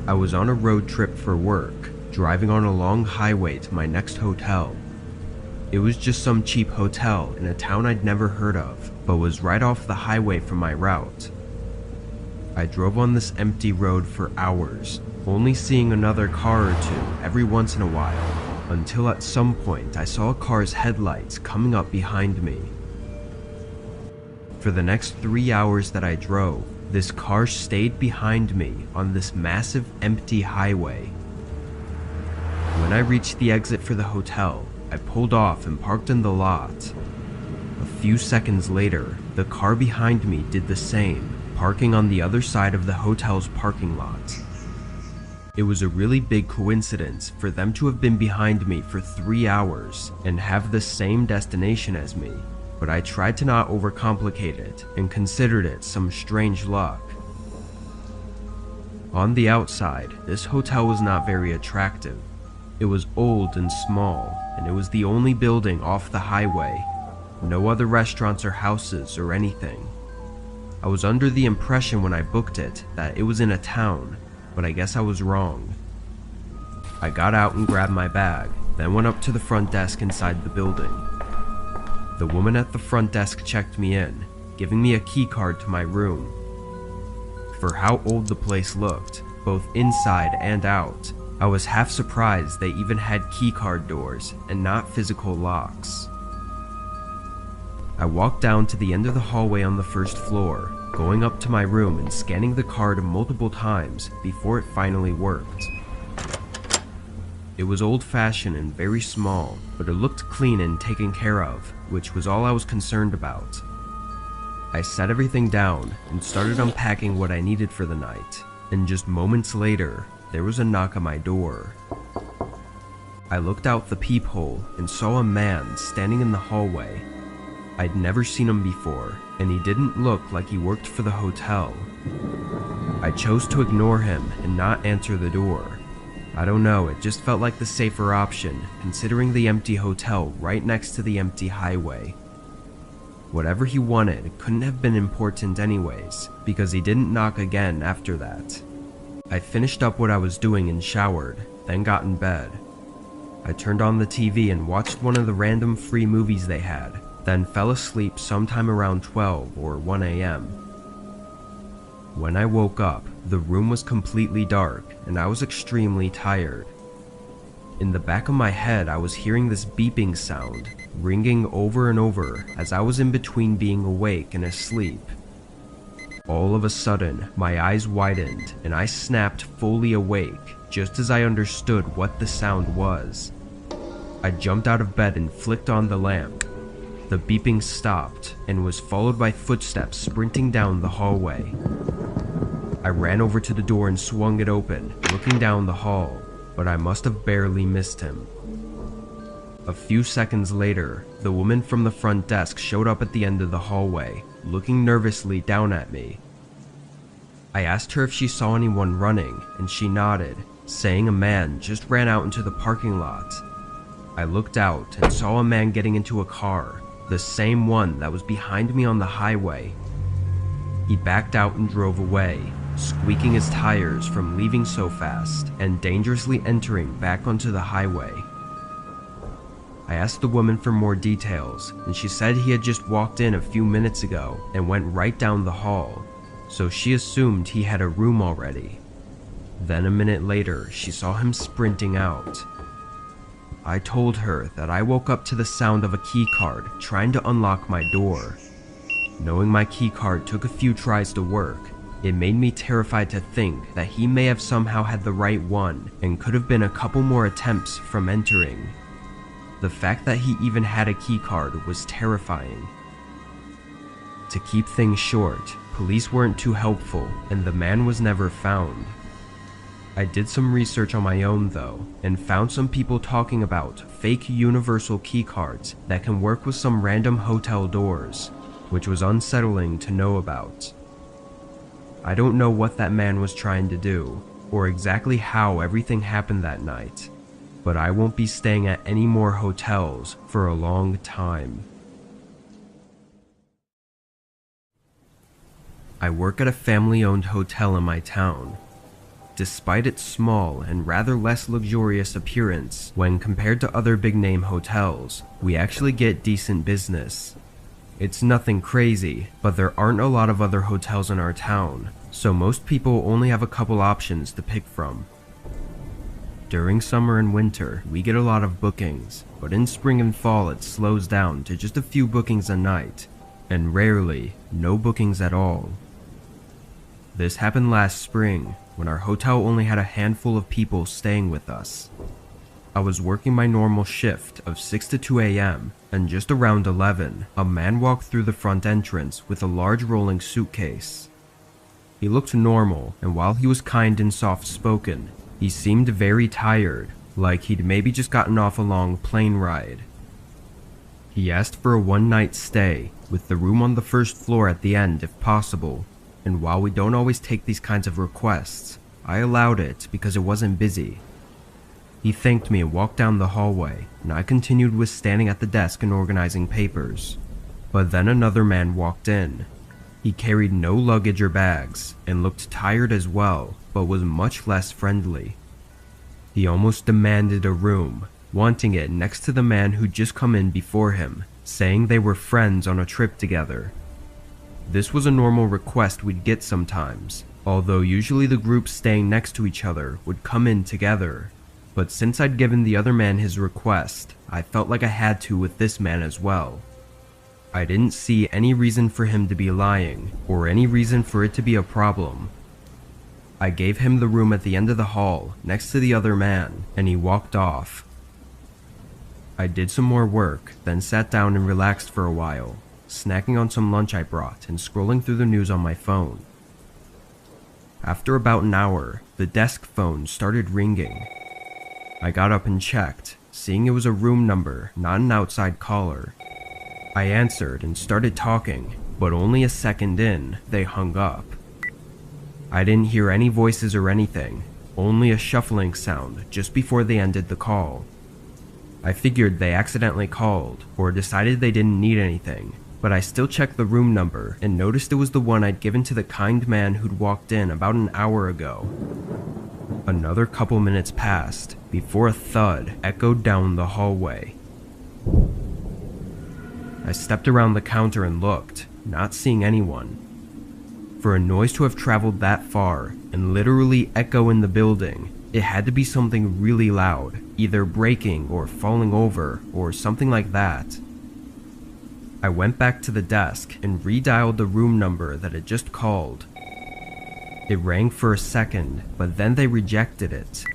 I was on a road trip for work, driving on a long highway to my next hotel. It was just some cheap hotel in a town I'd never heard of, but was right off the highway from my route. I drove on this empty road for hours, only seeing another car or two every once in a while, until at some point I saw a car's headlights coming up behind me. For the next 3 hours that I drove, this car stayed behind me on this massive empty highway. When I reached the exit for the hotel, I pulled off and parked in the lot. A few seconds later, the car behind me did the same, parking on the other side of the hotel's parking lot. It was a really big coincidence for them to have been behind me for 3 hours and have the same destination as me, but I tried to not overcomplicate it and considered it some strange luck. On the outside, this hotel was not very attractive. It was old and small, and it was the only building off the highway. No other restaurants or houses or anything. I was under the impression when I booked it that it was in a town, but I guess I was wrong. I got out and grabbed my bag, then went up to the front desk inside the building. The woman at the front desk checked me in, giving me a key card to my room. For how old the place looked, both inside and out, I was half surprised they even had keycard doors and not physical locks. I walked down to the end of the hallway on the first floor, going up to my room and scanning the card multiple times before it finally worked. It was old-fashioned and very small, but it looked clean and taken care of, which was all I was concerned about. I set everything down and started unpacking what I needed for the night, and just moments later, there was a knock on my door. I looked out the peephole and saw a man standing in the hallway. I'd never seen him before, and he didn't look like he worked for the hotel. I chose to ignore him and not answer the door. I don't know, it just felt like the safer option, considering the empty hotel right next to the empty highway. Whatever he wanted couldn't have been important anyways, because he didn't knock again after that. I finished up what I was doing and showered, then got in bed. I turned on the TV and watched one of the random free movies they had, then fell asleep sometime around 12 or 1 a.m. When I woke up, the room was completely dark and I was extremely tired. In the back of my head, I was hearing this beeping sound, ringing over and over as I was in between being awake and asleep. All of a sudden, my eyes widened and I snapped fully awake just as I understood what the sound was. I jumped out of bed and flicked on the lamp. The beeping stopped and was followed by footsteps sprinting down the hallway. I ran over to the door and swung it open, looking down the hall, but I must have barely missed him. A few seconds later, the woman from the front desk showed up at the end of the hallway, looking nervously down at me. I asked her if she saw anyone running, and she nodded, saying a man just ran out into the parking lot. I looked out and saw a man getting into a car, the same one that was behind me on the highway. He backed out and drove away, squeaking his tires from leaving so fast and dangerously entering back onto the highway. I asked the woman for more details, and she said he had just walked in a few minutes ago and went right down the hall, so she assumed he had a room already. Then a minute later, she saw him sprinting out. I told her that I woke up to the sound of a keycard trying to unlock my door. Knowing my keycard took a few tries to work, it made me terrified to think that he may have somehow had the right one and could have been a couple more attempts from entering. The fact that he even had a keycard was terrifying. To keep things short, police weren't too helpful and the man was never found. I did some research on my own though, and found some people talking about fake universal keycards that can work with some random hotel doors, which was unsettling to know about. I don't know what that man was trying to do, or exactly how everything happened that night, but I won't be staying at any more hotels for a long time. I work at a family-owned hotel in my town. Despite its small and rather less luxurious appearance when compared to other big-name hotels, we actually get decent business. It's nothing crazy, but there aren't a lot of other hotels in our town, so most people only have a couple options to pick from. During summer and winter, we get a lot of bookings, but in spring and fall it slows down to just a few bookings a night, and rarely, no bookings at all. This happened last spring, when our hotel only had a handful of people staying with us. I was working my normal shift of 6 to 2 a.m., and just around 11, a man walked through the front entrance with a large rolling suitcase. He looked normal, and while he was kind and soft-spoken, he seemed very tired, like he'd maybe just gotten off a long plane ride. He asked for a one-night stay, with the room on the first floor at the end if possible, and while we don't always take these kinds of requests, I allowed it because it wasn't busy. He thanked me and walked down the hallway, and I continued with standing at the desk and organizing papers. But then another man walked in. He carried no luggage or bags, and looked tired as well, but was much less friendly. He almost demanded a room, wanting it next to the man who'd just come in before him, saying they were friends on a trip together. This was a normal request we'd get sometimes, although usually the groups staying next to each other would come in together. But since I'd given the other man his request, I felt like I had to with this man as well. I didn't see any reason for him to be lying, or any reason for it to be a problem. I gave him the room at the end of the hall, next to the other man, and he walked off. I did some more work, then sat down and relaxed for a while, snacking on some lunch I brought and scrolling through the news on my phone. After about an hour, the desk phone started ringing. I got up and checked, seeing it was a room number, not an outside caller. I answered and started talking, but only a second in, they hung up. I didn't hear any voices or anything, only a shuffling sound just before they ended the call. I figured they accidentally called, or decided they didn't need anything, but I still checked the room number and noticed it was the one I'd given to the kind man who'd walked in about an hour ago. Another couple minutes passed before a thud echoed down the hallway. I stepped around the counter and looked, not seeing anyone. For a noise to have traveled that far and literally echo in the building, it had to be something really loud, either breaking or falling over or something like that. I went back to the desk and redialed the room number that had just called. It rang for a second, but then they rejected it.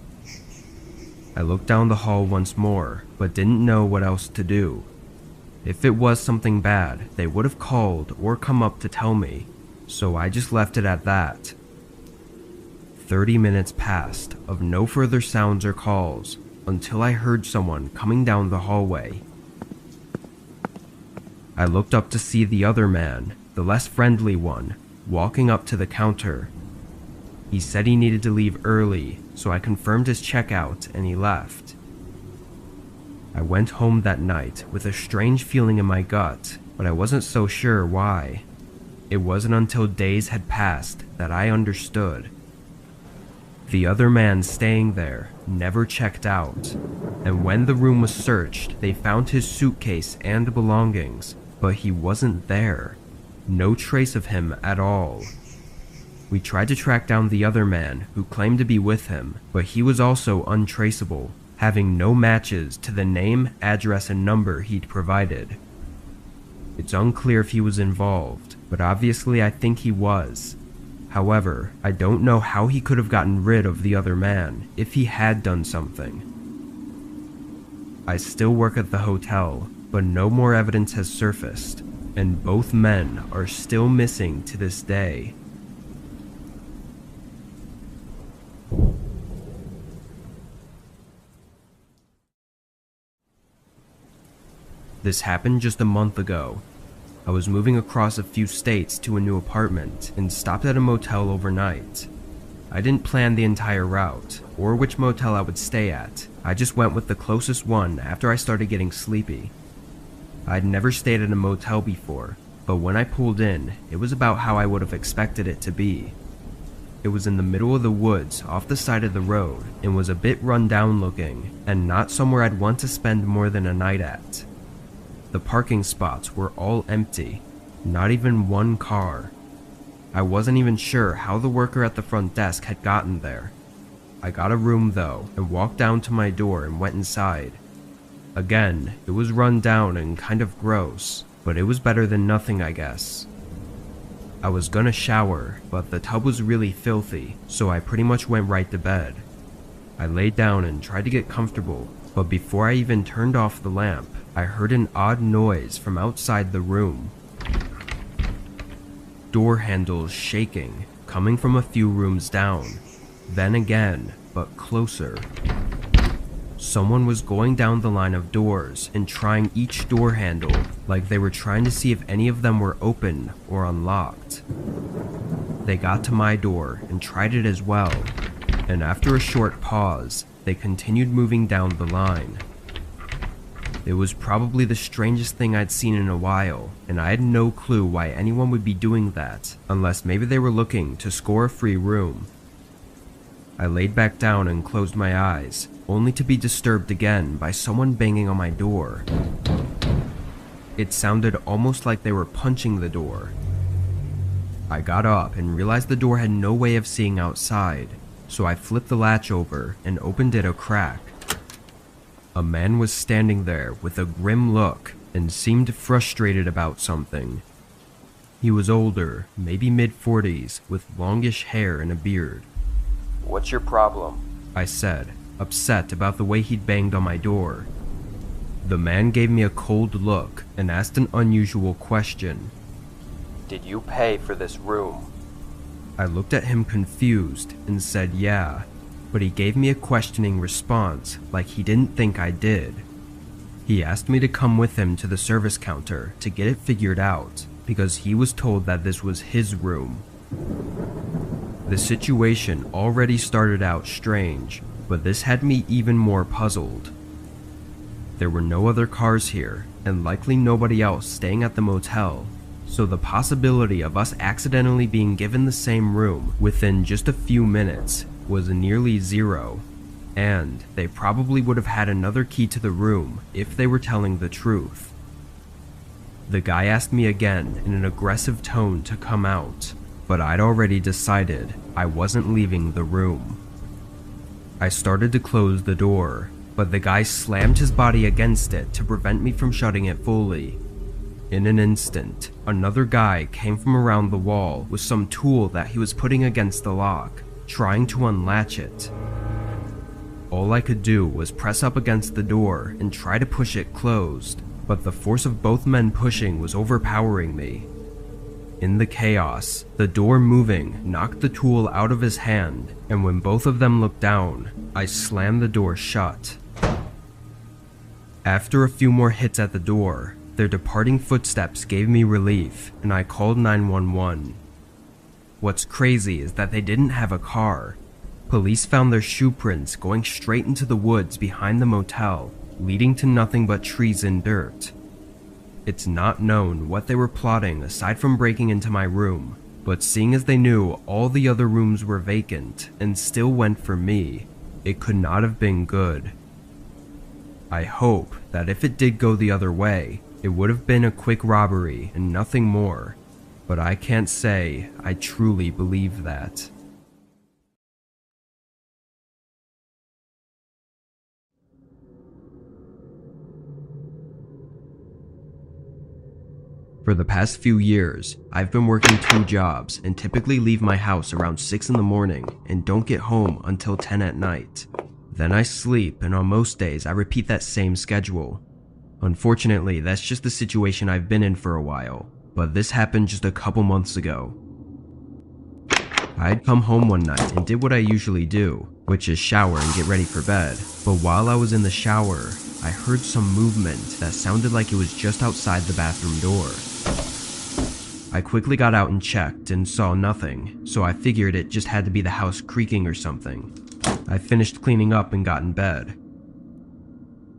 I looked down the hall once more, but didn't know what else to do. If it was something bad, they would have called or come up to tell me, so I just left it at that. 30 minutes passed of no further sounds or calls until I heard someone coming down the hallway. I looked up to see the other man, the less friendly one, walking up to the counter. He said he needed to leave early, so I confirmed his checkout and he left. I went home that night with a strange feeling in my gut, but I wasn't so sure why. It wasn't until days had passed that I understood. The other man staying there never checked out, and when the room was searched, they found his suitcase and belongings, but he wasn't there. No trace of him at all. We tried to track down the other man who claimed to be with him, but he was also untraceable, having no matches to the name, address, and number he'd provided. It's unclear if he was involved, but obviously I think he was. However, I don't know how he could have gotten rid of the other man if he had done something. I still work at the hotel, but no more evidence has surfaced, and both men are still missing to this day. This happened just a month ago. I was moving across a few states to a new apartment and stopped at a motel overnight. I didn't plan the entire route, or which motel I would stay at. I just went with the closest one after I started getting sleepy. I'd never stayed at a motel before, but when I pulled in, it was about how I would have expected it to be. It was in the middle of the woods off the side of the road and was a bit run down looking and not somewhere I'd want to spend more than a night at. The parking spots were all empty, not even one car. I wasn't even sure how the worker at the front desk had gotten there. I got a room though and walked down to my door and went inside. Again, it was run down and kind of gross, but it was better than nothing, I guess. I was gonna shower, but the tub was really filthy, so I pretty much went right to bed. I laid down and tried to get comfortable, but before I even turned off the lamp, I heard an odd noise from outside the room. Door handles shaking, coming from a few rooms down. Then again, but closer. Someone was going down the line of doors and trying each door handle like they were trying to see if any of them were open or unlocked. They got to my door and tried it as well, and after a short pause, they continued moving down the line. It was probably the strangest thing I'd seen in a while, and I had no clue why anyone would be doing that, unless maybe they were looking to score a free room. I laid back down and closed my eyes, only to be disturbed again by someone banging on my door. It sounded almost like they were punching the door. I got up and realized the door had no way of seeing outside, so I flipped the latch over and opened it a crack. A man was standing there with a grim look and seemed frustrated about something. He was older, maybe mid-40s, with longish hair and a beard. "What's your problem?" I said, upset about the way he'd banged on my door. The man gave me a cold look and asked an unusual question. "Did you pay for this room?" I looked at him confused and said yeah, but he gave me a questioning response like he didn't think I did. He asked me to come with him to the service counter to get it figured out because he was told that this was his room. The situation already started out strange, but this had me even more puzzled. There were no other cars here, and likely nobody else staying at the motel, so the possibility of us accidentally being given the same room within just a few minutes was nearly zero, and they probably would have had another key to the room if they were telling the truth. The guy asked me again in an aggressive tone to come out, but I'd already decided I wasn't leaving the room. I started to close the door, but the guy slammed his body against it to prevent me from shutting it fully. In an instant, another guy came from around the wall with some tool that he was putting against the lock, trying to unlatch it. All I could do was press up against the door and try to push it closed, but the force of both men pushing was overpowering me. In the chaos, the door moving knocked the tool out of his hand, and when both of them looked down, I slammed the door shut. After a few more hits at the door, their departing footsteps gave me relief, and I called 911. What's crazy is that they didn't have a car. Police found their shoe prints going straight into the woods behind the motel, leading to nothing but trees and dirt. It's not known what they were plotting aside from breaking into my room, but seeing as they knew all the other rooms were vacant and still went for me, it could not have been good. I hope that if it did go the other way, it would have been a quick robbery and nothing more, but I can't say I truly believe that. For the past few years, I've been working 2 jobs and typically leave my house around 6 in the morning and don't get home until 10 at night. Then I sleep, and on most days I repeat that same schedule. Unfortunately, that's just the situation I've been in for a while, but this happened just a couple months ago. I had come home one night and did what I usually do, which is shower and get ready for bed, but while I was in the shower, I heard some movement that sounded like it was just outside the bathroom door. I quickly got out and checked and saw nothing, so I figured it just had to be the house creaking or something. I finished cleaning up and got in bed.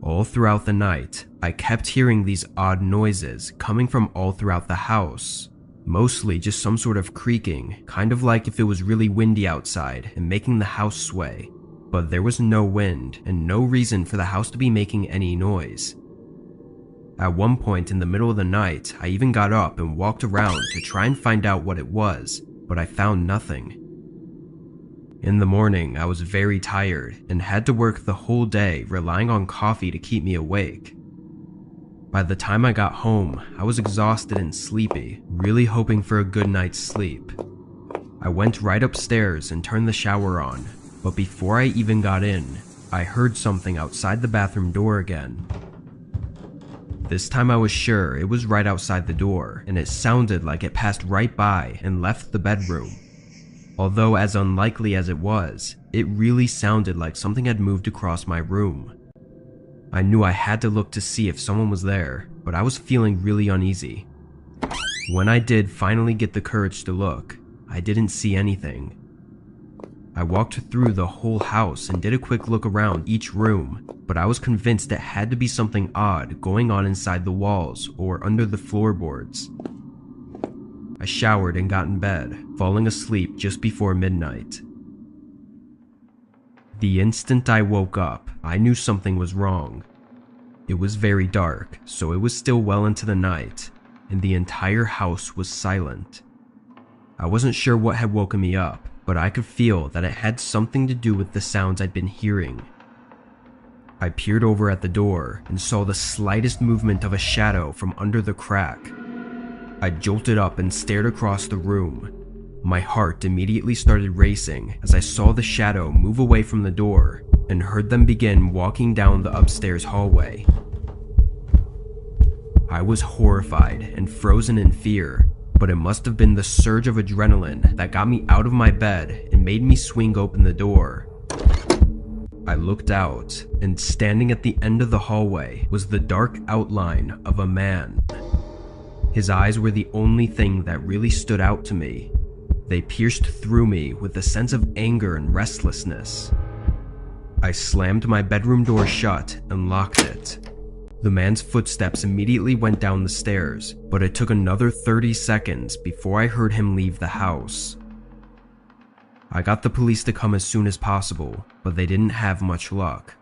All throughout the night, I kept hearing these odd noises coming from all throughout the house. Mostly just some sort of creaking, kind of like if it was really windy outside and making the house sway. But there was no wind and no reason for the house to be making any noise. At one point in the middle of the night, I even got up and walked around to try and find out what it was, but I found nothing. In the morning, I was very tired and had to work the whole day relying on coffee to keep me awake. By the time I got home, I was exhausted and sleepy, really hoping for a good night's sleep. I went right upstairs and turned the shower on, but before I even got in, I heard something outside the bathroom door again. This time I was sure it was right outside the door, and it sounded like it passed right by and left the bedroom. Although as unlikely as it was, it really sounded like something had moved across my room. I knew I had to look to see if someone was there, but I was feeling really uneasy. When I did finally get the courage to look, I didn't see anything. I walked through the whole house and did a quick look around each room, but I was convinced it had to be something odd going on inside the walls or under the floorboards. I showered and got in bed, falling asleep just before midnight. The instant I woke up, I knew something was wrong. It was very dark, so it was still well into the night, and the entire house was silent. I wasn't sure what had woken me up, but I could feel that it had something to do with the sounds I'd been hearing. I peered over at the door and saw the slightest movement of a shadow from under the crack. I jolted up and stared across the room. My heart immediately started racing as I saw the shadow move away from the door and heard them begin walking down the upstairs hallway. I was horrified and frozen in fear, but it must have been the surge of adrenaline that got me out of my bed and made me swing open the door. I looked out, and standing at the end of the hallway was the dark outline of a man. His eyes were the only thing that really stood out to me. They pierced through me with a sense of anger and restlessness. I slammed my bedroom door shut and locked it. The man's footsteps immediately went down the stairs, but it took another 30 seconds before I heard him leave the house. I got the police to come as soon as possible, but they didn't have much luck.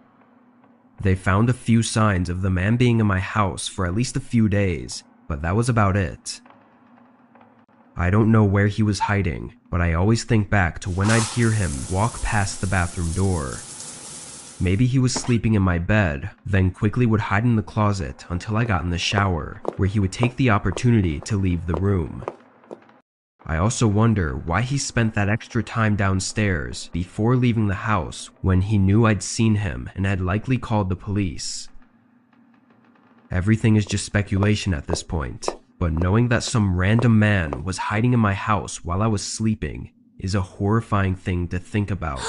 They found a few signs of the man being in my house for at least a few days, but that was about it. I don't know where he was hiding, but I always think back to when I'd hear him walk past the bathroom door. Maybe he was sleeping in my bed, then quickly would hide in the closet until I got in the shower, where he would take the opportunity to leave the room. I also wonder why he spent that extra time downstairs before leaving the house when he knew I'd seen him and had likely called the police. Everything is just speculation at this point, but knowing that some random man was hiding in my house while I was sleeping is a horrifying thing to think about.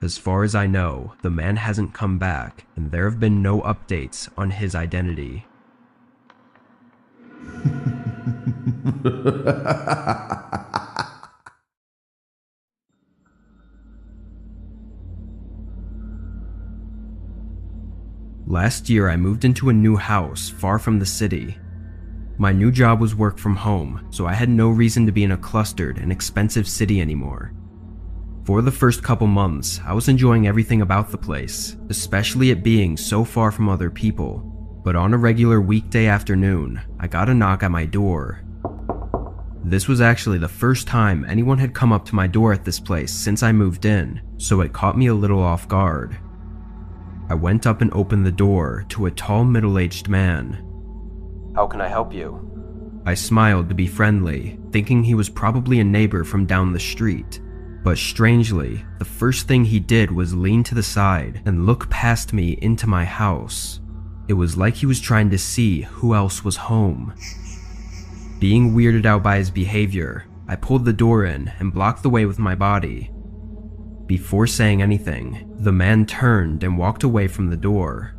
As far as I know, the man hasn't come back, and there have been no updates on his identity. Last year, I moved into a new house far from the city. My new job was work from home, so I had no reason to be in a clustered and expensive city anymore. For the first couple months, I was enjoying everything about the place, especially it being so far from other people. But on a regular weekday afternoon, I got a knock at my door. This was actually the first time anyone had come up to my door at this place since I moved in, so it caught me a little off guard. I went up and opened the door to a tall middle-aged man. "How can I help you?" I smiled to be friendly, thinking he was probably a neighbor from down the street. But strangely, the first thing he did was lean to the side and look past me into my house. It was like he was trying to see who else was home. Being weirded out by his behavior, I pulled the door in and blocked the way with my body. Before saying anything, the man turned and walked away from the door.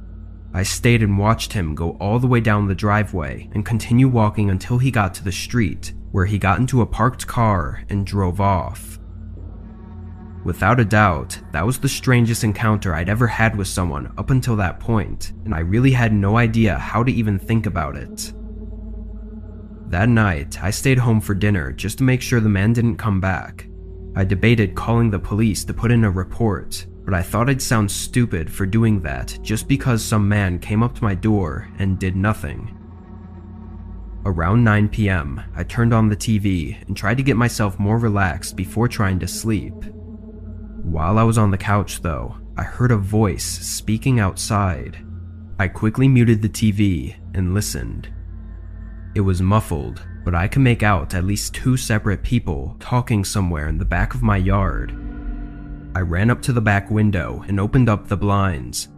I stayed and watched him go all the way down the driveway and continue walking until he got to the street, where he got into a parked car and drove off. Without a doubt, that was the strangest encounter I'd ever had with someone up until that point, and I really had no idea how to even think about it. That night, I stayed home for dinner just to make sure the man didn't come back. I debated calling the police to put in a report, but I thought I'd sound stupid for doing that just because some man came up to my door and did nothing. Around 9 p.m., I turned on the TV and tried to get myself more relaxed before trying to sleep. While I was on the couch though, I heard a voice speaking outside. I quickly muted the TV and listened. It was muffled, but I could make out at least 2 separate people talking somewhere in the back of my yard. I ran up to the back window and opened up the blinds.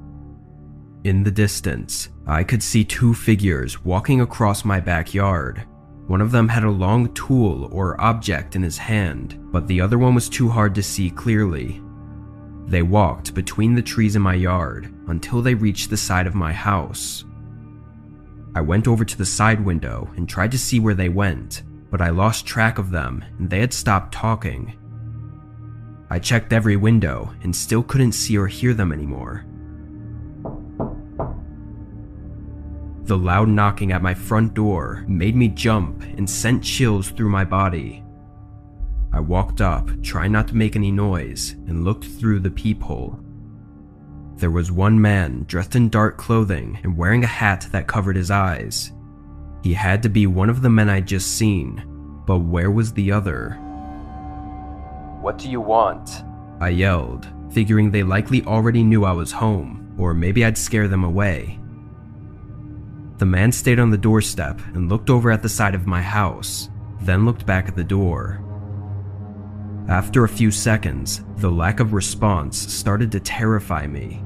In the distance, I could see 2 figures walking across my backyard. One of them had a long tool or object in his hand, but the other one was too hard to see clearly. They walked between the trees in my yard until they reached the side of my house. I went over to the side window and tried to see where they went, but I lost track of them and they had stopped talking. I checked every window and still couldn't see or hear them anymore. The loud knocking at my front door made me jump and sent chills through my body. I walked up, trying not to make any noise, and looked through the peephole. There was one man dressed in dark clothing and wearing a hat that covered his eyes. He had to be one of the men I'd just seen, but where was the other? "What do you want?" I yelled, figuring they likely already knew I was home, or maybe I'd scare them away. The man stayed on the doorstep and looked over at the side of my house, then looked back at the door. After a few seconds, the lack of response started to terrify me.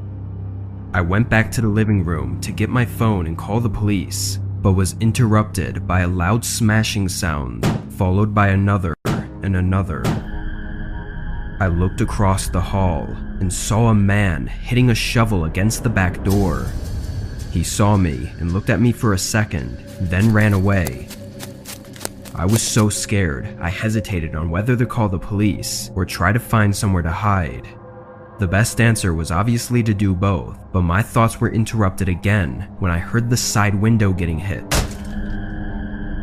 I went back to the living room to get my phone and call the police, but was interrupted by a loud smashing sound, followed by another and another. I looked across the hall and saw a man hitting a shovel against the back door. He saw me and looked at me for a second, then ran away. I was so scared, I hesitated on whether to call the police or try to find somewhere to hide. The best answer was obviously to do both, but my thoughts were interrupted again when I heard the side window getting hit.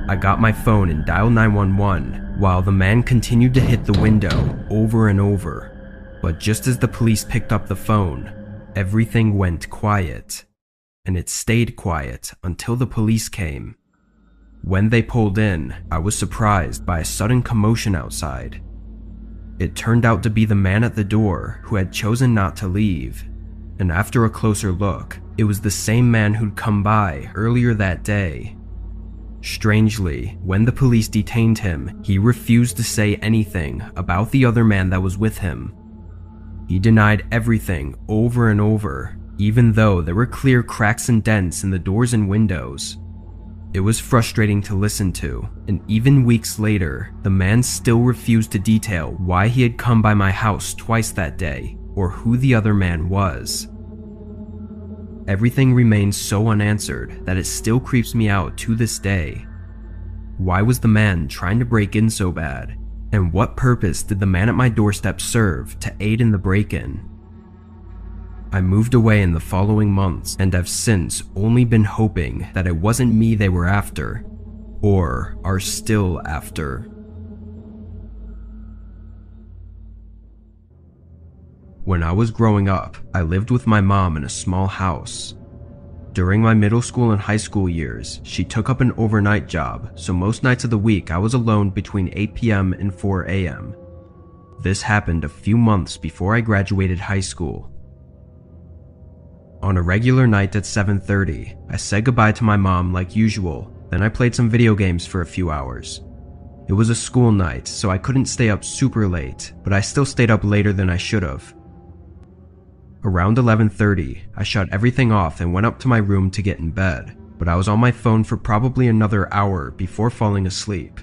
I got my phone and dialed 911 while the man continued to hit the window over and over. But just as the police picked up the phone, everything went quiet. And it stayed quiet until the police came. When they pulled in, I was surprised by a sudden commotion outside. It turned out to be the man at the door who had chosen not to leave, and after a closer look, it was the same man who'd come by earlier that day. Strangely, when the police detained him, he refused to say anything about the other man that was with him. He denied everything over and over, even though there were clear cracks and dents in the doors and windows. It was frustrating to listen to, and even weeks later, the man still refused to detail why he had come by my house twice that day, or who the other man was. Everything remains so unanswered that it still creeps me out to this day. Why was the man trying to break in so bad? And what purpose did the man at my doorstep serve to aid in the break-in? I moved away in the following months and have since only been hoping that it wasn't me they were after, or are still after. When I was growing up, I lived with my mom in a small house. During my middle school and high school years, she took up an overnight job, so most nights of the week I was alone between 8 p.m. and 4 a.m. This happened a few months before I graduated high school. On a regular night at 7:30, I said goodbye to my mom like usual, then I played some video games for a few hours. It was a school night, so I couldn't stay up super late, but I still stayed up later than I should have. Around 11:30, I shut everything off and went up to my room to get in bed, but I was on my phone for probably another hour before falling asleep.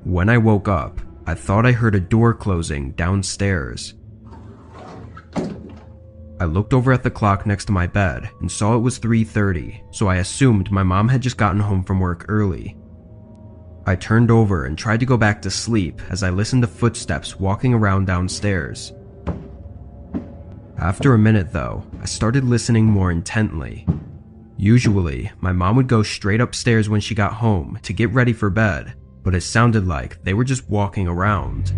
When I woke up, I thought I heard a door closing downstairs. I looked over at the clock next to my bed and saw it was 3:30, so I assumed my mom had just gotten home from work early. I turned over and tried to go back to sleep as I listened to footsteps walking around downstairs. After a minute though, I started listening more intently. Usually, my mom would go straight upstairs when she got home to get ready for bed, but it sounded like they were just walking around.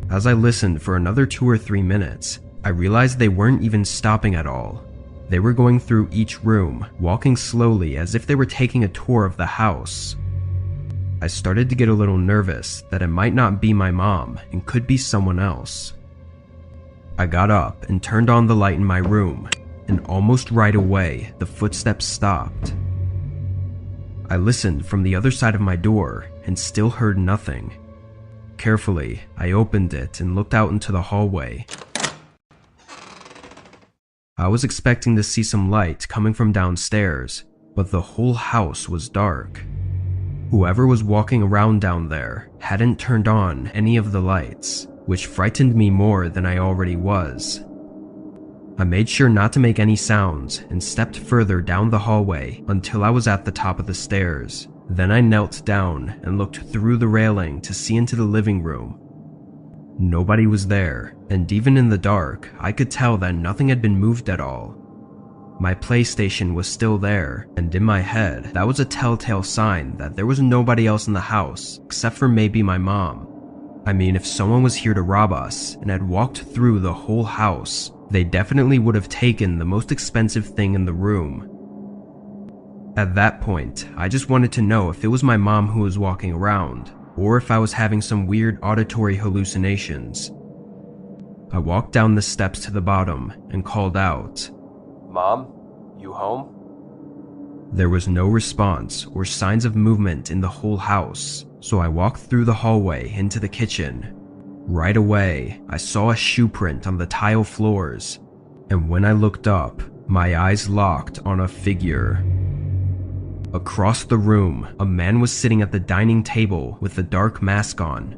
As I listened for another 2 or 3 minutes, I realized they weren't even stopping at all. They were going through each room, walking slowly as if they were taking a tour of the house. I started to get a little nervous that it might not be my mom and could be someone else. I got up and turned on the light in my room, and almost right away, the footsteps stopped. I listened from the other side of my door and still heard nothing. Carefully, I opened it and looked out into the hallway. I was expecting to see some light coming from downstairs, but the whole house was dark. Whoever was walking around down there hadn't turned on any of the lights, which frightened me more than I already was. I made sure not to make any sounds and stepped further down the hallway until I was at the top of the stairs. Then I knelt down and looked through the railing to see into the living room. Nobody was there, and even in the dark, I could tell that nothing had been moved at all. My PlayStation was still there, and in my head, that was a telltale sign that there was nobody else in the house except for maybe my mom. I mean, if someone was here to rob us and had walked through the whole house, they definitely would have taken the most expensive thing in the room. At that point, I just wanted to know if it was my mom who was walking around, or if I was having some weird auditory hallucinations. I walked down the steps to the bottom and called out, "Mom, you home?" There was no response or signs of movement in the whole house, so I walked through the hallway into the kitchen. Right away, I saw a shoe print on the tile floors, and when I looked up, my eyes locked on a figure. Across the room, a man was sitting at the dining table with a dark mask on.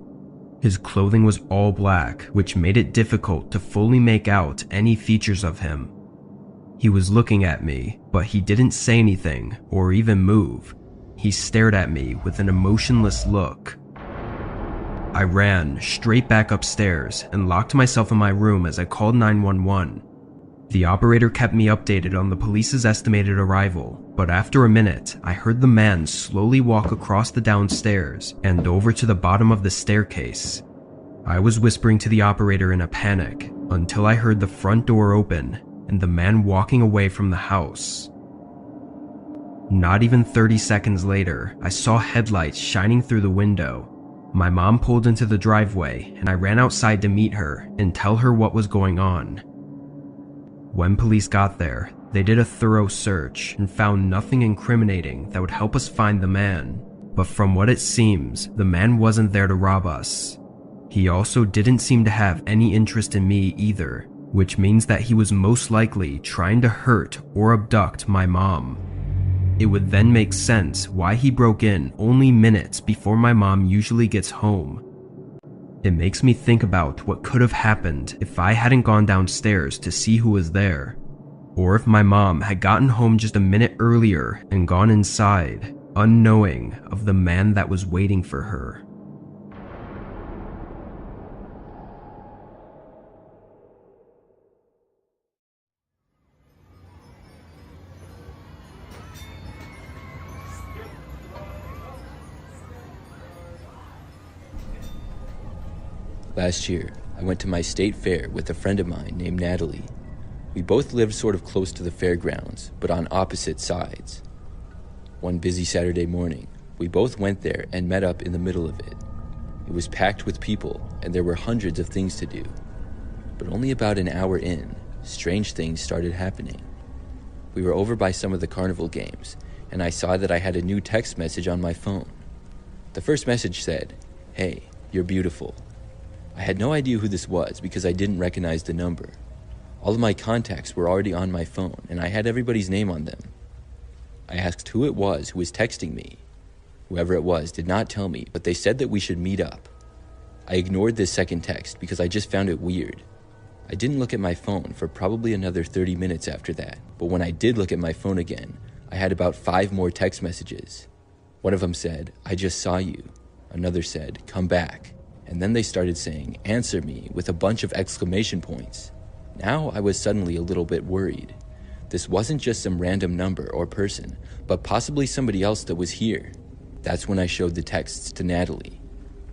His clothing was all black, which made it difficult to fully make out any features of him. He was looking at me, but he didn't say anything or even move. He stared at me with an emotionless look. I ran straight back upstairs and locked myself in my room as I called 911. The operator kept me updated on the police's estimated arrival, but after a minute, I heard the man slowly walk across the downstairs and over to the bottom of the staircase. I was whispering to the operator in a panic until I heard the front door open and the man walking away from the house. Not even 30 seconds later, I saw headlights shining through the window. My mom pulled into the driveway and I ran outside to meet her and tell her what was going on. When police got there, they did a thorough search and found nothing incriminating that would help us find the man. But from what it seems, the man wasn't there to rob us. He also didn't seem to have any interest in me either, which means that he was most likely trying to hurt or abduct my mom. It would then make sense why he broke in only minutes before my mom usually gets home. It makes me think about what could have happened if I hadn't gone downstairs to see who was there, or if my mom had gotten home just a minute earlier and gone inside, unknowing of the man that was waiting for her. Last year, I went to my state fair with a friend of mine named Natalie. We both lived sort of close to the fairgrounds, but on opposite sides. One busy Saturday morning, we both went there and met up in the middle of it. It was packed with people, and there were hundreds of things to do. But only about an hour in, strange things started happening. We were over by some of the carnival games, and I saw that I had a new text message on my phone. The first message said, "Hey, you're beautiful." I had no idea who this was because I didn't recognize the number. All of my contacts were already on my phone, and I had everybody's name on them. I asked who it was who was texting me. Whoever it was did not tell me, but they said that we should meet up. I ignored this second text because I just found it weird. I didn't look at my phone for probably another 30 minutes after that, but when I did look at my phone again, I had about 5 more text messages. One of them said, "I just saw you." Another said, "Come back." And then they started saying, "Answer me," with a bunch of exclamation points. Now I was suddenly a little bit worried. This wasn't just some random number or person, but possibly somebody else that was here. That's when I showed the texts to Natalie.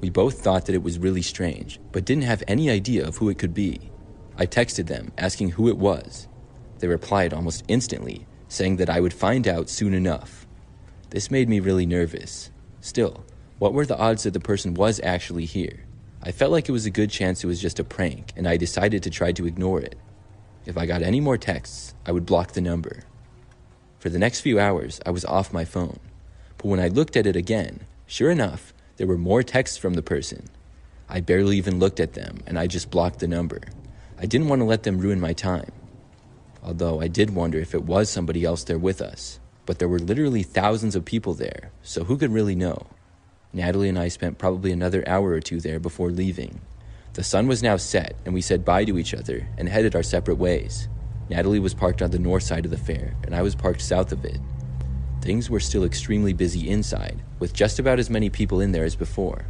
We both thought that it was really strange, but didn't have any idea of who it could be. I texted them, asking who it was. They replied almost instantly, saying that I would find out soon enough. This made me really nervous. Still, what were the odds that the person was actually here? I felt like it was a good chance it was just a prank, and I decided to try to ignore it. If I got any more texts, I would block the number. For the next few hours, I was off my phone. But when I looked at it again, sure enough, there were more texts from the person. I barely even looked at them, and I just blocked the number. I didn't want to let them ruin my time. Although I did wonder if it was somebody else there with us. But there were literally thousands of people there, so who could really know? Natalie and I spent probably another hour or two there before leaving. The sun was now set, and we said bye to each other and headed our separate ways. Natalie was parked on the north side of the fair, and I was parked south of it. Things were still extremely busy inside, with just about as many people in there as before.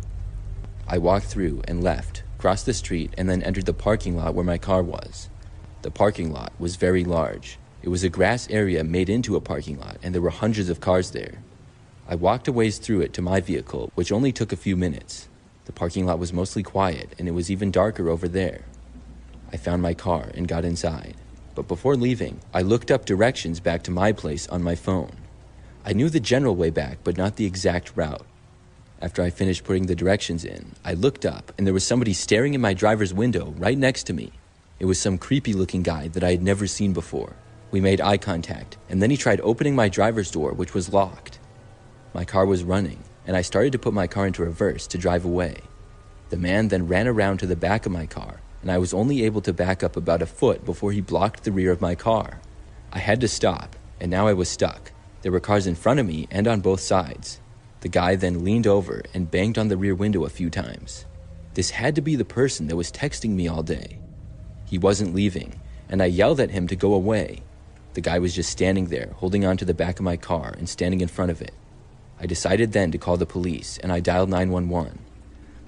I walked through and left, crossed the street, and then entered the parking lot where my car was. The parking lot was very large. It was a grass area made into a parking lot, and there were hundreds of cars there. I walked a ways through it to my vehicle, which only took a few minutes. The parking lot was mostly quiet, and it was even darker over there. I found my car and got inside. But before leaving, I looked up directions back to my place on my phone. I knew the general way back, but not the exact route. After I finished putting the directions in, I looked up, and there was somebody staring in my driver's window right next to me. It was some creepy-looking guy that I had never seen before. We made eye contact, and then he tried opening my driver's door, which was locked. My car was running, and I started to put my car into reverse to drive away. The man then ran around to the back of my car, and I was only able to back up about a foot before he blocked the rear of my car. I had to stop, and now I was stuck. There were cars in front of me and on both sides. The guy then leaned over and banged on the rear window a few times. This had to be the person that was texting me all day. He wasn't leaving, and I yelled at him to go away. The guy was just standing there, holding onto the back of my car and standing in front of it. I decided then to call the police, and I dialed 911.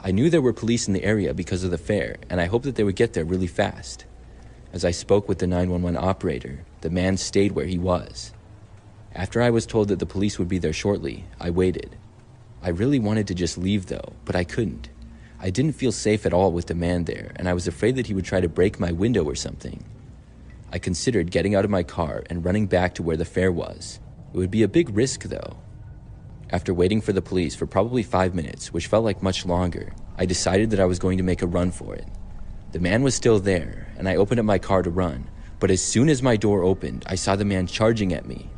I knew there were police in the area because of the fair, and I hoped that they would get there really fast. As I spoke with the 911 operator, the man stayed where he was. After I was told that the police would be there shortly, I waited. I really wanted to just leave though, but I couldn't. I didn't feel safe at all with the man there, and I was afraid that he would try to break my window or something. I considered getting out of my car and running back to where the fair was. It would be a big risk though. After waiting for the police for probably 5 minutes, which felt like much longer, I decided that I was going to make a run for it. The man was still there, and I opened up my car to run, but as soon as my door opened, I saw the man charging at me.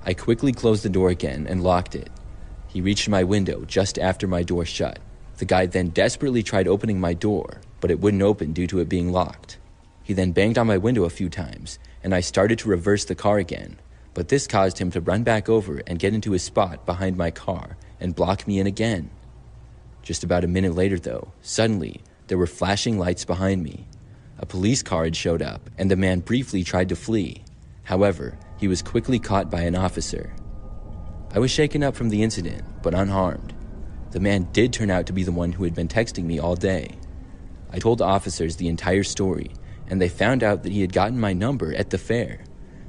I quickly closed the door again and locked it. He reached my window just after my door shut. The guy then desperately tried opening my door, but it wouldn't open due to it being locked. He then banged on my window a few times, and I started to reverse the car again. But this caused him to run back over and get into his spot behind my car and block me in again. Just about a minute later though, suddenly, there were flashing lights behind me. A police car had showed up, and the man briefly tried to flee. However, he was quickly caught by an officer. I was shaken up from the incident, but unharmed. The man did turn out to be the one who had been texting me all day. I told the officers the entire story, and they found out that he had gotten my number at the fair.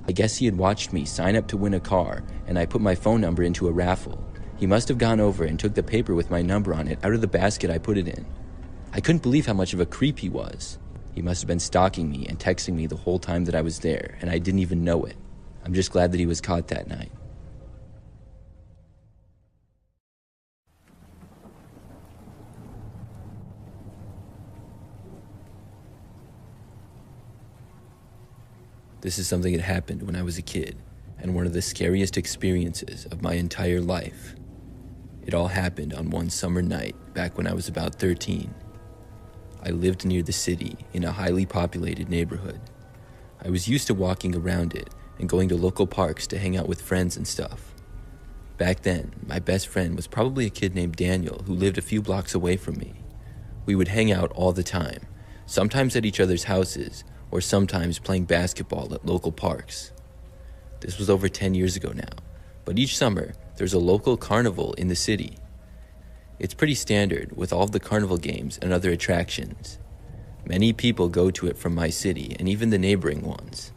I guess he had watched me sign up to win a car, and I put my phone number into a raffle. He must have gone over and took the paper with my number on it out of the basket I put it in. I couldn't believe how much of a creep he was. He must have been stalking me and texting me the whole time that I was there, and I didn't even know it. I'm just glad that he was caught that night. This is something that happened when I was a kid, and one of the scariest experiences of my entire life. It all happened on one summer night back when I was about 13. I lived near the city in a highly populated neighborhood. I was used to walking around it and going to local parks to hang out with friends and stuff. Back then, my best friend was probably a kid named Daniel who lived a few blocks away from me. We would hang out all the time, sometimes at each other's houses, or sometimes playing basketball at local parks. This was over 10 years ago now, but each summer, there's a local carnival in the city. It's pretty standard with all of the carnival games and other attractions. Many people go to it from my city and even the neighboring ones.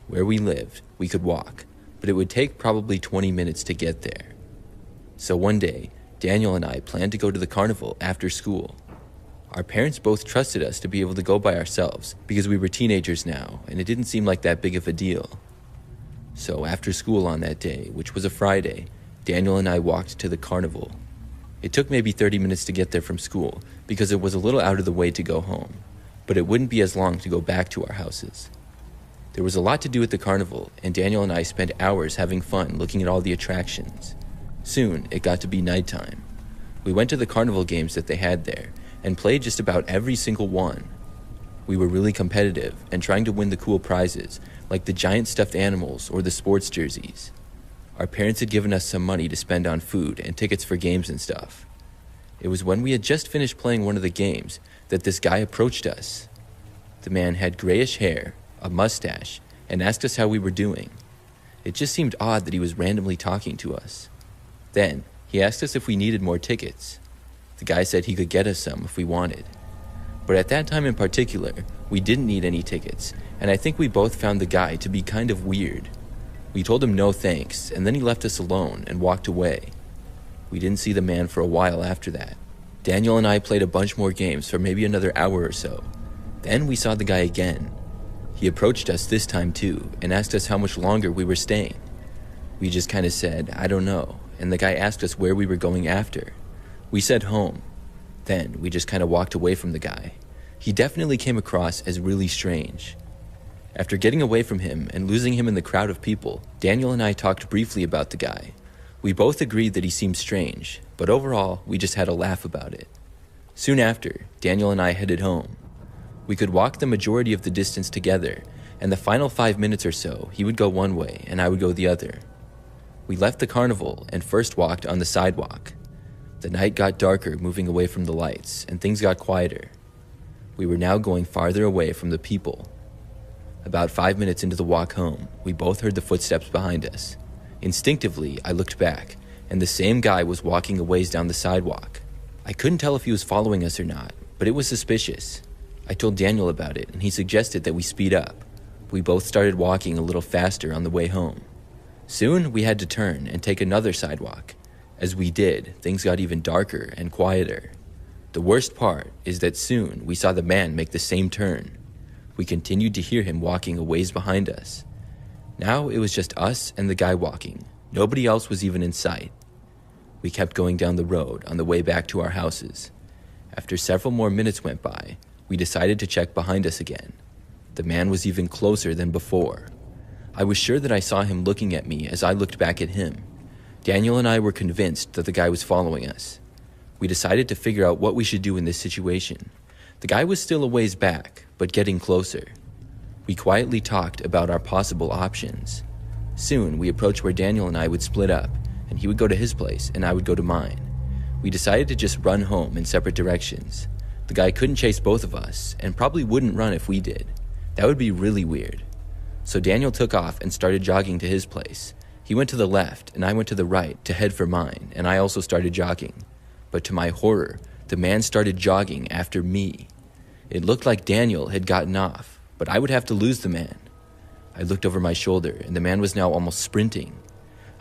Where we lived, we could walk, but it would take probably 20 minutes to get there. So one day, Daniel and I planned to go to the carnival after school. Our parents both trusted us to be able to go by ourselves because we were teenagers now and it didn't seem like that big of a deal. So after school on that day, which was a Friday, Daniel and I walked to the carnival. It took maybe 30 minutes to get there from school because it was a little out of the way to go home, but it wouldn't be as long to go back to our houses. There was a lot to do at the carnival, and Daniel and I spent hours having fun looking at all the attractions. Soon, it got to be nighttime. We went to the carnival games that they had there and played just about every single one. We were really competitive and trying to win the cool prizes, like the giant stuffed animals or the sports jerseys. Our parents had given us some money to spend on food and tickets for games and stuff. It was when we had just finished playing one of the games that this guy approached us. The man had grayish hair, a mustache, and asked us how we were doing. It just seemed odd that he was randomly talking to us. Then, he asked us if we needed more tickets. The guy said he could get us some if we wanted. But at that time in particular, we didn't need any tickets, and I think we both found the guy to be kind of weird. We told him no thanks, and then he left us alone and walked away. We didn't see the man for a while after that. Daniel and I played a bunch more games for maybe another hour or so. Then we saw the guy again. He approached us this time too, and asked us how much longer we were staying. We just kind of said, I don't know, and the guy asked us where we were going after. We said home. Then we just kind of walked away from the guy. He definitely came across as really strange. After getting away from him and losing him in the crowd of people, Daniel and I talked briefly about the guy. We both agreed that he seemed strange, but overall, we just had a laugh about it. Soon after, Daniel and I headed home. We could walk the majority of the distance together, and the final 5 minutes or so, he would go one way and I would go the other. We left the carnival and first walked on the sidewalk. The night got darker, moving away from the lights, and things got quieter. We were now going farther away from the people. About 5 minutes into the walk home, we both heard the footsteps behind us. Instinctively, I looked back, and the same guy was walking a ways down the sidewalk. I couldn't tell if he was following us or not, but it was suspicious. I told Daniel about it, and he suggested that we speed up. We both started walking a little faster on the way home. Soon, we had to turn and take another sidewalk. As we did, things got even darker and quieter. The worst part is that soon we saw the man make the same turn. We continued to hear him walking a ways behind us. Now it was just us and the guy walking. Nobody else was even in sight. We kept going down the road on the way back to our houses. After several more minutes went by, we decided to check behind us again. The man was even closer than before. I was sure that I saw him looking at me as I looked back at him. Daniel and I were convinced that the guy was following us. We decided to figure out what we should do in this situation. The guy was still a ways back, but getting closer. We quietly talked about our possible options. Soon, we approached where Daniel and I would split up, and he would go to his place and I would go to mine. We decided to just run home in separate directions. The guy couldn't chase both of us, and probably wouldn't run if we did. That would be really weird. So Daniel took off and started jogging to his place. He went to the left, and I went to the right to head for mine, and I also started jogging. But to my horror, the man started jogging after me. It looked like Daniel had gotten off, but I would have to lose the man. I looked over my shoulder, and the man was now almost sprinting.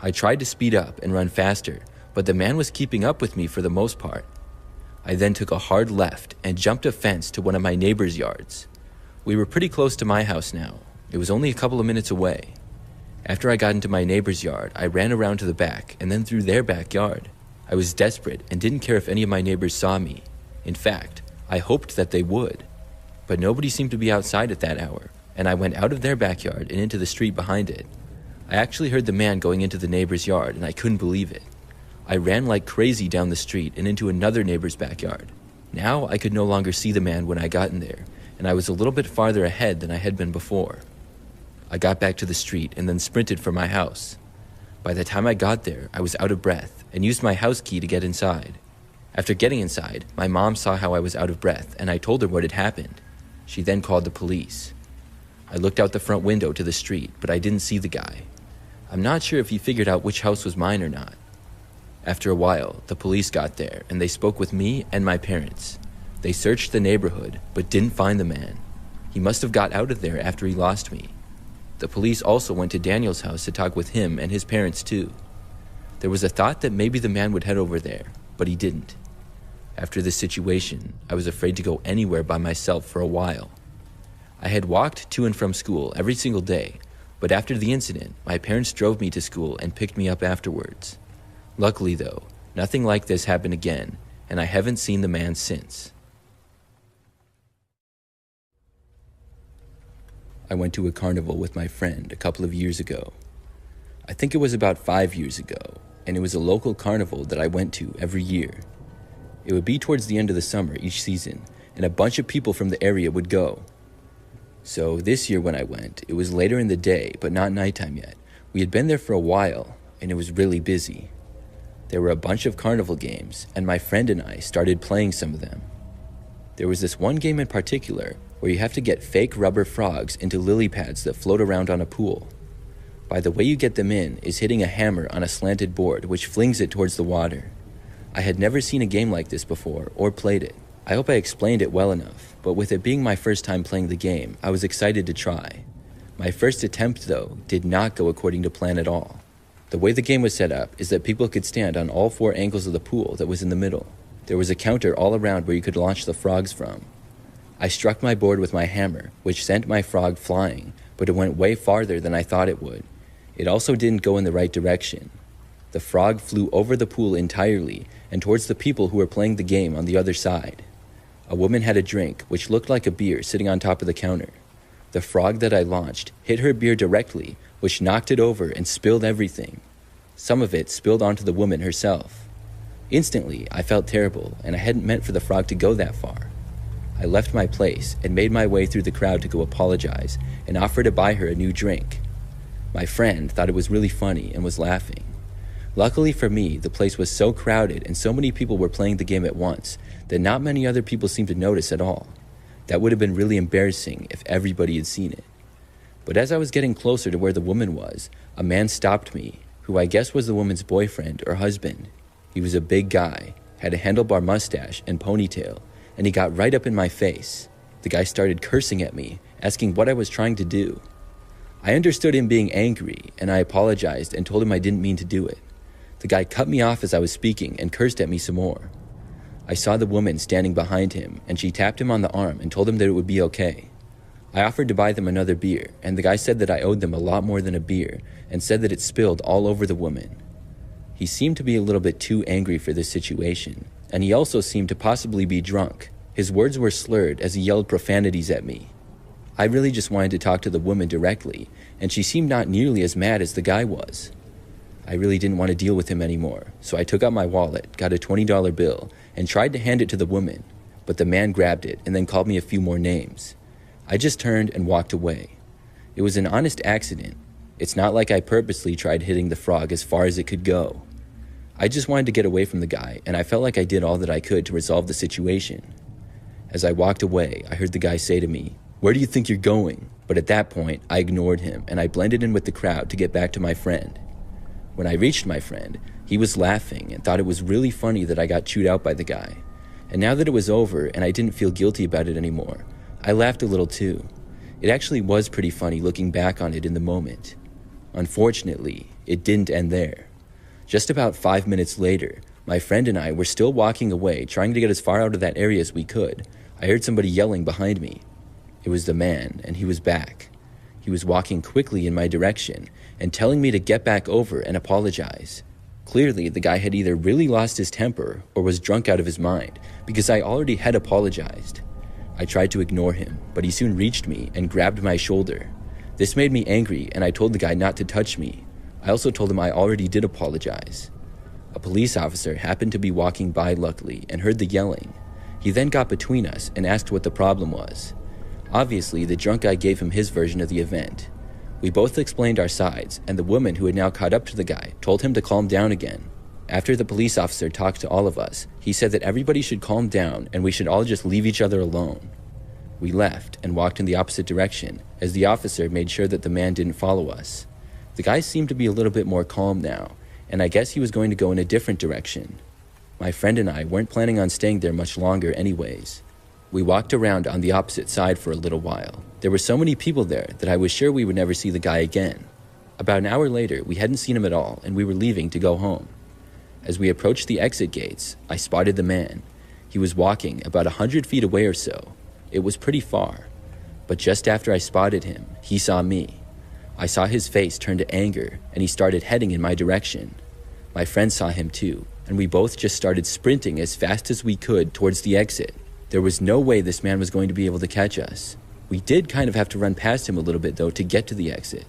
I tried to speed up and run faster, but the man was keeping up with me for the most part. I then took a hard left and jumped a fence to one of my neighbor's yards. We were pretty close to my house now. It was only a couple of minutes away. After I got into my neighbor's yard, I ran around to the back and then through their backyard. I was desperate and didn't care if any of my neighbors saw me. In fact, I hoped that they would. But nobody seemed to be outside at that hour, and I went out of their backyard and into the street behind it. I actually heard the man going into the neighbor's yard, and I couldn't believe it. I ran like crazy down the street and into another neighbor's backyard. Now I could no longer see the man when I got in there, and I was a little bit farther ahead than I had been before. I got back to the street and then sprinted for my house. By the time I got there, I was out of breath and used my house key to get inside. After getting inside, my mom saw how I was out of breath, and I told her what had happened. She then called the police. I looked out the front window to the street, but I didn't see the guy. I'm not sure if he figured out which house was mine or not. After a while, the police got there, and they spoke with me and my parents. They searched the neighborhood, but didn't find the man. He must have got out of there after he lost me. the police also went to Daniel's house to talk with him and his parents too. There was a thought that maybe the man would head over there, but he didn't. After this situation, I was afraid to go anywhere by myself for a while. I had walked to and from school every single day, but after the incident, my parents drove me to school and picked me up afterwards. Luckily though, nothing like this happened again, and I haven't seen the man since. I went to a carnival with my friend a couple of years ago. I think it was about 5 years ago, and it was a local carnival that I went to every year. It would be towards the end of the summer each season, and a bunch of people from the area would go. So this year when I went, it was later in the day, but not nighttime yet. We had been there for a while, and it was really busy. There were a bunch of carnival games, and my friend and I started playing some of them. There was this one game in particular where you have to get fake rubber frogs into lily pads that float around on a pool. By the way you get them in is hitting a hammer on a slanted board which flings it towards the water. I had never seen a game like this before or played it. I hope I explained it well enough, but with it being my first time playing the game, I was excited to try. My first attempt, though, did not go according to plan at all. The way the game was set up is that people could stand on all 4 angles of the pool that was in the middle. There was a counter all around where you could launch the frogs from. I struck my board with my hammer, which sent my frog flying, but it went way farther than I thought it would. It also didn't go in the right direction. The frog flew over the pool entirely and towards the people who were playing the game on the other side. A woman had a drink, which looked like a beer, sitting on top of the counter. The frog that I launched hit her beer directly, which knocked it over and spilled everything. Some of it spilled onto the woman herself. Instantly, I felt terrible, and I hadn't meant for the frog to go that far. I left my place and made my way through the crowd to go apologize and offer to buy her a new drink. My friend thought it was really funny and was laughing. Luckily for me, the place was so crowded and so many people were playing the game at once that not many other people seemed to notice at all. That would have been really embarrassing if everybody had seen it. But as I was getting closer to where the woman was, a man stopped me, who I guess was the woman's boyfriend or husband. He was a big guy, had a handlebar mustache and ponytail, and he got right up in my face. The guy started cursing at me, asking what I was trying to do. I understood him being angry, and I apologized and told him I didn't mean to do it. The guy cut me off as I was speaking and cursed at me some more. I saw the woman standing behind him, and she tapped him on the arm and told him that it would be okay. I offered to buy them another beer, and the guy said that I owed them a lot more than a beer, and said that it spilled all over the woman. He seemed to be a little bit too angry for this situation, and he also seemed to possibly be drunk. His words were slurred as he yelled profanities at me. I really just wanted to talk to the woman directly, and she seemed not nearly as mad as the guy was. I really didn't want to deal with him anymore, so I took out my wallet, got a $20 bill, and tried to hand it to the woman, but the man grabbed it and then called me a few more names. I just turned and walked away. It was an honest accident. It's not like I purposely tried hitting the frog as far as it could go. I just wanted to get away from the guy, and I felt like I did all that I could to resolve the situation. As I walked away, I heard the guy say to me, "Where do you think you're going?" But at that point, I ignored him, and I blended in with the crowd to get back to my friend. When I reached my friend, he was laughing and thought it was really funny that I got chewed out by the guy. And now that it was over and I didn't feel guilty about it anymore, I laughed a little too. It actually was pretty funny looking back on it in the moment. Unfortunately, it didn't end there. Just about 5 minutes later, my friend and I were still walking away, trying to get as far out of that area as we could. I heard somebody yelling behind me. It was the man, and he was back. He was walking quickly in my direction and telling me to get back over and apologize. Clearly, the guy had either really lost his temper or was drunk out of his mind, because I already had apologized. I tried to ignore him, but he soon reached me and grabbed my shoulder. This made me angry, and I told the guy not to touch me. I also told him I already did apologize. A police officer happened to be walking by luckily and heard the yelling. He then got between us and asked what the problem was. Obviously, the drunk guy gave him his version of the event. We both explained our sides, and the woman who had now caught up to the guy told him to calm down again. After the police officer talked to all of us, he said that everybody should calm down and we should all just leave each other alone. We left and walked in the opposite direction, as the officer made sure that the man didn't follow us. The guy seemed to be a little bit more calm now, and I guess he was going to go in a different direction. My friend and I weren't planning on staying there much longer anyways. We walked around on the opposite side for a little while, There were so many people there that I was sure we would never see the guy again. About an hour later, we hadn't seen him at all, and we were leaving to go home. As we approached the exit gates, I spotted the man. He was walking about 100 feet away or so. It was pretty far. But just after I spotted him, he saw me. I saw his face turn to anger, and he started heading in my direction. My friend saw him too, and we both just started sprinting as fast as we could towards the exit. There was no way this man was going to be able to catch us. We did kind of have to run past him a little bit though to get to the exit.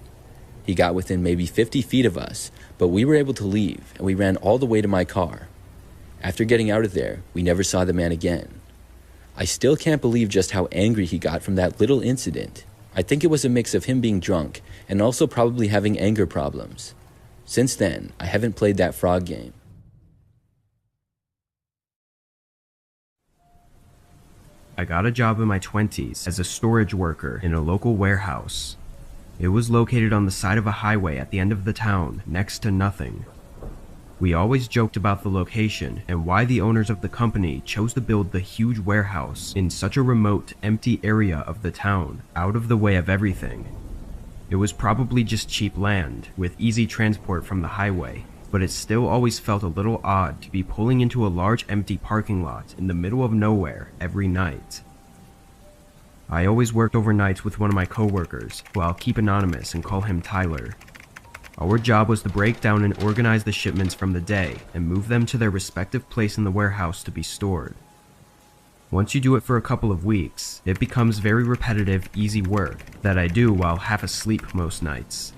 He got within maybe 50 feet of us, but we were able to leave, and we ran all the way to my car. After getting out of there, we never saw the man again. I still can't believe just how angry he got from that little incident. I think it was a mix of him being drunk and also probably having anger problems. Since then, I haven't played that frog game. I got a job in my 20s as a storage worker in a local warehouse. It was located on the side of a highway at the end of the town, next to nothing. We always joked about the location and why the owners of the company chose to build the huge warehouse in such a remote, empty area of the town, out of the way of everything. It was probably just cheap land, with easy transport from the highway, but it still always felt a little odd to be pulling into a large empty parking lot in the middle of nowhere every night. I always worked overnights with one of my coworkers, who I'll keep anonymous and call him Tyler. Our job was to break down and organize the shipments from the day and move them to their respective place in the warehouse to be stored. Once you do it for a couple of weeks, it becomes very repetitive, easy work that I do while half asleep most nights.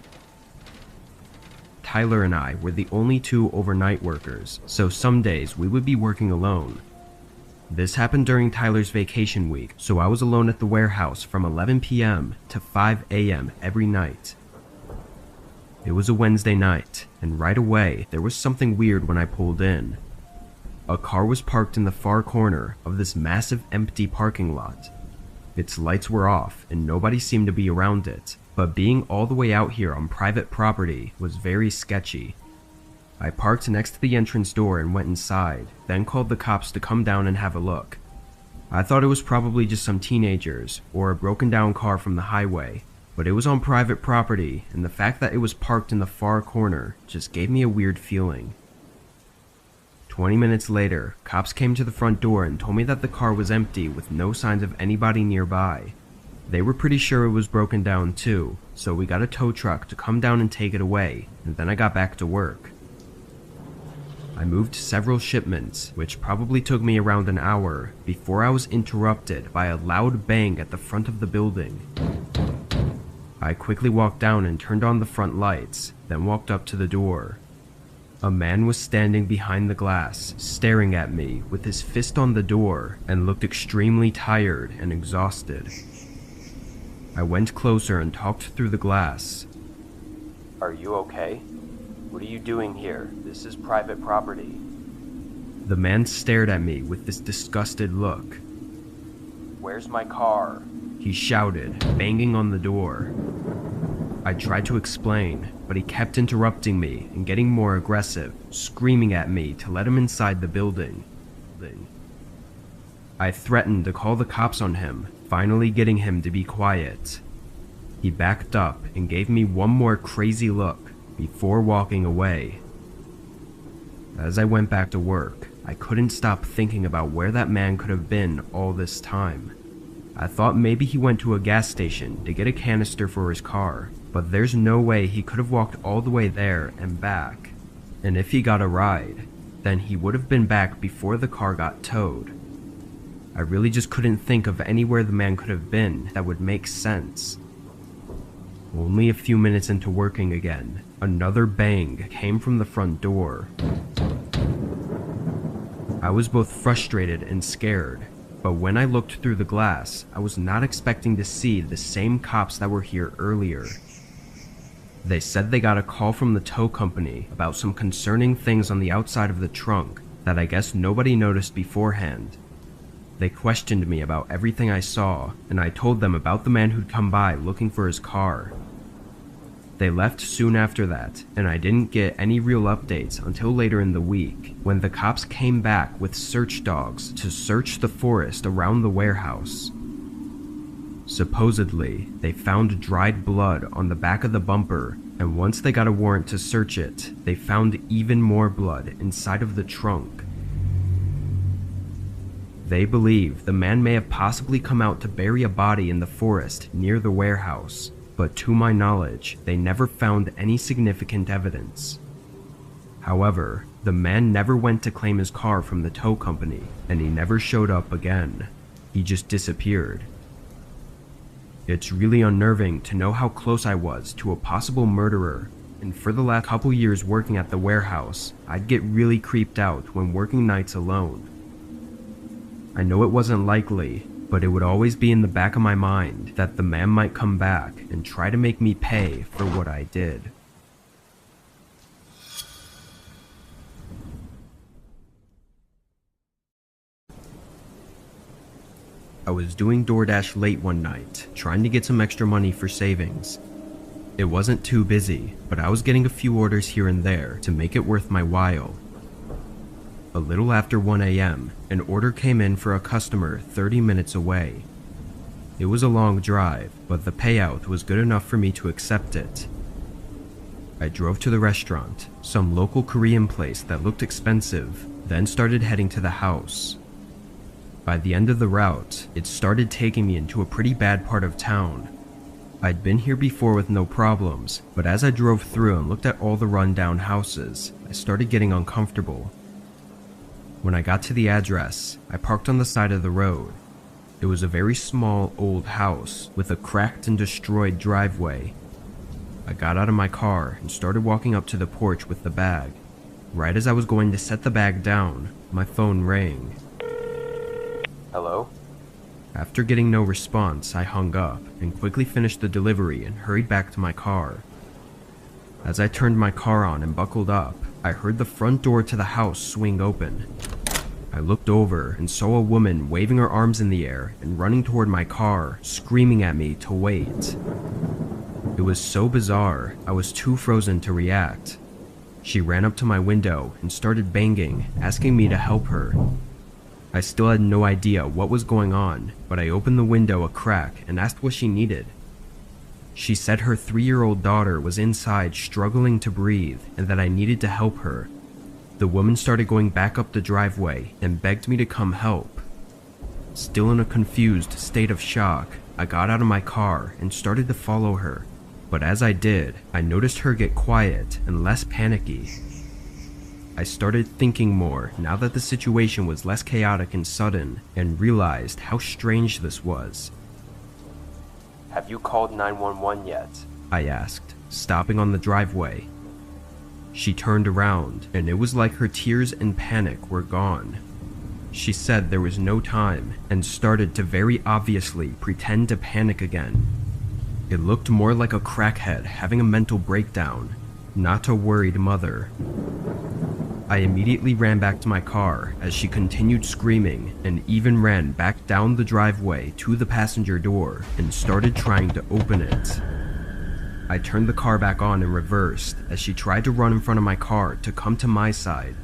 Tyler and I were the only two overnight workers, so some days we would be working alone. This happened during Tyler's vacation week, so I was alone at the warehouse from 11 p.m. to 5 a.m. every night. It was a Wednesday night, and right away there was something weird when I pulled in. A car was parked in the far corner of this massive empty parking lot. Its lights were off and nobody seemed to be around it, but being all the way out here on private property was very sketchy. I parked next to the entrance door and went inside, then called the cops to come down and have a look. I thought it was probably just some teenagers or a broken down car from the highway, but it was on private property, and the fact that it was parked in the far corner just gave me a weird feeling. 20 minutes later, cops came to the front door and told me that the car was empty with no signs of anybody nearby. They were pretty sure it was broken down too, so we got a tow truck to come down and take it away, and then I got back to work. I moved several shipments, which probably took me around an hour, before I was interrupted by a loud bang at the front of the building. I quickly walked down and turned on the front lights, then walked up to the door. A man was standing behind the glass, staring at me with his fist on the door, and looked extremely tired and exhausted. I went closer and talked through the glass. "Are you okay? What are you doing here? This is private property." The man stared at me with this disgusted look. "Where's my car?" he shouted, banging on the door. I tried to explain, but he kept interrupting me and getting more aggressive, screaming at me to let him inside the building. I threatened to call the cops on him, finally getting him to be quiet. He backed up and gave me one more crazy look before walking away. As I went back to work, I couldn't stop thinking about where that man could have been all this time. I thought maybe he went to a gas station to get a canister for his car, but there's no way he could have walked all the way there and back. And if he got a ride, then he would have been back before the car got towed. I really just couldn't think of anywhere the man could have been that would make sense. Only a few minutes into working again, another bang came from the front door. I was both frustrated and scared, but when I looked through the glass, I was not expecting to see the same cops that were here earlier. They said they got a call from the tow company about some concerning things on the outside of the trunk that I guess nobody noticed beforehand. They questioned me about everything I saw, and I told them about the man who'd come by looking for his car. They left soon after that, and I didn't get any real updates until later in the week, when the cops came back with search dogs to search the forest around the warehouse. Supposedly, they found dried blood on the back of the bumper, and once they got a warrant to search it, they found even more blood inside of the trunk. They believe the man may have possibly come out to bury a body in the forest near the warehouse, but to my knowledge, they never found any significant evidence. However, the man never went to claim his car from the tow company, and he never showed up again. He just disappeared. It's really unnerving to know how close I was to a possible murderer, and for the last couple years working at the warehouse, I'd get really creeped out when working nights alone. I know it wasn't likely, but it would always be in the back of my mind that the man might come back and try to make me pay for what I did. I was doing DoorDash late one night, trying to get some extra money for savings. It wasn't too busy, but I was getting a few orders here and there to make it worth my while. A little after 1 a.m., an order came in for a customer 30 minutes away. It was a long drive, but the payout was good enough for me to accept it. I drove to the restaurant, some local Korean place that looked expensive, then started heading to the house. By the end of the route, it started taking me into a pretty bad part of town. I'd been here before with no problems, but as I drove through and looked at all the rundown houses, I started getting uncomfortable. When I got to the address, I parked on the side of the road. It was a very small, old house with a cracked and destroyed driveway. I got out of my car and started walking up to the porch with the bag. Right as I was going to set the bag down, my phone rang. Hello? After getting no response, I hung up and quickly finished the delivery and hurried back to my car. As I turned my car on and buckled up, I heard the front door to the house swing open. I looked over and saw a woman waving her arms in the air and running toward my car, screaming at me to wait. It was so bizarre, I was too frozen to react. She ran up to my window and started banging, asking me to help her. I still had no idea what was going on, but I opened the window a crack and asked what she needed. She said her 3-year-old daughter was inside struggling to breathe and that I needed to help her. The woman started going back up the driveway and begged me to come help. Still in a confused state of shock, I got out of my car and started to follow her. But as I did, I noticed her get quiet and less panicky. I started thinking more now that the situation was less chaotic and sudden, and realized how strange this was. "Have you called 911 yet?" I asked, stopping on the driveway. She turned around, and it was like her tears and panic were gone. She said there was no time, and started to very obviously pretend to panic again. It looked more like a crackhead having a mental breakdown, not a worried mother. I immediately ran back to my car as she continued screaming and even ran back down the driveway to the passenger door and started trying to open it. I turned the car back on and reversed as she tried to run in front of my car to come to my side.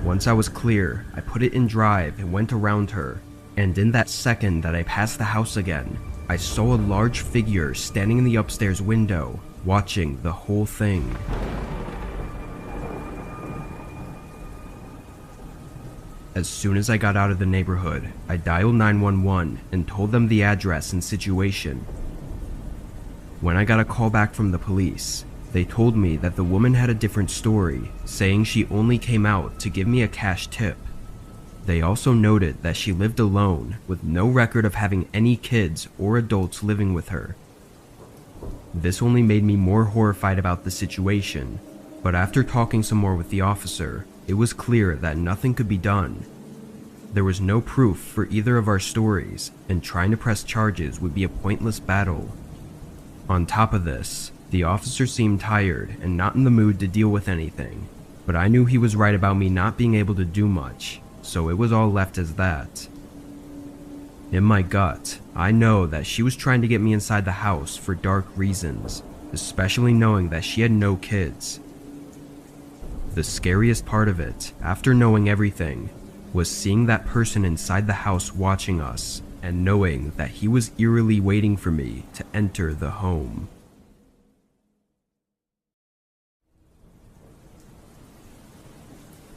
Once I was clear, I put it in drive and went around her, and in that second that I passed the house again, I saw a large figure standing in the upstairs window, watching the whole thing. As soon as I got out of the neighborhood, I dialed 911 and told them the address and situation. When I got a call back from the police, they told me that the woman had a different story, saying she only came out to give me a cash tip. They also noted that she lived alone with no record of having any kids or adults living with her. This only made me more horrified about the situation, but after talking some more with the officer, it was clear that nothing could be done. There was no proof for either of our stories, and trying to press charges would be a pointless battle. On top of this, the officer seemed tired and not in the mood to deal with anything, but I knew he was right about me not being able to do much, so it was all left as that. In my gut, I know that she was trying to get me inside the house for dark reasons, especially knowing that she had no kids. The scariest part of it, after knowing everything, was seeing that person inside the house watching us, and knowing that he was eerily waiting for me to enter the home.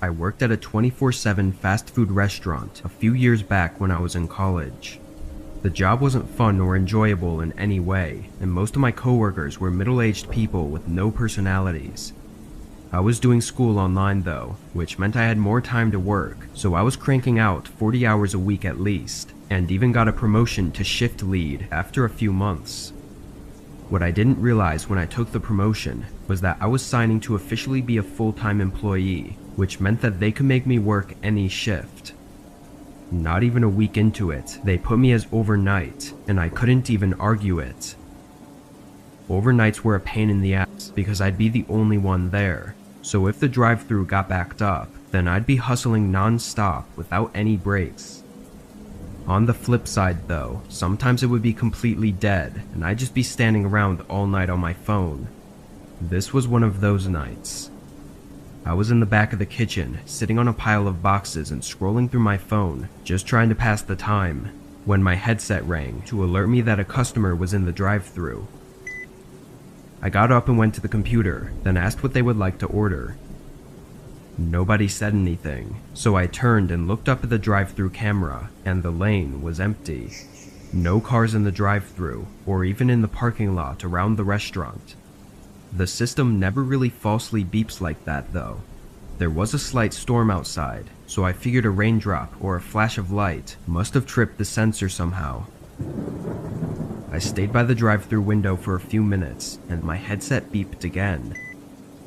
I worked at a 24/7 fast food restaurant a few years back when I was in college. The job wasn't fun or enjoyable in any way, and most of my coworkers were middle-aged people with no personalities. I was doing school online though, which meant I had more time to work, so I was cranking out 40 hours a week at least, and even got a promotion to shift lead after a few months. What I didn't realize when I took the promotion was that I was signing to officially be a full-time employee, which meant that they could make me work any shift. Not even a week into it, they put me as overnight, and I couldn't even argue it. Overnights were a pain in the ass because I'd be the only one there, so if the drive-thru got backed up, then I'd be hustling non-stop without any breaks. On the flip side though, sometimes it would be completely dead, and I'd just be standing around all night on my phone. This was one of those nights. I was in the back of the kitchen, sitting on a pile of boxes and scrolling through my phone, just trying to pass the time, when my headset rang to alert me that a customer was in the drive-thru. I got up and went to the computer, then asked what they would like to order. Nobody said anything, so I turned and looked up at the drive-thru camera, and the lane was empty. No cars in the drive-thru, or even in the parking lot around the restaurant. The system never really falsely beeps like that though. There was a slight storm outside, so I figured a raindrop or a flash of light must have tripped the sensor somehow. I stayed by the drive-thru window for a few minutes, and my headset beeped again.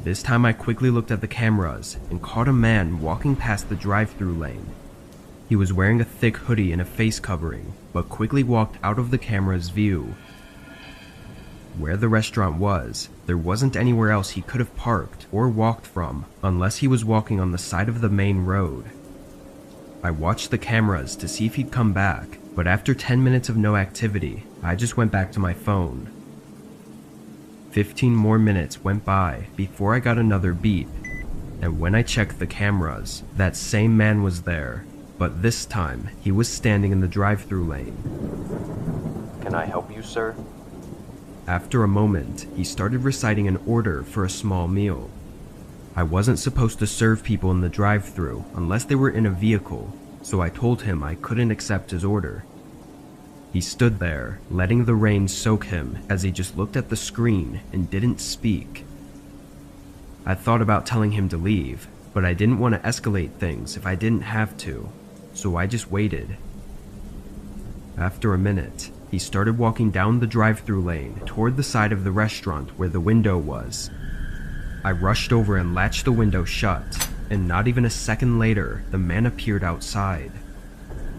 This time I quickly looked at the cameras and caught a man walking past the drive-thru lane. He was wearing a thick hoodie and a face covering, but quickly walked out of the camera's view. Where the restaurant was, there wasn't anywhere else he could have parked or walked from unless he was walking on the side of the main road. I watched the cameras to see if he'd come back, but after 10 minutes of no activity, I just went back to my phone. 15 more minutes went by before I got another beep, and when I checked the cameras, that same man was there, but this time he was standing in the drive-thru lane. "Can I help you, sir?" After a moment, he started reciting an order for a small meal. I wasn't supposed to serve people in the drive-thru unless they were in a vehicle, so I told him I couldn't accept his order. He stood there, letting the rain soak him as he just looked at the screen and didn't speak. I thought about telling him to leave, but I didn't want to escalate things if I didn't have to, so I just waited. After a minute, he started walking down the drive-thru lane toward the side of the restaurant where the window was. I rushed over and latched the window shut, and not even a second later, the man appeared outside.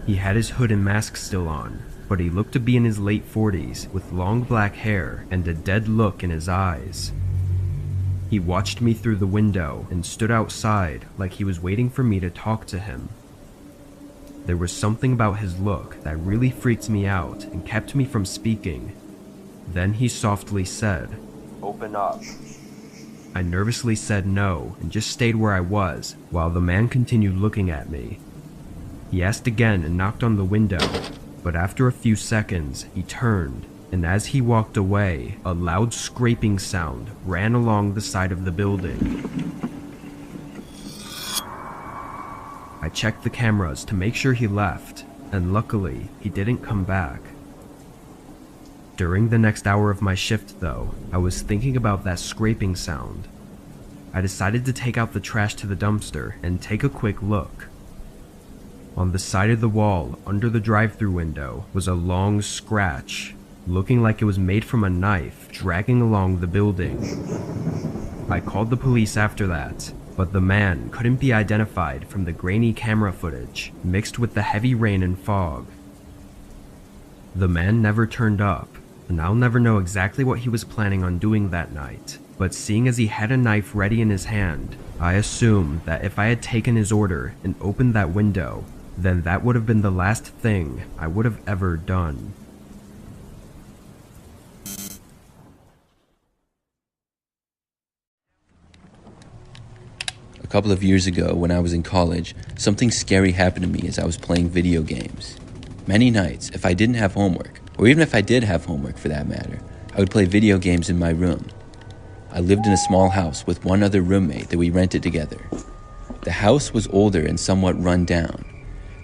He had his hood and mask still on, but he looked to be in his late 40s with long black hair and a dead look in his eyes. He watched me through the window and stood outside like he was waiting for me to talk to him. There was something about his look that really freaked me out and kept me from speaking. Then he softly said, "Open up." I nervously said no and just stayed where I was while the man continued looking at me. He asked again and knocked on the window, but after a few seconds he turned, and as he walked away, a loud scraping sound ran along the side of the building. I checked the cameras to make sure he left, and luckily, he didn't come back. During the next hour of my shift though, I was thinking about that scraping sound. I decided to take out the trash to the dumpster and take a quick look. On the side of the wall, under the drive-thru window, was a long scratch, looking like it was made from a knife dragging along the building. I called the police after that, but the man couldn't be identified from the grainy camera footage mixed with the heavy rain and fog. The man never turned up, and I'll never know exactly what he was planning on doing that night, but seeing as he had a knife ready in his hand, I assumed that if I had taken his order and opened that window, then that would have been the last thing I would have ever done. A couple of years ago, when I was in college, something scary happened to me as I was playing video games. Many nights, if I didn't have homework, or even if I did have homework for that matter, I would play video games in my room. I lived in a small house with one other roommate that we rented together. The house was older and somewhat run down.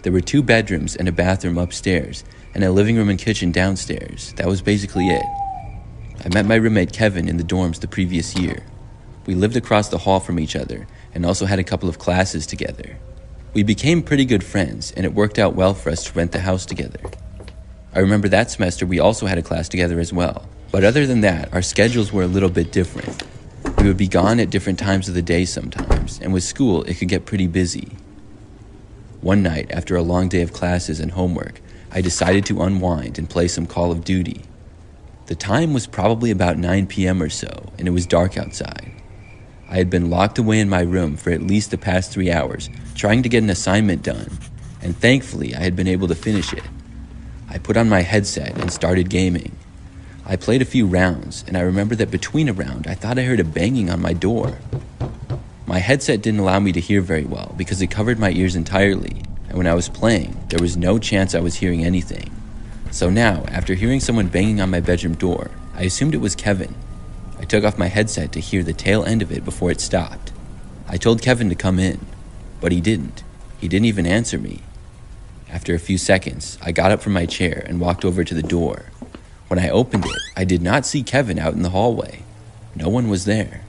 There were 2 bedrooms and a bathroom upstairs, and a living room and kitchen downstairs. That was basically it. I met my roommate Kevin in the dorms the previous year. We lived across the hall from each other and also had a couple of classes together. We became pretty good friends, and it worked out well for us to rent the house together. I remember that semester we also had a class together as well. But other than that, our schedules were a little bit different. We would be gone at different times of the day sometimes, and with school, it could get pretty busy. One night, after a long day of classes and homework, I decided to unwind and play some Call of Duty. The time was probably about 9 p.m. or so, and it was dark outside. I had been locked away in my room for at least the past 3 hours, trying to get an assignment done, and thankfully I had been able to finish it. I put on my headset and started gaming. I played a few rounds, and I remember that between a round, I thought I heard a banging on my door. My headset didn't allow me to hear very well because it covered my ears entirely, and when I was playing, there was no chance I was hearing anything. So now, after hearing someone banging on my bedroom door, I assumed it was Kevin. I took off my headset to hear the tail end of it before it stopped. I told Kevin to come in, but he didn't. He didn't even answer me. After a few seconds, I got up from my chair and walked over to the door. When I opened it, I did not see Kevin out in the hallway. No one was there.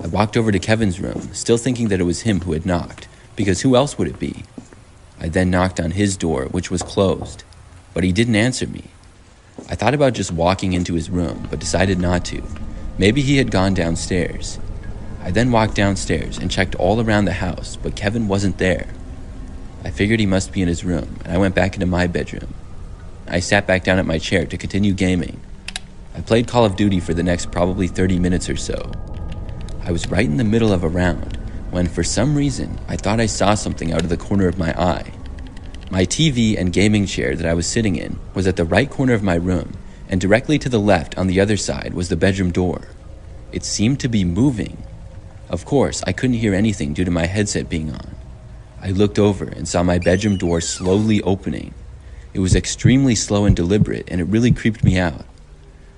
I walked over to Kevin's room, still thinking that it was him who had knocked, because who else would it be? I then knocked on his door, which was closed, but he didn't answer me. I thought about just walking into his room, but decided not to. Maybe he had gone downstairs. I then walked downstairs and checked all around the house, but Kevin wasn't there. I figured he must be in his room, and I went back into my bedroom. I sat back down at my chair to continue gaming. I played Call of Duty for the next probably 30 minutes or so. I was right in the middle of a round when, for some reason, I thought I saw something out of the corner of my eye. My TV and gaming chair that I was sitting in was at the right corner of my room, and directly to the left on the other side was the bedroom door. It seemed to be moving. Of course, I couldn't hear anything due to my headset being on. I looked over and saw my bedroom door slowly opening. It was extremely slow and deliberate, and it really creeped me out.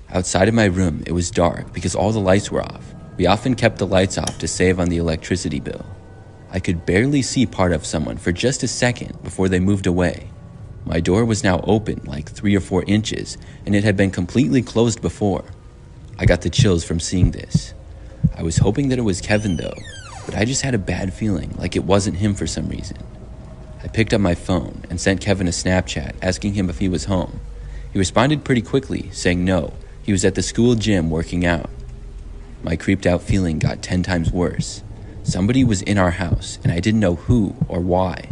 Outside of my room, it was dark because all the lights were off. We often kept the lights off to save on the electricity bill. I could barely see part of someone for just a second before they moved away. My door was now open like 3 or 4 inches, and it had been completely closed before. I got the chills from seeing this. I was hoping that it was Kevin though, but I just had a bad feeling like it wasn't him for some reason. I picked up my phone and sent Kevin a Snapchat asking him if he was home. He responded pretty quickly, saying no, he was at the school gym working out. My creeped out feeling got 10 times worse. Somebody was in our house, and I didn't know who or why.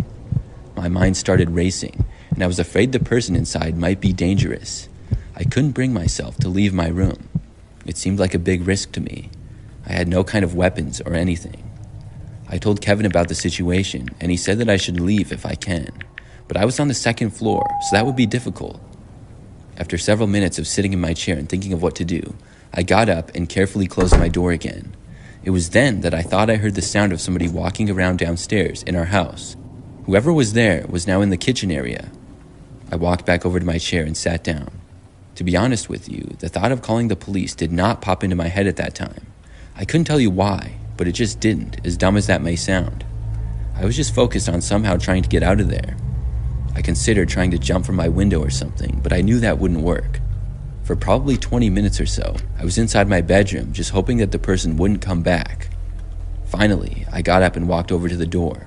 My mind started racing, and I was afraid the person inside might be dangerous. I couldn't bring myself to leave my room. It seemed like a big risk to me. I had no kind of weapons or anything. I told Kevin about the situation, and he said that I should leave if I can, but I was on the 2nd floor, so that would be difficult. After several minutes of sitting in my chair and thinking of what to do, I got up and carefully closed my door again. It was then that I thought I heard the sound of somebody walking around downstairs in our house. Whoever was there was now in the kitchen area. I walked back over to my chair and sat down. To be honest with you, the thought of calling the police did not pop into my head at that time. I couldn't tell you why, but it just didn't, as dumb as that may sound. I was just focused on somehow trying to get out of there. I considered trying to jump from my window or something, but I knew that wouldn't work. For probably 20 minutes or so, I was inside my bedroom just hoping that the person wouldn't come back. Finally, I got up and walked over to the door.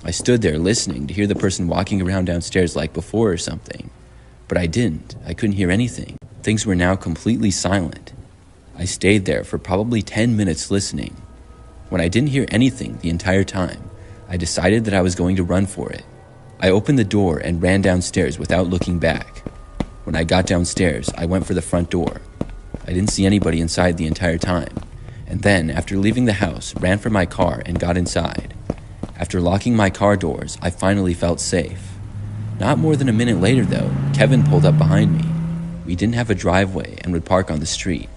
I stood there listening to hear the person walking around downstairs like before or something, but I didn't. I couldn't hear anything. Things were now completely silent. I stayed there for probably 10 minutes listening. When I didn't hear anything the entire time, I decided that I was going to run for it. I opened the door and ran downstairs without looking back. When I got downstairs, I went for the front door. I didn't see anybody inside the entire time, and then, after leaving the house, ran for my car and got inside. After locking my car doors, I finally felt safe. Not more than a minute later, though, Kevin pulled up behind me. We didn't have a driveway and would park on the street.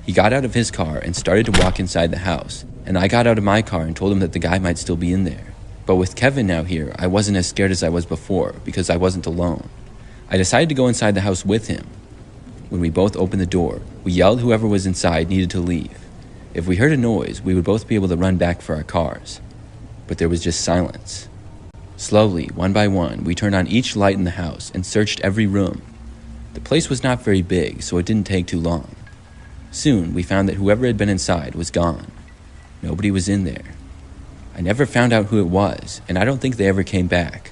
He got out of his car and started to walk inside the house, and I got out of my car and told him that the guy might still be in there. But with Kevin now here, I wasn't as scared as I was before because I wasn't alone. I decided to go inside the house with him. When we both opened the door, we yelled whoever was inside needed to leave. If we heard a noise, we would both be able to run back for our cars. But there was just silence. Slowly, one by one, we turned on each light in the house and searched every room. The place was not very big, so it didn't take too long. Soon, we found that whoever had been inside was gone. Nobody was in there. I never found out who it was, and I don't think they ever came back.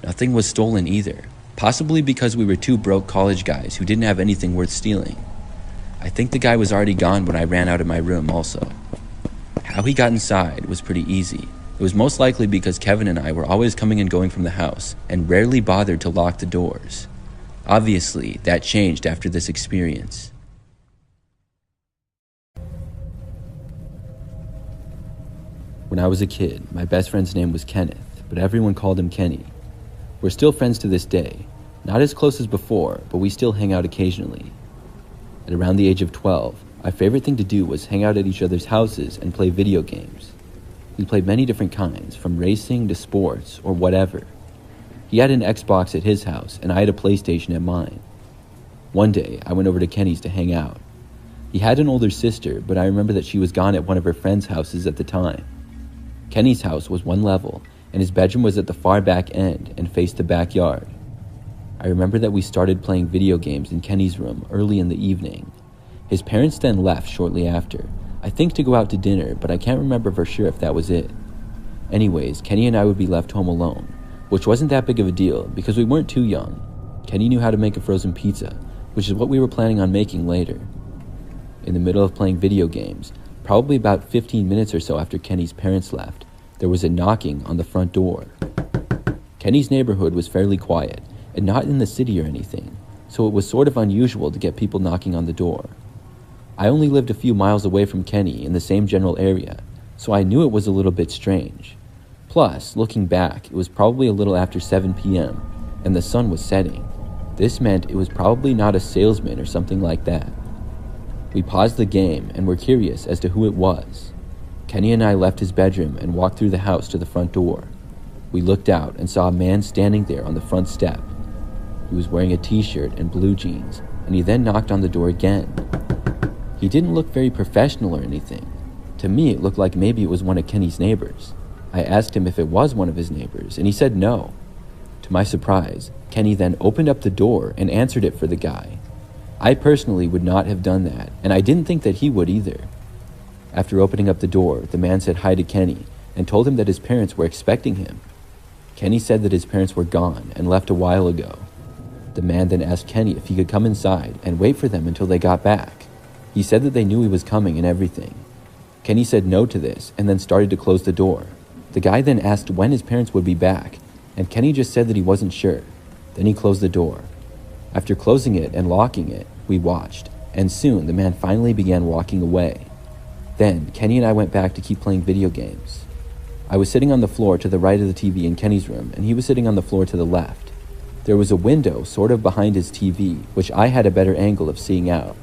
Nothing was stolen either, possibly because we were two broke college guys who didn't have anything worth stealing. I think the guy was already gone when I ran out of my room also. How he got inside was pretty easy. It was most likely because Kevin and I were always coming and going from the house and rarely bothered to lock the doors. Obviously, that changed after this experience. When I was a kid, my best friend's name was Kenneth, but everyone called him Kenny. We're still friends to this day. Not as close as before, but we still hang out occasionally. At around the age of 12, our favorite thing to do was hang out at each other's houses and play video games. We played many different kinds, from racing to sports or whatever. He had an Xbox at his house, and I had a PlayStation at mine. One day, I went over to Kenny's to hang out. He had an older sister, but I remember that she was gone at one of her friends' houses at the time. Kenny's house was one level, and his bedroom was at the far back end and faced the backyard. I remember that we started playing video games in Kenny's room early in the evening. His parents then left shortly after, I think to go out to dinner, but I can't remember for sure if that was it. Anyways, Kenny and I would be left home alone, which wasn't that big of a deal because we weren't too young. Kenny knew how to make a frozen pizza, which is what we were planning on making later. In the middle of playing video games, probably about 15 minutes or so after Kenny's parents left, there was a knocking on the front door. Kenny's neighborhood was fairly quiet, and not in the city or anything, so it was sort of unusual to get people knocking on the door. I only lived a few miles away from Kenny in the same general area, so I knew it was a little bit strange. Plus, looking back, it was probably a little after 7 p.m., and the sun was setting. This meant it was probably not a salesman or something like that. We paused the game and were curious as to who it was. Kenny and I left his bedroom and walked through the house to the front door. We looked out and saw a man standing there on the front step. He was wearing a t-shirt and blue jeans, and he then knocked on the door again. He didn't look very professional or anything. To me, it looked like maybe it was one of Kenny's neighbors. I asked him if it was one of his neighbors, and he said no. To my surprise, Kenny then opened up the door and answered it for the guy. I personally would not have done that, and I didn't think that he would either. After opening up the door, the man said hi to Kenny and told him that his parents were expecting him. Kenny said that his parents were gone and left a while ago. The man then asked Kenny if he could come inside and wait for them until they got back. He said that they knew he was coming and everything. Kenny said no to this and then started to close the door. The guy then asked when his parents would be back, and Kenny just said that he wasn't sure. Then he closed the door. After closing it and locking it, we watched, and soon the man finally began walking away. Then, Kenny and I went back to keep playing video games. I was sitting on the floor to the right of the TV in Kenny's room, and he was sitting on the floor to the left. There was a window sort of behind his TV, which I had a better angle of seeing out.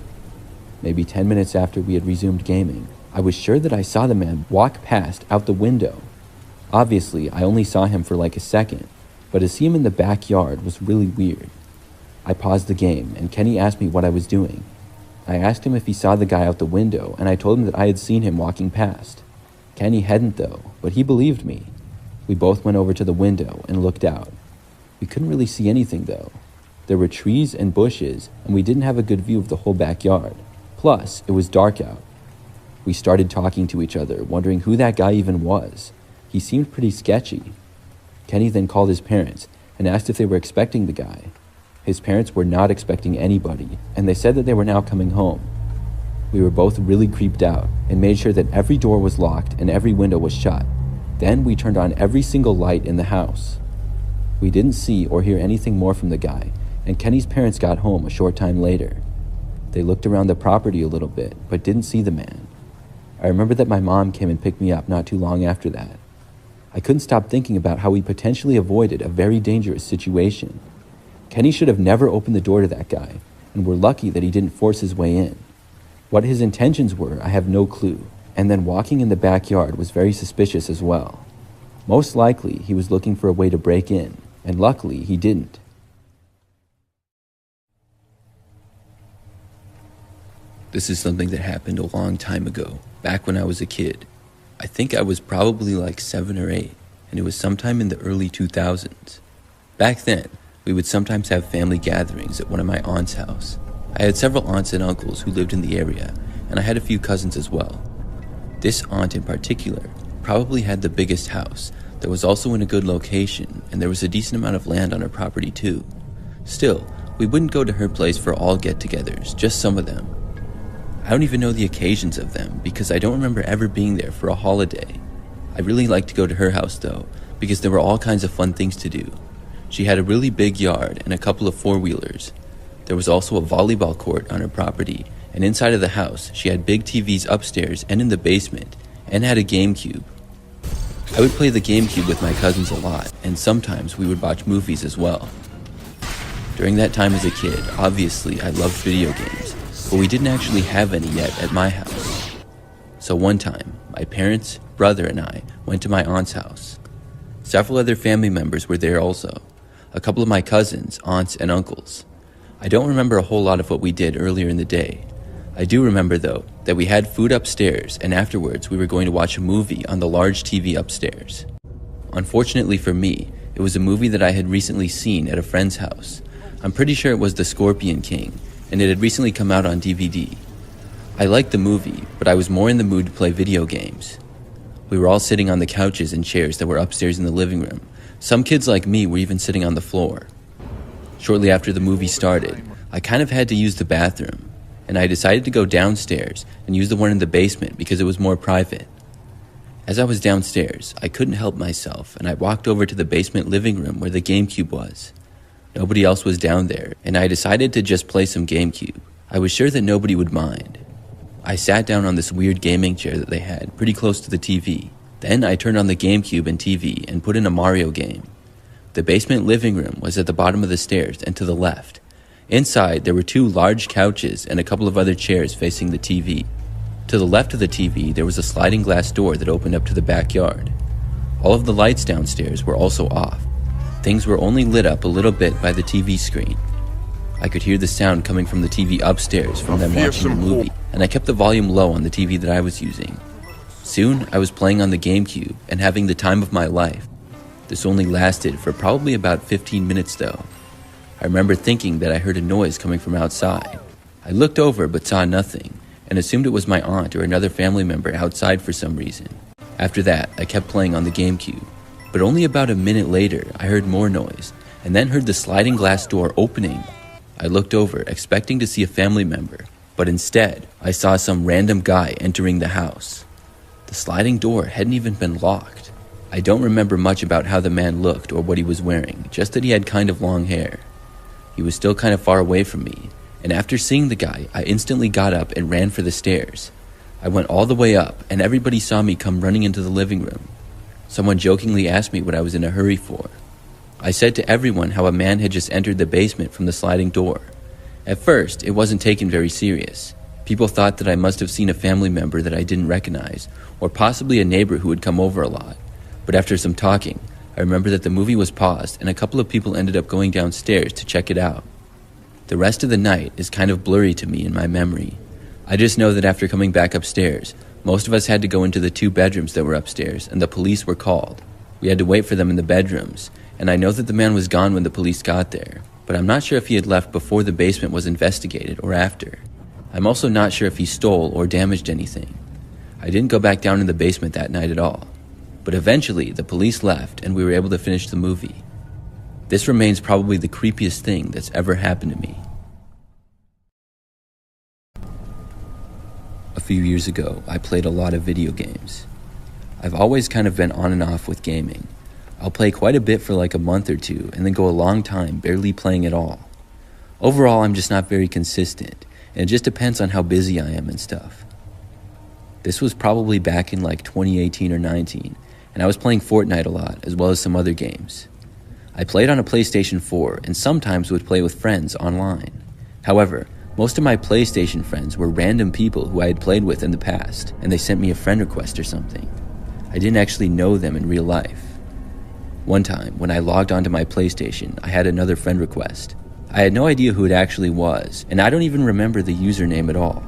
Maybe 10 minutes after we had resumed gaming, I was sure that I saw the man walk past out the window. Obviously, I only saw him for like a second, but to see him in the backyard was really weird. I paused the game, and Kenny asked me what I was doing. I asked him if he saw the guy out the window, and I told him that I had seen him walking past. Kenny hadn't though, but he believed me. We both went over to the window and looked out. We couldn't really see anything though. There were trees and bushes, and we didn't have a good view of the whole backyard. Plus, it was dark out. We started talking to each other, wondering who that guy even was. He seemed pretty sketchy. Kenny then called his parents and asked if they were expecting the guy. His parents were not expecting anybody, and they said that they were now coming home. We were both really creeped out and made sure that every door was locked and every window was shut. Then we turned on every single light in the house. We didn't see or hear anything more from the guy, and Kenny's parents got home a short time later. They looked around the property a little bit, but didn't see the man. I remember that my mom came and picked me up not too long after that. I couldn't stop thinking about how we potentially avoided a very dangerous situation. Kenny should have never opened the door to that guy, and we're lucky that he didn't force his way in. What his intentions were, I have no clue, and then walking in the backyard was very suspicious as well. Most likely, he was looking for a way to break in, and luckily, he didn't. This is something that happened a long time ago, back when I was a kid. I think I was probably like 7 or 8, and it was sometime in the early 2000s. Back then, we would sometimes have family gatherings at one of my aunt's house. I had several aunts and uncles who lived in the area, and I had a few cousins as well. This aunt in particular probably had the biggest house that was also in a good location, and there was a decent amount of land on her property too. Still, we wouldn't go to her place for all get-togethers, just some of them. I don't even know the occasions of them because I don't remember ever being there for a holiday. I really liked to go to her house though, because there were all kinds of fun things to do. She had a really big yard and a couple of four-wheelers. There was also a volleyball court on her property, and inside of the house, she had big TVs upstairs and in the basement, and had a GameCube. I would play the GameCube with my cousins a lot, and sometimes we would watch movies as well. During that time as a kid, obviously I loved video games, but we didn't actually have any yet at my house. So one time, my parents, brother, and I went to my aunt's house. Several other family members were there also. A couple of my cousins, aunts, and uncles. I don't remember a whole lot of what we did earlier in the day. I do remember, though, that we had food upstairs, and afterwards we were going to watch a movie on the large TV upstairs. Unfortunately for me, it was a movie that I had recently seen at a friend's house. I'm pretty sure it was The Scorpion King, and it had recently come out on DVD. I liked the movie, but I was more in the mood to play video games. We were all sitting on the couches and chairs that were upstairs in the living room. Some kids like me were even sitting on the floor. Shortly after the movie started, I kind of had to use the bathroom, and I decided to go downstairs and use the one in the basement because it was more private. As I was downstairs, I couldn't help myself, and I walked over to the basement living room where the GameCube was. Nobody else was down there, and I decided to just play some GameCube. I was sure that nobody would mind. I sat down on this weird gaming chair that they had, pretty close to the TV. Then I turned on the GameCube and TV and put in a Mario game. The basement living room was at the bottom of the stairs and to the left. Inside, there were 2 large couches and a couple of other chairs facing the TV. To the left of the TV, there was a sliding glass door that opened up to the backyard. All of the lights downstairs were also off. Things were only lit up a little bit by the TV screen. I could hear the sound coming from the TV upstairs from them watching the movie, and I kept the volume low on the TV that I was using. Soon, I was playing on the GameCube and having the time of my life. This only lasted for probably about 15 minutes though. I remember thinking that I heard a noise coming from outside. I looked over but saw nothing, and assumed it was my aunt or another family member outside for some reason. After that, I kept playing on the GameCube. But only about a minute later, I heard more noise, and then heard the sliding glass door opening. I looked over, expecting to see a family member, but instead, I saw some random guy entering the house. The sliding door hadn't even been locked. I don't remember much about how the man looked or what he was wearing, just that he had kind of long hair. He was still kind of far away from me, and after seeing the guy, I instantly got up and ran for the stairs. I went all the way up, and everybody saw me come running into the living room. Someone jokingly asked me what I was in a hurry for. I said to everyone how a man had just entered the basement from the sliding door. At first, it wasn't taken very serious. People thought that I must have seen a family member that I didn't recognize, or possibly a neighbor who would come over a lot. But after some talking, I remember that the movie was paused and a couple of people ended up going downstairs to check it out. The rest of the night is kind of blurry to me in my memory. I just know that after coming back upstairs, most of us had to go into the 2 bedrooms that were upstairs, and the police were called. We had to wait for them in the bedrooms, and I know that the man was gone when the police got there, but I'm not sure if he had left before the basement was investigated or after. I'm also not sure if he stole or damaged anything. I didn't go back down in the basement that night at all, but eventually the police left and we were able to finish the movie. This remains probably the creepiest thing that's ever happened to me. A few years ago, I played a lot of video games. I've always kind of been on and off with gaming. I'll play quite a bit for like a month or 2 and then go a long time barely playing at all. Overall, I'm just not very consistent, and it just depends on how busy I am and stuff. This was probably back in like 2018 or 19, and I was playing Fortnite a lot as well as some other games. I played on a PlayStation 4 and sometimes would play with friends online. However, most of my PlayStation friends were random people who I had played with in the past, and they sent me a friend request or something. I didn't actually know them in real life. One time, when I logged onto my PlayStation, I had another friend request. I had no idea who it actually was, and I don't even remember the username at all.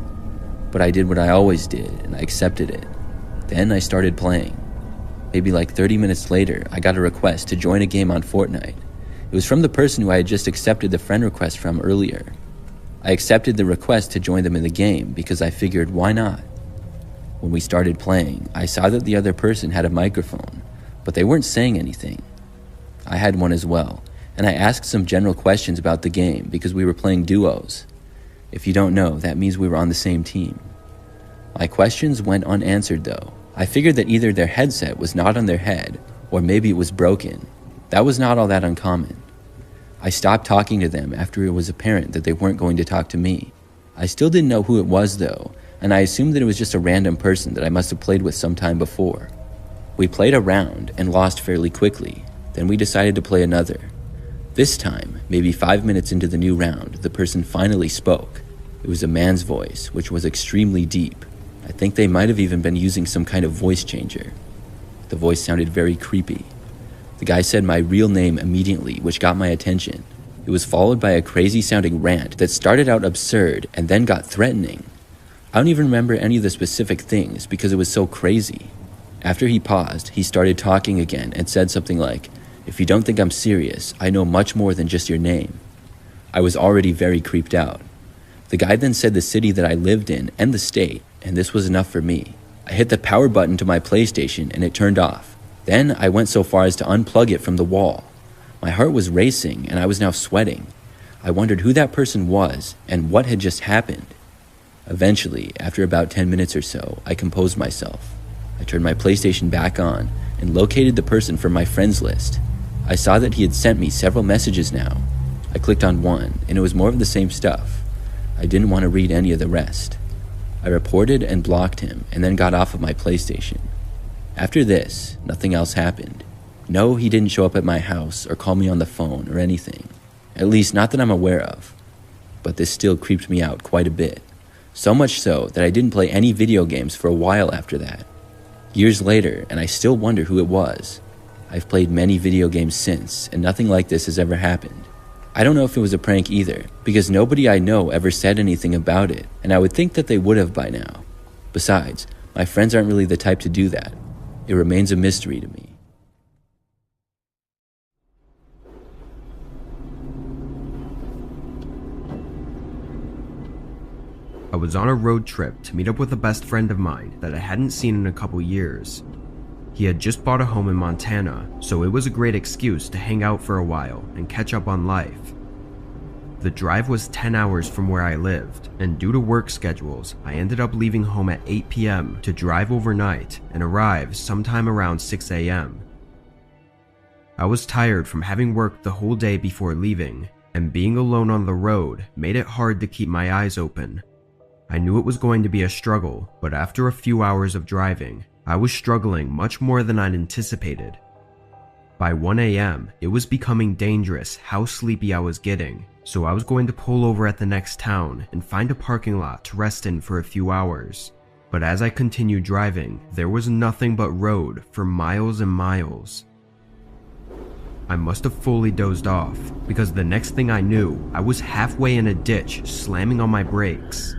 But I did what I always did, and I accepted it. Then I started playing. Maybe like 30 minutes later, I got a request to join a game on Fortnite. It was from the person who I had just accepted the friend request from earlier. I accepted the request to join them in the game because I figured, why not? When we started playing, I saw that the other person had a microphone, but they weren't saying anything. I had one as well, and I asked some general questions about the game because we were playing duos. If you don't know, that means we were on the same team. My questions went unanswered though. I figured that either their headset was not on their head, or maybe it was broken. That was not all that uncommon. I stopped talking to them after it was apparent that they weren't going to talk to me. I still didn't know who it was though, and I assumed that it was just a random person that I must have played with sometime before. We played a round and lost fairly quickly. Then we decided to play another. This time, maybe 5 minutes into the new round, the person finally spoke. It was a man's voice, which was extremely deep. I think they might have even been using some kind of voice changer. The voice sounded very creepy. The guy said my real name immediately, which got my attention. It was followed by a crazy-sounding rant that started out absurd and then got threatening. I don't even remember any of the specific things because it was so crazy. After he paused, he started talking again and said something like, "If you don't think I'm serious, I know much more than just your name." I was already very creeped out. The guy then said the city that I lived in and the state, and this was enough for me. I hit the power button to my PlayStation and it turned off. Then I went so far as to unplug it from the wall. My heart was racing and I was now sweating. I wondered who that person was and what had just happened. Eventually, after about 10 minutes or so, I composed myself. I turned my PlayStation back on and located the person from my friends list. I saw that he had sent me several messages now. I clicked on one and it was more of the same stuff. I didn't want to read any of the rest. I reported and blocked him and then got off of my PlayStation. After this, nothing else happened. No, he didn't show up at my house or call me on the phone or anything. At least not that I'm aware of. But this still creeped me out quite a bit. So much so that I didn't play any video games for a while after that. Years later, and I still wonder who it was. I've played many video games since, and nothing like this has ever happened. I don't know if it was a prank either, because nobody I know ever said anything about it, and I would think that they would have by now. Besides, my friends aren't really the type to do that. It remains a mystery to me. I was on a road trip to meet up with a best friend of mine that I hadn't seen in a couple years. He had just bought a home in Montana, so it was a great excuse to hang out for a while and catch up on life. The drive was 10 hours from where I lived, and due to work schedules, I ended up leaving home at 8 p.m. to drive overnight and arrive sometime around 6 a.m. I was tired from having worked the whole day before leaving, and being alone on the road made it hard to keep my eyes open. I knew it was going to be a struggle, but after a few hours of driving, I was struggling much more than I'd anticipated. By 1 a.m., it was becoming dangerous how sleepy I was getting, so I was going to pull over at the next town and find a parking lot to rest in for a few hours. But as I continued driving, there was nothing but road for miles and miles. I must have fully dozed off, because the next thing I knew, I was halfway in a ditch slamming on my brakes.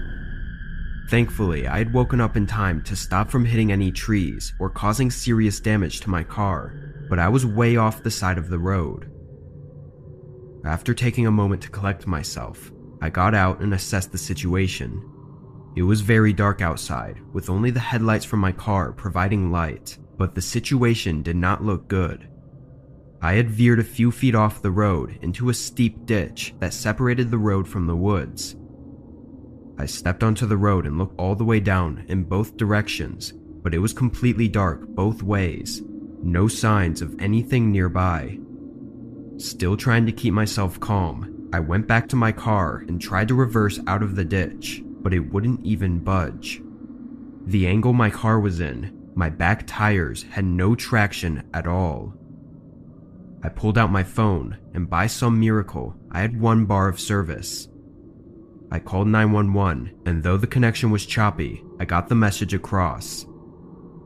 Thankfully, I had woken up in time to stop from hitting any trees or causing serious damage to my car, but I was way off the side of the road. After taking a moment to collect myself, I got out and assessed the situation. It was very dark outside, with only the headlights from my car providing light, but the situation did not look good. I had veered a few feet off the road into a steep ditch that separated the road from the woods. I stepped onto the road and looked all the way down in both directions, but it was completely dark both ways. No signs of anything nearby. Still trying to keep myself calm, I went back to my car and tried to reverse out of the ditch, but it wouldn't even budge. The angle my car was in, my back tires had no traction at all. I pulled out my phone, and by some miracle, I had 1 bar of service. I called 911, and though the connection was choppy, I got the message across.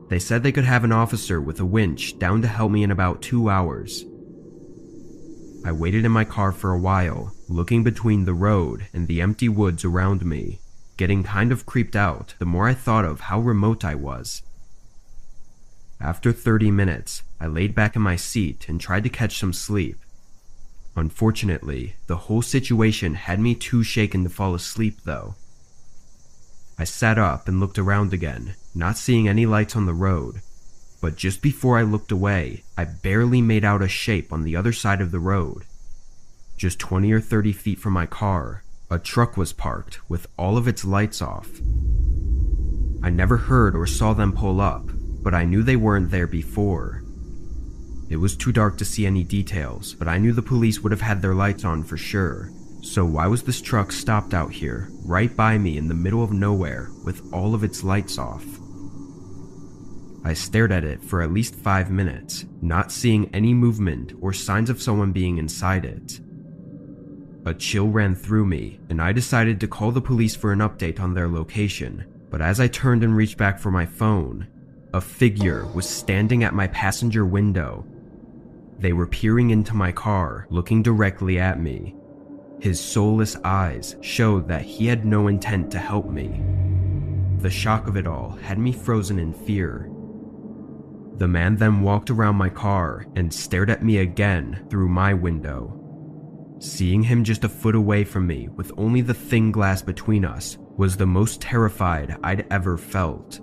They said they could have an officer with a winch down to help me in about 2 hours. I waited in my car for a while, looking between the road and the empty woods around me. getting kind of creeped out the more I thought of how remote I was. After 30 minutes, I laid back in my seat and tried to catch some sleep. Unfortunately, the whole situation had me too shaken to fall asleep though. I sat up and looked around again, not seeing any lights on the road, but just before I looked away, I barely made out a shape on the other side of the road. Just 20 or 30 feet from my car, a truck was parked with all of its lights off. I never heard or saw them pull up, but I knew they weren't there before. It was too dark to see any details, but I knew the police would have had their lights on for sure. So why was this truck stopped out here, right by me in the middle of nowhere, with all of its lights off? I stared at it for at least 5 minutes, not seeing any movement or signs of someone being inside it. A chill ran through me, and I decided to call the police for an update on their location. But as I turned and reached back for my phone, a figure was standing at my passenger window. They were peering into my car, looking directly at me. His soulless eyes showed that he had no intent to help me. The shock of it all had me frozen in fear. The man then walked around my car and stared at me again through my window. Seeing him just a foot away from me with only the thin glass between us was the most terrified I'd ever felt.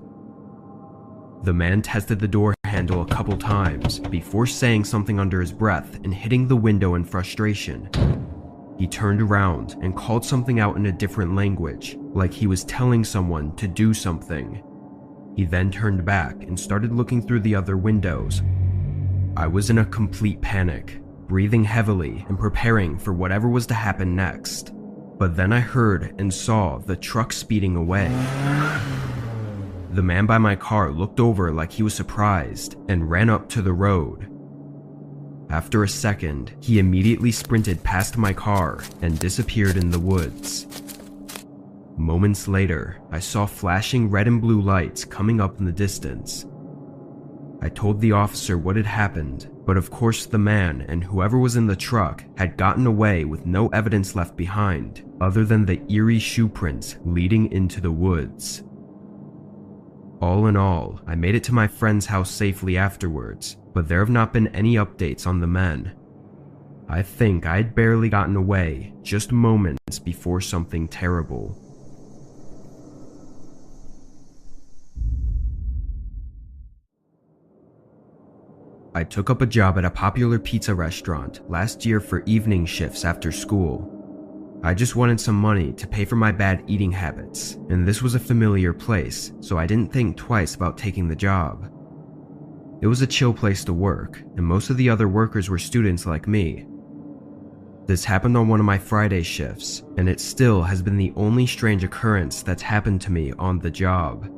The man tested the door handle a couple times before saying something under his breath and hitting the window in frustration. He turned around and called something out in a different language, like he was telling someone to do something. He then turned back and started looking through the other windows. I was in a complete panic, breathing heavily and preparing for whatever was to happen next. But then I heard and saw the truck speeding away. The man by my car looked over like he was surprised and ran up to the road. After a second, he immediately sprinted past my car and disappeared in the woods. Moments later, I saw flashing red and blue lights coming up in the distance. I told the officer what had happened, but of course the man and whoever was in the truck had gotten away with no evidence left behind, other than the eerie shoe prints leading into the woods. All in all, I made it to my friend's house safely afterwards, but there have not been any updates on the men. I think I had barely gotten away just moments before something terrible. I took up a job at a popular pizza restaurant last year for evening shifts after school. I just wanted some money to pay for my bad eating habits, and this was a familiar place, so I didn't think twice about taking the job. It was a chill place to work, and most of the other workers were students like me. This happened on one of my Friday shifts, and it still has been the only strange occurrence that's happened to me on the job.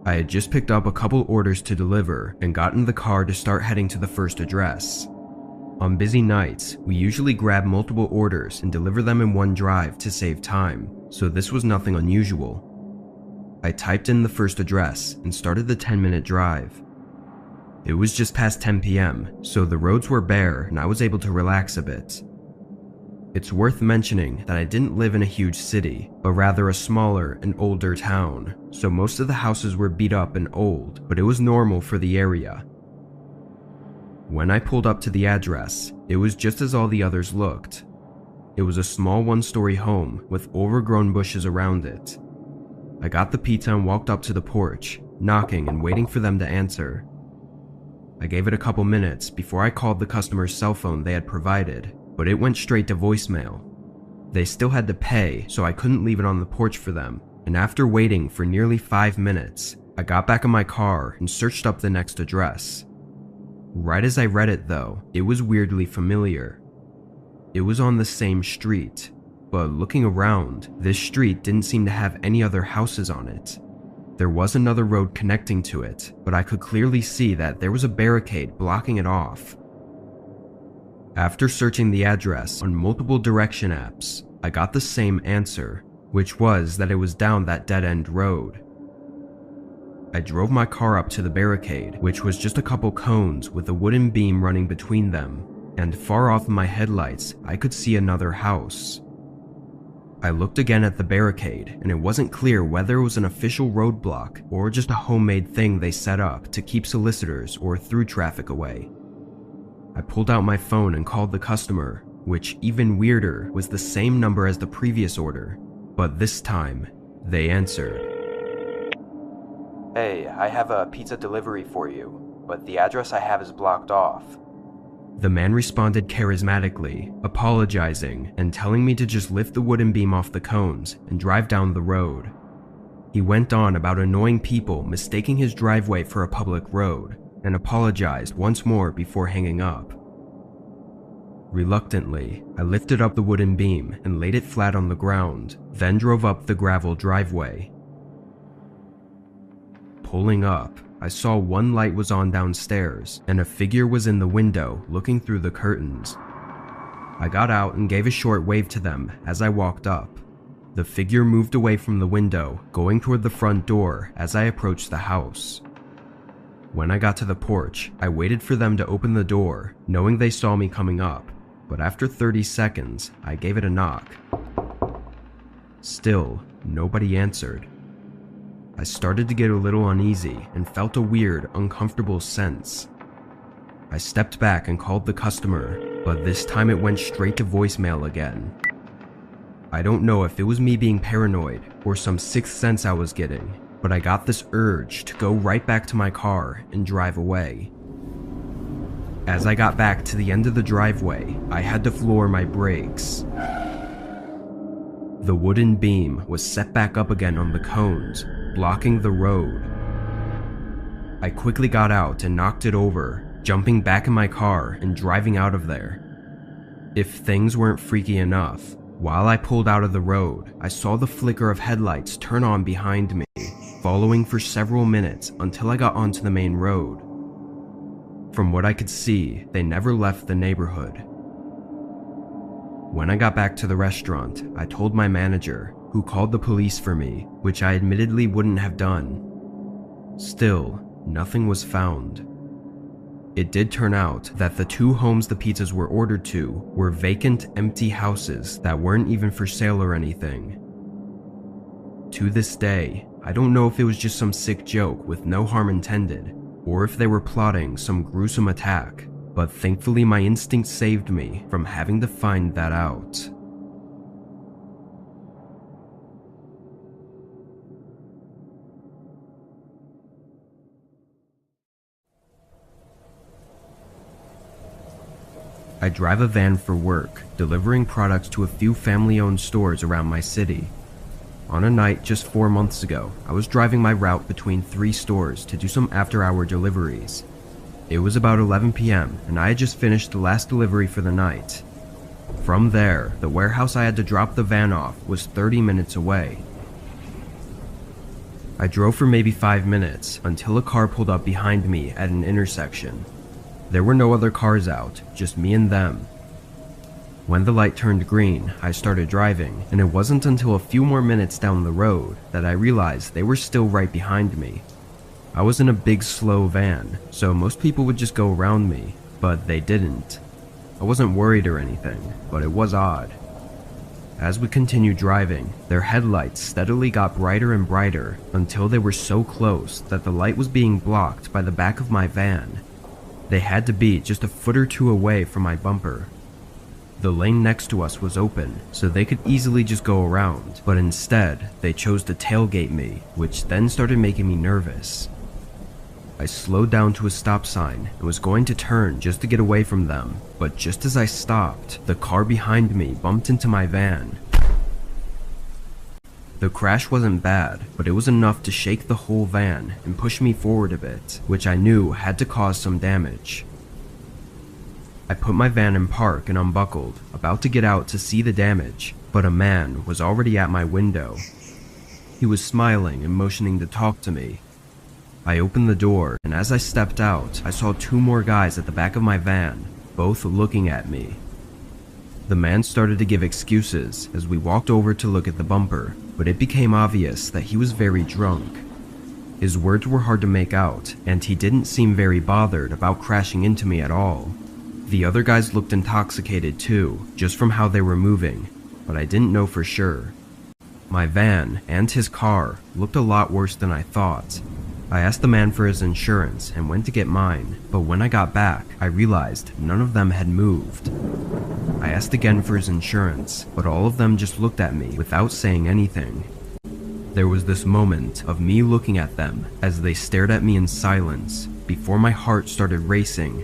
I had just picked up a couple orders to deliver and got in the car to start heading to the first address. On busy nights, we usually grab multiple orders and deliver them in one drive to save time, so this was nothing unusual. I typed in the first address and started the 10-minute drive. It was just past 10 p.m., so the roads were bare and I was able to relax a bit. It's worth mentioning that I didn't live in a huge city, but rather a smaller and older town, so most of the houses were beat up and old, but it was normal for the area. When I pulled up to the address, it was just as all the others looked. It was a small one-story home with overgrown bushes around it. I got the pizza and walked up to the porch, knocking and waiting for them to answer. I gave it a couple minutes before I called the customer's cell phone they had provided, but it went straight to voicemail. They still had to pay, so I couldn't leave it on the porch for them, and after waiting for nearly 5 minutes, I got back in my car and searched up the next address. Right as I read it though, it was weirdly familiar. It was on the same street, but looking around, this street didn't seem to have any other houses on it. There was another road connecting to it, but I could clearly see that there was a barricade blocking it off. After searching the address on multiple direction apps, I got the same answer, which was that it was down that dead-end road. I drove my car up to the barricade, which was just a couple cones with a wooden beam running between them, and far off in my headlights, I could see another house. I looked again at the barricade, and it wasn't clear whether it was an official roadblock or just a homemade thing they set up to keep solicitors or through traffic away. I pulled out my phone and called the customer, which, even weirder, was the same number as the previous order, but this time, they answered. Hey, I have a pizza delivery for you, but the address I have is blocked off. The man responded charismatically, apologizing and telling me to just lift the wooden beam off the cones and drive down the road. He went on about annoying people mistaking his driveway for a public road and apologized once more before hanging up. Reluctantly, I lifted up the wooden beam and laid it flat on the ground, then drove up the gravel driveway. Pulling up, I saw one light was on downstairs, and a figure was in the window looking through the curtains. I got out and gave a short wave to them as I walked up. The figure moved away from the window, going toward the front door as I approached the house. When I got to the porch, I waited for them to open the door, knowing they saw me coming up, but after 30 seconds, I gave it a knock. Still, nobody answered. I started to get a little uneasy and felt a weird, uncomfortable sense. I stepped back and called the customer, but this time it went straight to voicemail again. I don't know if it was me being paranoid or some sixth sense I was getting, but I got this urge to go right back to my car and drive away. As I got back to the end of the driveway, I had to floor my brakes. The wooden beam was set back up again on the cones, blocking the road. I quickly got out and knocked it over, jumping back in my car and driving out of there. If things weren't freaky enough, while I pulled out of the road, I saw the flicker of headlights turn on behind me, following for several minutes until I got onto the main road. From what I could see, they never left the neighborhood. When I got back to the restaurant, I told my manager, who called the police for me, which I admittedly wouldn't have done. Still, nothing was found. It did turn out that the two homes the pizzas were ordered to were vacant, empty houses that weren't even for sale or anything. To this day, I don't know if it was just some sick joke with no harm intended, or if they were plotting some gruesome attack, but thankfully my instinct saved me from having to find that out. I drive a van for work, delivering products to a few family-owned stores around my city. On a night just 4 months ago, I was driving my route between 3 stores to do some after-hour deliveries. It was about 11 p.m. and I had just finished the last delivery for the night. From there, the warehouse I had to drop the van off was 30 minutes away. I drove for maybe 5 minutes until a car pulled up behind me at an intersection. There were no other cars out, just me and them. When the light turned green, I started driving, and it wasn't until a few more minutes down the road that I realized they were still right behind me. I was in a big, slow van, so most people would just go around me, but they didn't. I wasn't worried or anything, but it was odd. As we continued driving, their headlights steadily got brighter and brighter until they were so close that the light was being blocked by the back of my van. They had to be just a foot or two away from my bumper. The lane next to us was open, so they could easily just go around, but instead, they chose to tailgate me, which then started making me nervous. I slowed down to a stop sign and was going to turn just to get away from them, but just as I stopped, the car behind me bumped into my van. The crash wasn't bad, but it was enough to shake the whole van and push me forward a bit, which I knew had to cause some damage. I put my van in park and unbuckled, about to get out to see the damage, but a man was already at my window. He was smiling and motioning to talk to me. I opened the door, and as I stepped out, I saw 2 more guys at the back of my van, both looking at me. The man started to give excuses as we walked over to look at the bumper, but it became obvious that he was very drunk. His words were hard to make out, and he didn't seem very bothered about crashing into me at all. The other guys looked intoxicated too, just from how they were moving. but I didn't know for sure. My van and his car looked a lot worse than I thought. I asked the man for his insurance and went to get mine, but when I got back, I realized none of them had moved. I asked again for his insurance, but all of them just looked at me without saying anything. There was this moment of me looking at them as they stared at me in silence before my heart started racing.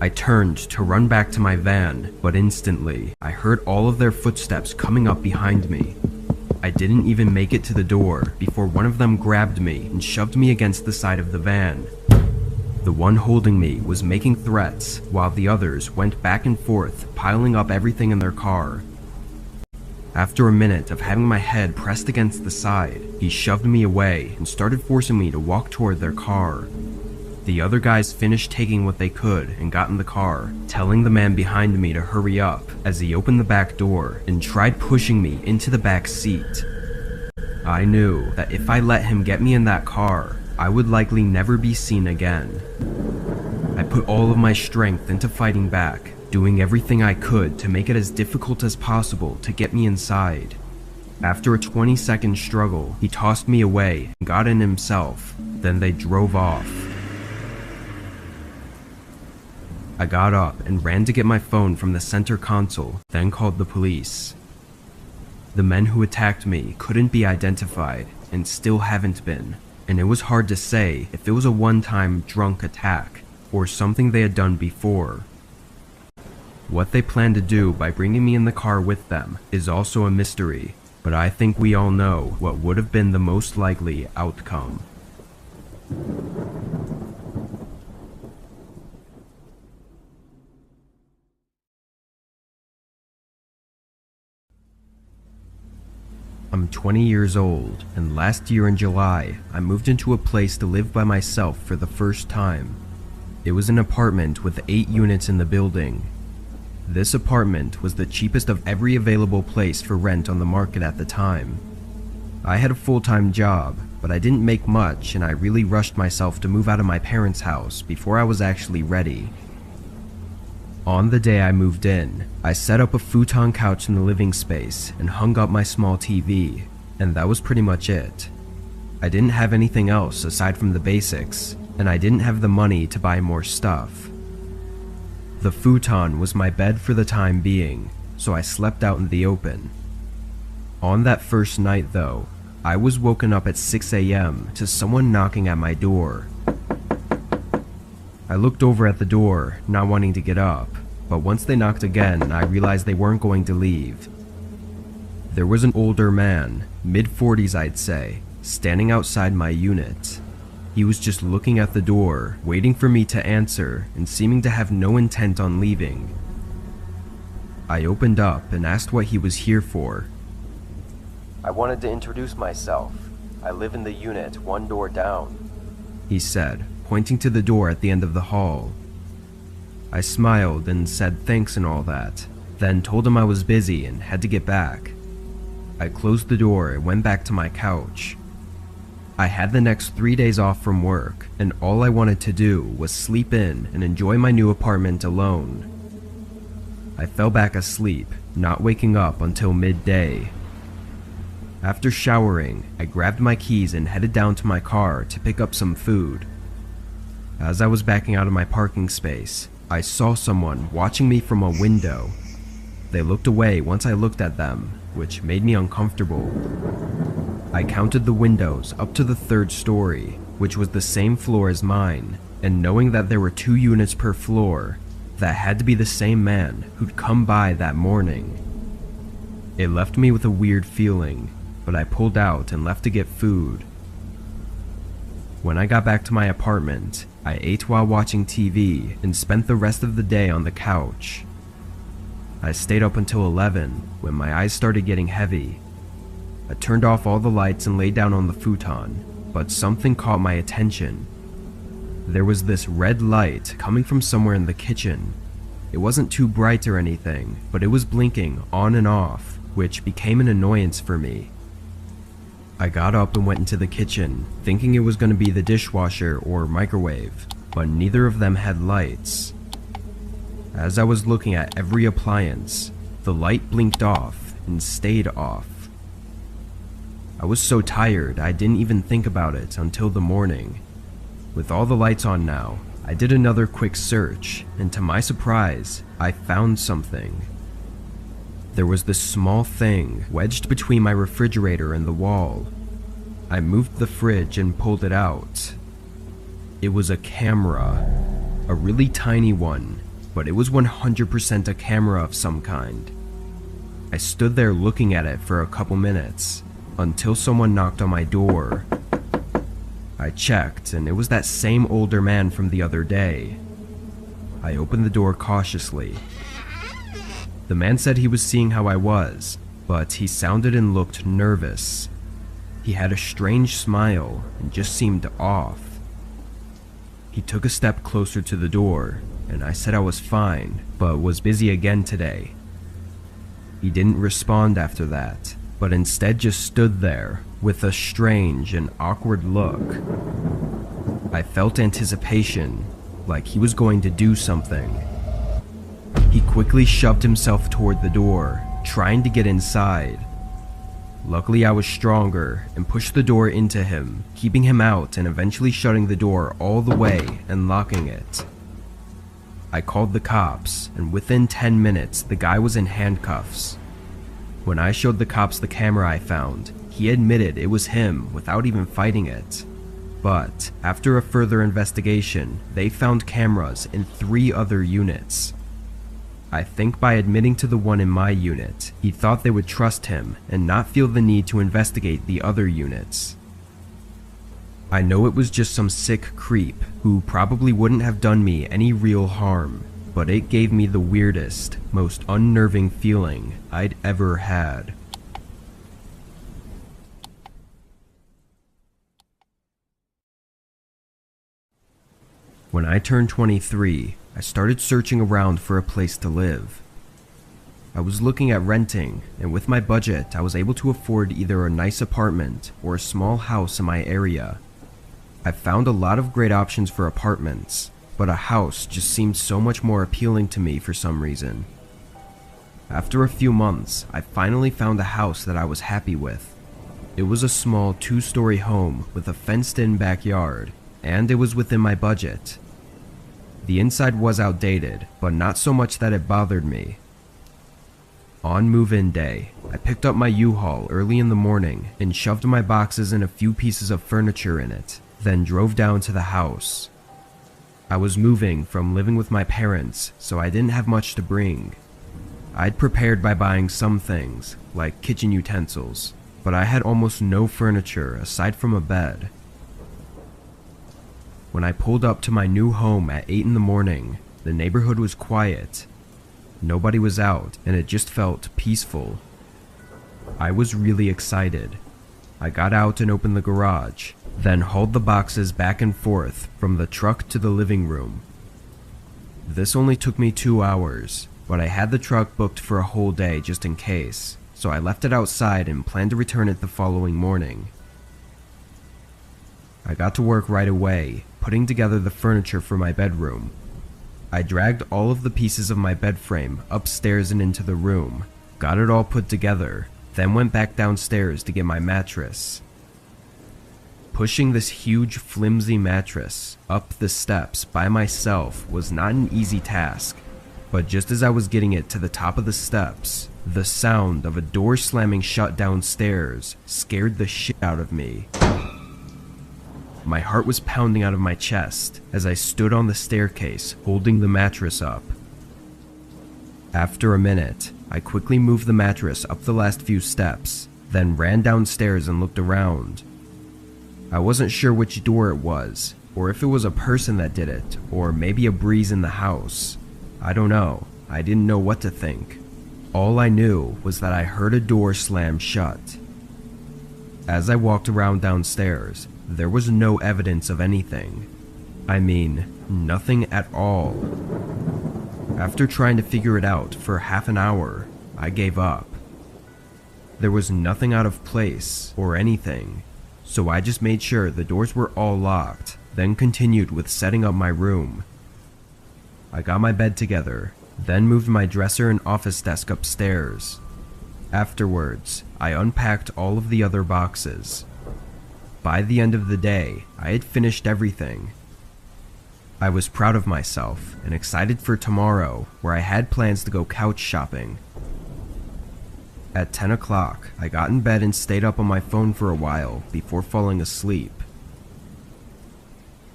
I turned to run back to my van, but instantly, I heard all of their footsteps coming up behind me. I didn't even make it to the door before one of them grabbed me and shoved me against the side of the van. The one holding me was making threats, while the others went back and forth, piling up everything in their car. After a minute of having my head pressed against the side, he shoved me away and started forcing me to walk toward their car. The other guys finished taking what they could and got in the car, telling the man behind me to hurry up as he opened the back door and tried pushing me into the back seat. I knew that if I let him get me in that car, I would likely never be seen again. I put all of my strength into fighting back, doing everything I could to make it as difficult as possible to get me inside. After a 20-second struggle, he tossed me away and got in himself. Then they drove off. I got up and ran to get my phone from the center console, then called the police. The men who attacked me couldn't be identified and still haven't been, and it was hard to say if it was a one-time drunk attack or something they had done before. What they planned to do by bringing me in the car with them is also a mystery, but I think we all know what would have been the most likely outcome. I'm 20 years old, and last year in July, I moved into a place to live by myself for the first time. It was an apartment with 8 units in the building. This apartment was the cheapest of every available place for rent on the market at the time. I had a full-time job, but I didn't make much, and I really rushed myself to move out of my parents' house before I was actually ready. On the day I moved in, I set up a futon couch in the living space and hung up my small TV, and that was pretty much it. I didn't have anything else aside from the basics, and I didn't have the money to buy more stuff. The futon was my bed for the time being, so I slept out in the open. On that first night though, I was woken up at 6 a.m. to someone knocking at my door. I looked over at the door, not wanting to get up, but once they knocked again, I realized they weren't going to leave. There was an older man, mid-40s I'd say, standing outside my unit. He was just looking at the door, waiting for me to answer, and seeming to have no intent on leaving. I opened up and asked what he was here for. I wanted to introduce myself. I live in the unit one door down, he said, pointing to the door at the end of the hall. I smiled and said thanks and all that, then told him I was busy and had to get back. I closed the door and went back to my couch. I had the next 3 days off from work, and all I wanted to do was sleep in and enjoy my new apartment alone. I fell back asleep, not waking up until midday. After showering, I grabbed my keys and headed down to my car to pick up some food. As I was backing out of my parking space, I saw someone watching me from a window. They looked away once I looked at them, which made me uncomfortable. I counted the windows up to the 3rd story, which was the same floor as mine, and knowing that there were 2 units per floor, that had to be the same man who'd come by that morning. It left me with a weird feeling, but I pulled out and left to get food. When I got back to my apartment, I ate while watching TV and spent the rest of the day on the couch. I stayed up until 11 when my eyes started getting heavy. I turned off all the lights and lay down on the futon, but something caught my attention. There was this red light coming from somewhere in the kitchen. It wasn't too bright or anything, but it was blinking on and off, which became an annoyance for me. I got up and went into the kitchen, thinking it was going to be the dishwasher or microwave, but neither of them had lights. As I was looking at every appliance, the light blinked off, and stayed off. I was so tired I didn't even think about it until the morning. With all the lights on now, I did another quick search, and to my surprise, I found something. There was this small thing wedged between my refrigerator and the wall. I moved the fridge and pulled it out. It was a camera, a really tiny one, but it was 100% a camera of some kind. I stood there looking at it for a couple minutes, until someone knocked on my door. I checked, and it was that same older man from the other day. I opened the door cautiously. The man said he was seeing how I was, but he sounded and looked nervous. He had a strange smile and just seemed off. He took a step closer to the door, and I said I was fine, but was busy again today. He didn't respond after that, but instead just stood there with a strange and awkward look. I felt anticipation, like he was going to do something. He quickly shoved himself toward the door, trying to get inside. Luckily, I was stronger and pushed the door into him, keeping him out and eventually shutting the door all the way and locking it. I called the cops, and within 10 minutes, the guy was in handcuffs. When I showed the cops the camera I found, he admitted it was him without even fighting it. But after a further investigation, they found cameras in 3 other units. I think by admitting to the one in my unit, he thought they would trust him and not feel the need to investigate the other units. I know it was just some sick creep who probably wouldn't have done me any real harm, but it gave me the weirdest, most unnerving feeling I'd ever had. When I turned 23, I started searching around for a place to live. I was looking at renting, and with my budget, I was able to afford either a nice apartment or a small house in my area. I found a lot of great options for apartments, but a house just seemed so much more appealing to me for some reason. After a few months, I finally found a house that I was happy with. It was a small 2-story home with a fenced-in backyard, and it was within my budget. The inside was outdated, but not so much that it bothered me. On move-in day, I picked up my U-Haul early in the morning and shoved my boxes and a few pieces of furniture in it, then drove down to the house. I was moving from living with my parents, so I didn't have much to bring. I'd prepared by buying some things, like kitchen utensils, but I had almost no furniture aside from a bed. When I pulled up to my new home at 8 in the morning, the neighborhood was quiet. Nobody was out, and it just felt peaceful. I was really excited. I got out and opened the garage, then hauled the boxes back and forth from the truck to the living room. This only took me 2 hours, but I had the truck booked for a whole day just in case, so I left it outside and planned to return it the following morning. I got to work right away, putting together the furniture for my bedroom. I dragged all of the pieces of my bed frame upstairs and into the room, got it all put together, then went back downstairs to get my mattress. Pushing this huge flimsy mattress up the steps by myself was not an easy task, but just as I was getting it to the top of the steps, the sound of a door slamming shut downstairs scared the shit out of me. My heart was pounding out of my chest as I stood on the staircase holding the mattress up. After a minute, I quickly moved the mattress up the last few steps, then ran downstairs and looked around. I wasn't sure which door it was, or if it was a person that did it, or maybe a breeze in the house. I don't know. I didn't know what to think. All I knew was that I heard a door slam shut. As I walked around downstairs, there was no evidence of anything. I mean, nothing at all. After trying to figure it out for half an hour, I gave up. There was nothing out of place or anything, so I just made sure the doors were all locked, then continued with setting up my room. I got my bed together, then moved my dresser and office desk upstairs. Afterwards, I unpacked all of the other boxes. By the end of the day, I had finished everything. I was proud of myself and excited for tomorrow, where I had plans to go couch shopping. At 10 o'clock, I got in bed and stayed up on my phone for a while before falling asleep.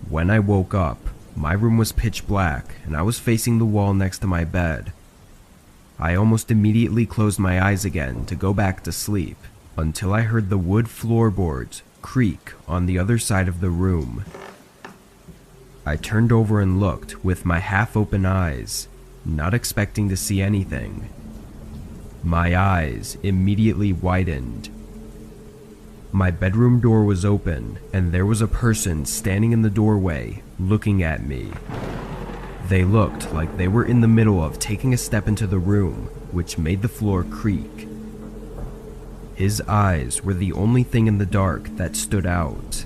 When I woke up, my room was pitch black and I was facing the wall next to my bed. I almost immediately closed my eyes again to go back to sleep, until I heard the wood floorboards creak on the other side of the room. I turned over and looked with my half-open eyes, not expecting to see anything. My eyes immediately widened. My bedroom door was open, and there was a person standing in the doorway, looking at me. They looked like they were in the middle of taking a step into the room, which made the floor creak. His eyes were the only thing in the dark that stood out.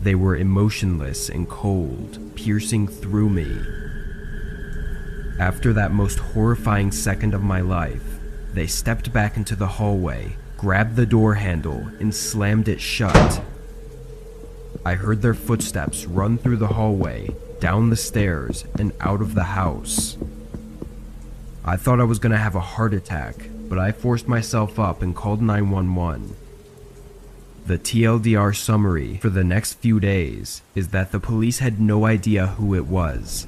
They were emotionless and cold, piercing through me. After that most horrifying second of my life, they stepped back into the hallway, grabbed the door handle, and slammed it shut. I heard their footsteps run through the hallway, down the stairs, and out of the house. I thought I was gonna have a heart attack, but I forced myself up and called 911. The TLDR summary for the next few days is that the police had no idea who it was.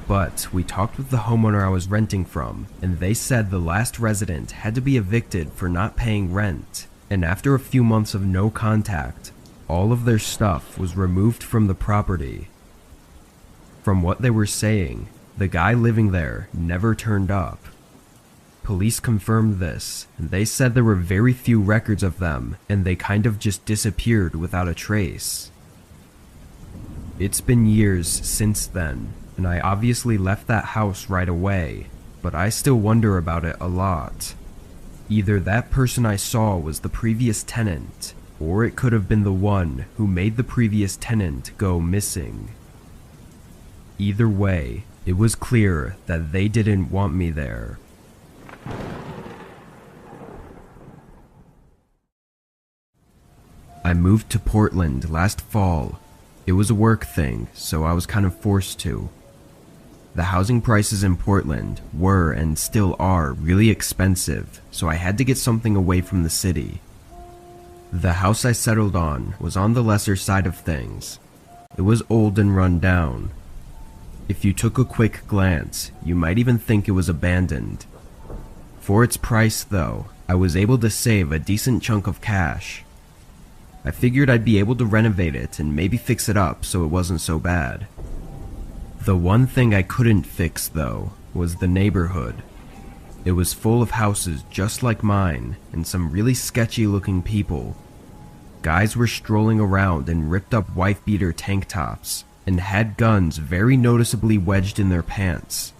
But we talked with the homeowner I was renting from, and they said the last resident had to be evicted for not paying rent, and after a few months of no contact, all of their stuff was removed from the property. From what they were saying, the guy living there never turned up. Police confirmed this, and they said there were very few records of them, and they kind of just disappeared without a trace. It's been years since then, and I obviously left that house right away, but I still wonder about it a lot. Either that person I saw was the previous tenant, or it could have been the one who made the previous tenant go missing. Either way, it was clear that they didn't want me there. I moved to Portland last fall. It was a work thing, so I was kind of forced to. The housing prices in Portland were and still are really expensive, so I had to get something away from the city. The house I settled on was on the lesser side of things. It was old and run down. If you took a quick glance, you might even think it was abandoned. For its price, though, I was able to save a decent chunk of cash. I figured I'd be able to renovate it and maybe fix it up so it wasn't so bad. The one thing I couldn't fix, though, was the neighborhood. It was full of houses just like mine and some really sketchy-looking people. Guys were strolling around in ripped-up wife-beater tank tops and had guns very noticeably wedged in their pants.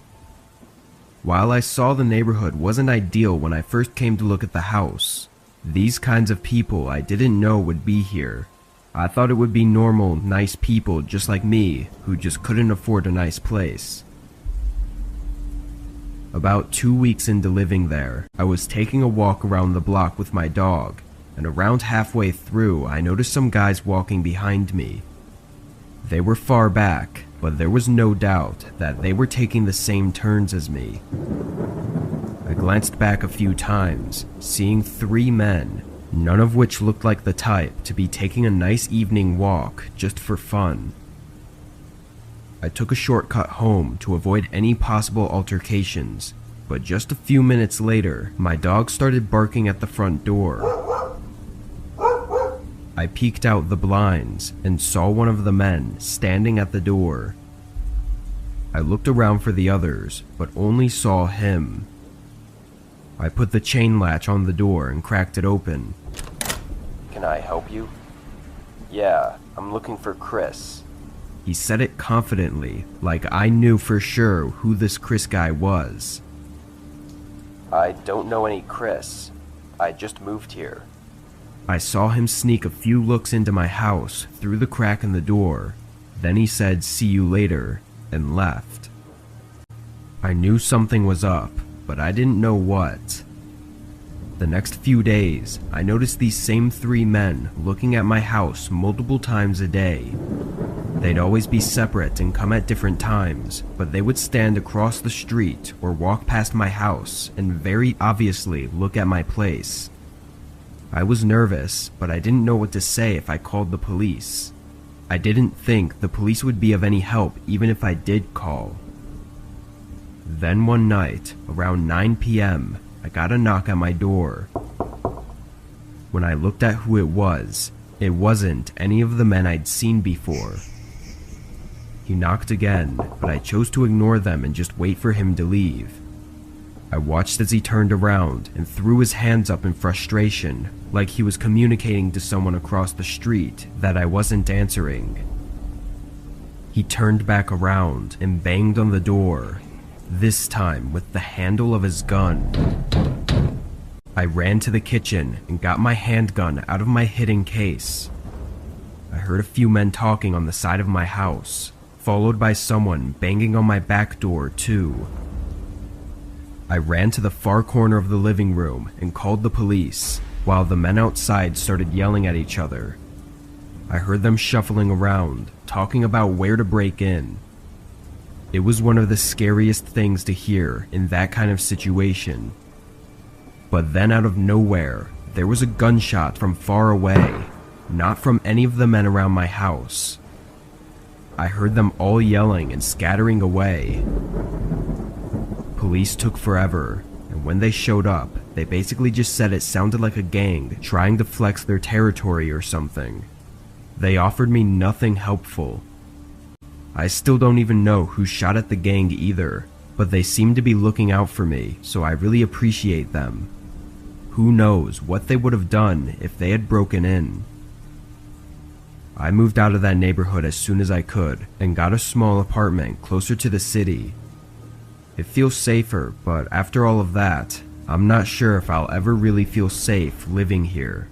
While I saw the neighborhood wasn't ideal when I first came to look at the house, these kinds of people I didn't know would be here. I thought it would be normal, nice people just like me who just couldn't afford a nice place. About 2 weeks into living there, I was taking a walk around the block with my dog, and around halfway through I noticed some guys walking behind me. They were far back, but there was no doubt that they were taking the same turns as me. I glanced back a few times, seeing 3 men, none of which looked like the type to be taking a nice evening walk just for fun. I took a shortcut home to avoid any possible altercations, but just a few minutes later, my dog started barking at the front door. I peeked out the blinds and saw one of the men standing at the door. I looked around for the others, but only saw him. I put the chain latch on the door and cracked it open. Can I help you? Yeah, I'm looking for Chris. He said it confidently, like I knew for sure who this Chris guy was. I don't know any Chris. I just moved here. I saw him sneak a few looks into my house through the crack in the door. Then he said, "See you later," and left. I knew something was up, but I didn't know what. The next few days, I noticed these same 3 men looking at my house multiple times a day. They'd always be separate and come at different times, but they would stand across the street or walk past my house and very obviously look at my place. I was nervous, but I didn't know what to say if I called the police. I didn't think the police would be of any help even if I did call. Then one night, around 9 p.m., I got a knock at my door. When I looked at who it wasn't any of the men I'd seen before. He knocked again, but I chose to ignore them and just wait for him to leave. I watched as he turned around and threw his hands up in frustration, like he was communicating to someone across the street that I wasn't answering. He turned back around and banged on the door, this time with the handle of his gun. I ran to the kitchen and got my handgun out of my hidden case. I heard a few men talking on the side of my house, followed by someone banging on my back door too. I ran to the far corner of the living room and called the police, while the men outside started yelling at each other. I heard them shuffling around, talking about where to break in. It was one of the scariest things to hear in that kind of situation. But then out of nowhere, there was a gunshot from far away, not from any of the men around my house. I heard them all yelling and scattering away. Police took forever, and when they showed up, they basically just said it sounded like a gang trying to flex their territory or something. They offered me nothing helpful. I still don't even know who shot at the gang either, but they seem to be looking out for me, so I really appreciate them. Who knows what they would have done if they had broken in. I moved out of that neighborhood as soon as I could and got a small apartment closer to the city. It feels safer, but after all of that, I'm not sure if I'll ever really feel safe living here.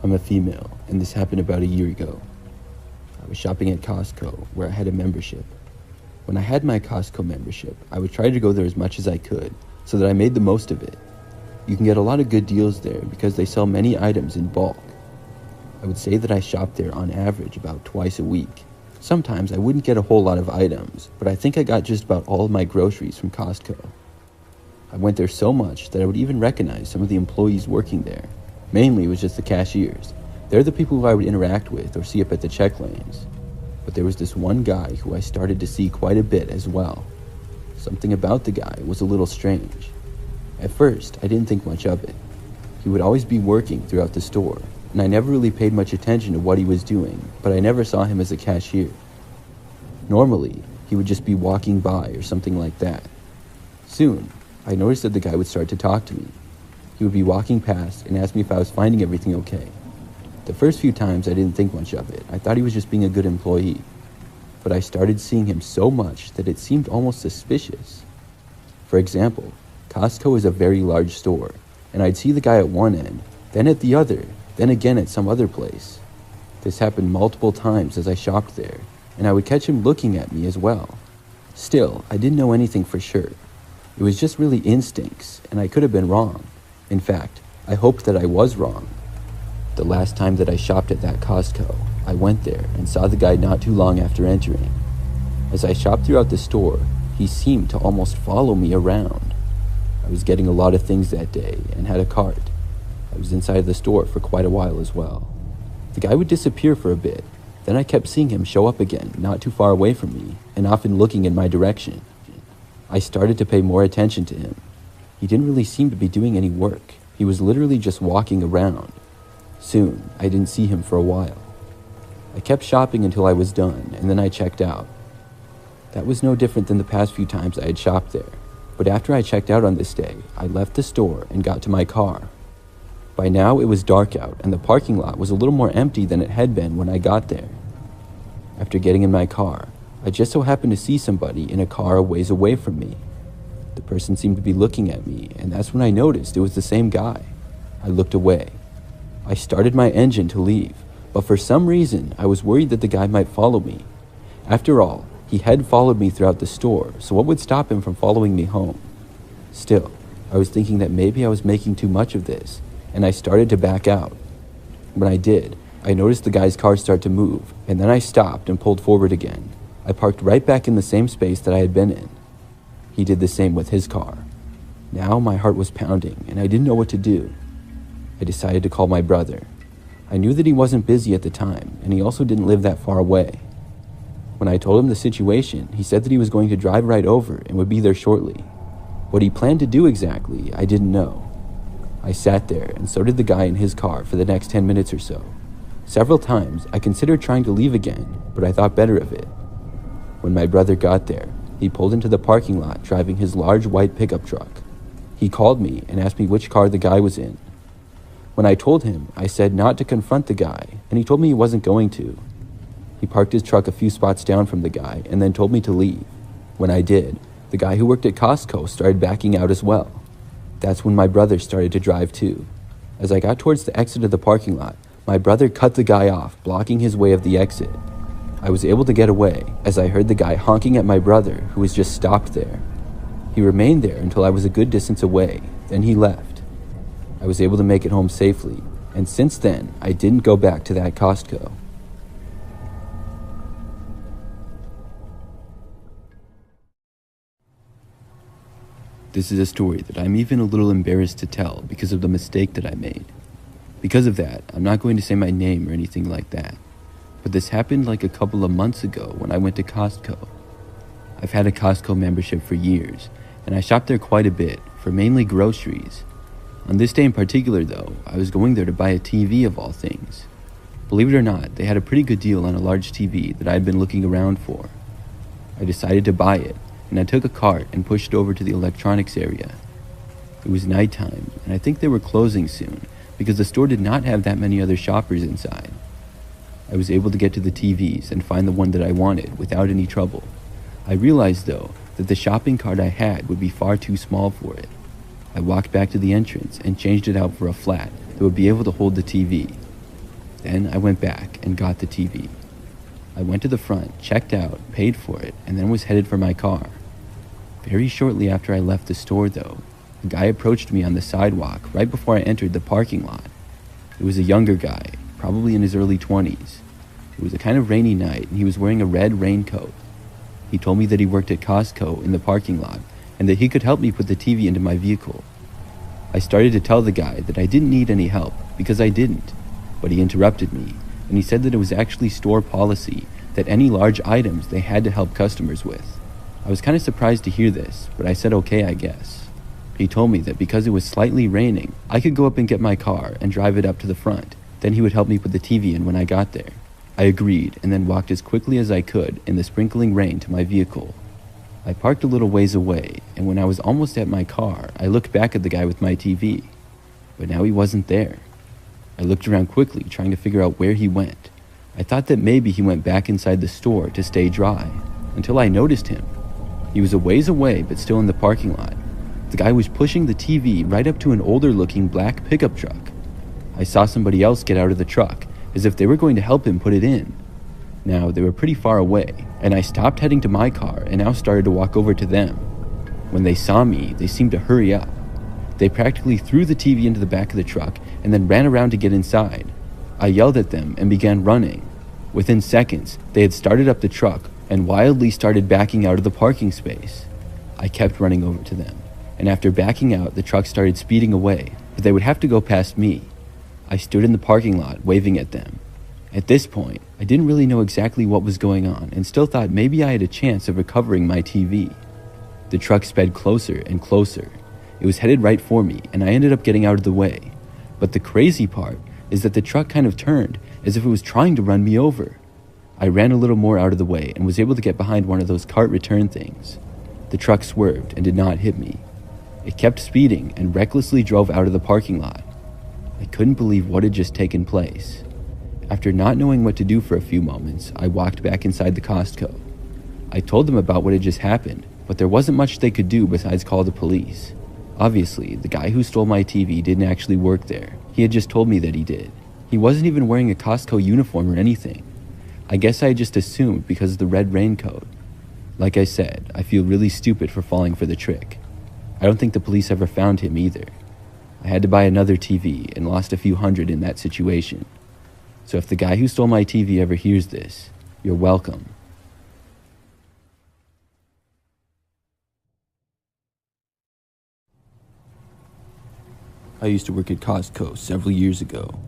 I'm a female, and this happened about a year ago. I was shopping at Costco, where I had a membership. When I had my Costco membership, I would try to go there as much as I could, so that I made the most of it. You can get a lot of good deals there because they sell many items in bulk. I would say that I shopped there on average about twice a week. Sometimes I wouldn't get a whole lot of items, but I think I got just about all of my groceries from Costco. I went there so much that I would even recognize some of the employees working there. Mainly it was just the cashiers. They're the people who I would interact with or see up at the check lanes. But there was this one guy who I started to see quite a bit as well. Something about the guy was a little strange. At first, I didn't think much of it. He would always be working throughout the store, and I never really paid much attention to what he was doing, but I never saw him as a cashier. Normally, he would just be walking by or something like that. Soon, I noticed that the guy would start to talk to me. He would be walking past and ask me if I was finding everything okay. The first few times I didn't think much of it. I thought he was just being a good employee. But I started seeing him so much that it seemed almost suspicious. For example, Costco is a very large store, and I'd see the guy at one end, then at the other, then again at some other place. This happened multiple times as I shopped there, and I would catch him looking at me as well. Still, I didn't know anything for sure. It was just really instincts, and I could have been wrong. In fact, I hoped that I was wrong. The last time that I shopped at that Costco, I went there and saw the guy not too long after entering. As I shopped throughout the store, he seemed to almost follow me around. I was getting a lot of things that day and had a cart. I was inside the store for quite a while as well. The guy would disappear for a bit, then I kept seeing him show up again not too far away from me and often looking in my direction. I started to pay more attention to him. He didn't really seem to be doing any work. He was literally just walking around. Soon, I didn't see him for a while. I kept shopping until I was done, and then I checked out. That was no different than the past few times I had shopped there. But after I checked out on this day, I left the store and got to my car. By now, it was dark out, and the parking lot was a little more empty than it had been when I got there. After getting in my car, I just so happened to see somebody in a car a ways away from me. The person seemed to be looking at me, and that's when I noticed it was the same guy. I looked away. I started my engine to leave, But for some reason, I was worried that the guy might follow me. After all, he had followed me throughout the store, so what would stop him from following me home? Still, I was thinking that maybe I was making too much of this, and I started to back out. When I did, I noticed the guy's car start to move, and then I stopped and pulled forward again. I parked right back in the same space that I had been in. He did the same with his car. Now my heart was pounding, and I didn't know what to do. I decided to call my brother. I knew that he wasn't busy at the time, and he also didn't live that far away. When I told him the situation, he said that he was going to drive right over and would be there shortly. What he planned to do exactly, I didn't know. I sat there, and so did the guy in his car for the next 10 minutes or so. Several times, I considered trying to leave again, but I thought better of it. When my brother got there, he pulled into the parking lot driving his large white pickup truck. He called me and asked me which car the guy was in. When I told him, I said not to confront the guy, and he told me he wasn't going to. He parked his truck a few spots down from the guy and then told me to leave. When I did, the guy who worked at Costco started backing out as well. That's when my brother started to drive too. As I got towards the exit of the parking lot, my brother cut the guy off, blocking his way of the exit. I was able to get away as I heard the guy honking at my brother, who was just stopped there. He remained there until I was a good distance away, then he left. I was able to make it home safely, and since then, I didn't go back to that Costco. This is a story that I'm even a little embarrassed to tell because of the mistake that I made. Because of that, I'm not going to say my name or anything like that. But this happened like a couple of months ago when I went to Costco. I've had a Costco membership for years, and I shopped there quite a bit for mainly groceries. On this day in particular though, I was going there to buy a TV of all things. Believe it or not, they had a pretty good deal on a large TV that I had been looking around for. I decided to buy it, and I took a cart and pushed over to the electronics area. It was nighttime, and I think they were closing soon because the store did not have that many other shoppers inside. I was able to get to the TVs and find the one that I wanted without any trouble. I realized though that the shopping cart I had would be far too small for it. I walked back to the entrance and changed it out for a flat that would be able to hold the TV. Then I went back and got the TV. I went to the front, checked out, paid for it, and then was headed for my car. Very shortly after I left the store though, a guy approached me on the sidewalk right before I entered the parking lot. It was a younger guy, probably in his early 20s. It was a kind of rainy night and he was wearing a red raincoat. He told me that he worked at Costco in the parking lot and that he could help me put the TV into my vehicle. I started to tell the guy that I didn't need any help because I didn't, but he interrupted me and he said that it was actually store policy that any large items they had to help customers with. I was kind of surprised to hear this, but I said okay, I guess. He told me that because it was slightly raining, I could go up and get my car and drive it up to the front. Then he would help me put the TV in when I got there. I agreed and then walked as quickly as I could in the sprinkling rain to my vehicle. I parked a little ways away, and when I was almost at my car, I looked back at the guy with my TV. But now he wasn't there. I looked around quickly, trying to figure out where he went. I thought that maybe he went back inside the store to stay dry, until I noticed him. He was a ways away, but still in the parking lot. The guy was pushing the TV right up to an older-looking black pickup truck. I saw somebody else get out of the truck, as if they were going to help him put it in. Now, they were pretty far away, and I stopped heading to my car and now started to walk over to them. When they saw me, they seemed to hurry up. They practically threw the TV into the back of the truck and then ran around to get inside. I yelled at them and began running. Within seconds, they had started up the truck and wildly started backing out of the parking space. I kept running over to them, and after backing out, the truck started speeding away, but they would have to go past me. I stood in the parking lot waving at them. At this point, I didn't really know exactly what was going on and still thought maybe I had a chance of recovering my TV. The truck sped closer and closer. It was headed right for me, and I ended up getting out of the way. But the crazy part is that the truck kind of turned as if it was trying to run me over. I ran a little more out of the way and was able to get behind one of those cart return things. The truck swerved and did not hit me. It kept speeding and recklessly drove out of the parking lot. I couldn't believe what had just taken place. After not knowing what to do for a few moments, I walked back inside the Costco. I told them about what had just happened, but there wasn't much they could do besides call the police. Obviously, the guy who stole my TV didn't actually work there. He had just told me that he did. He wasn't even wearing a Costco uniform or anything. I guess I just assumed because of the red raincoat. Like I said, I feel really stupid for falling for the trick. I don't think the police ever found him either. I had to buy another TV and lost a few hundred in that situation. So if the guy who stole my TV ever hears this, you're welcome. I used to work at Costco several years ago.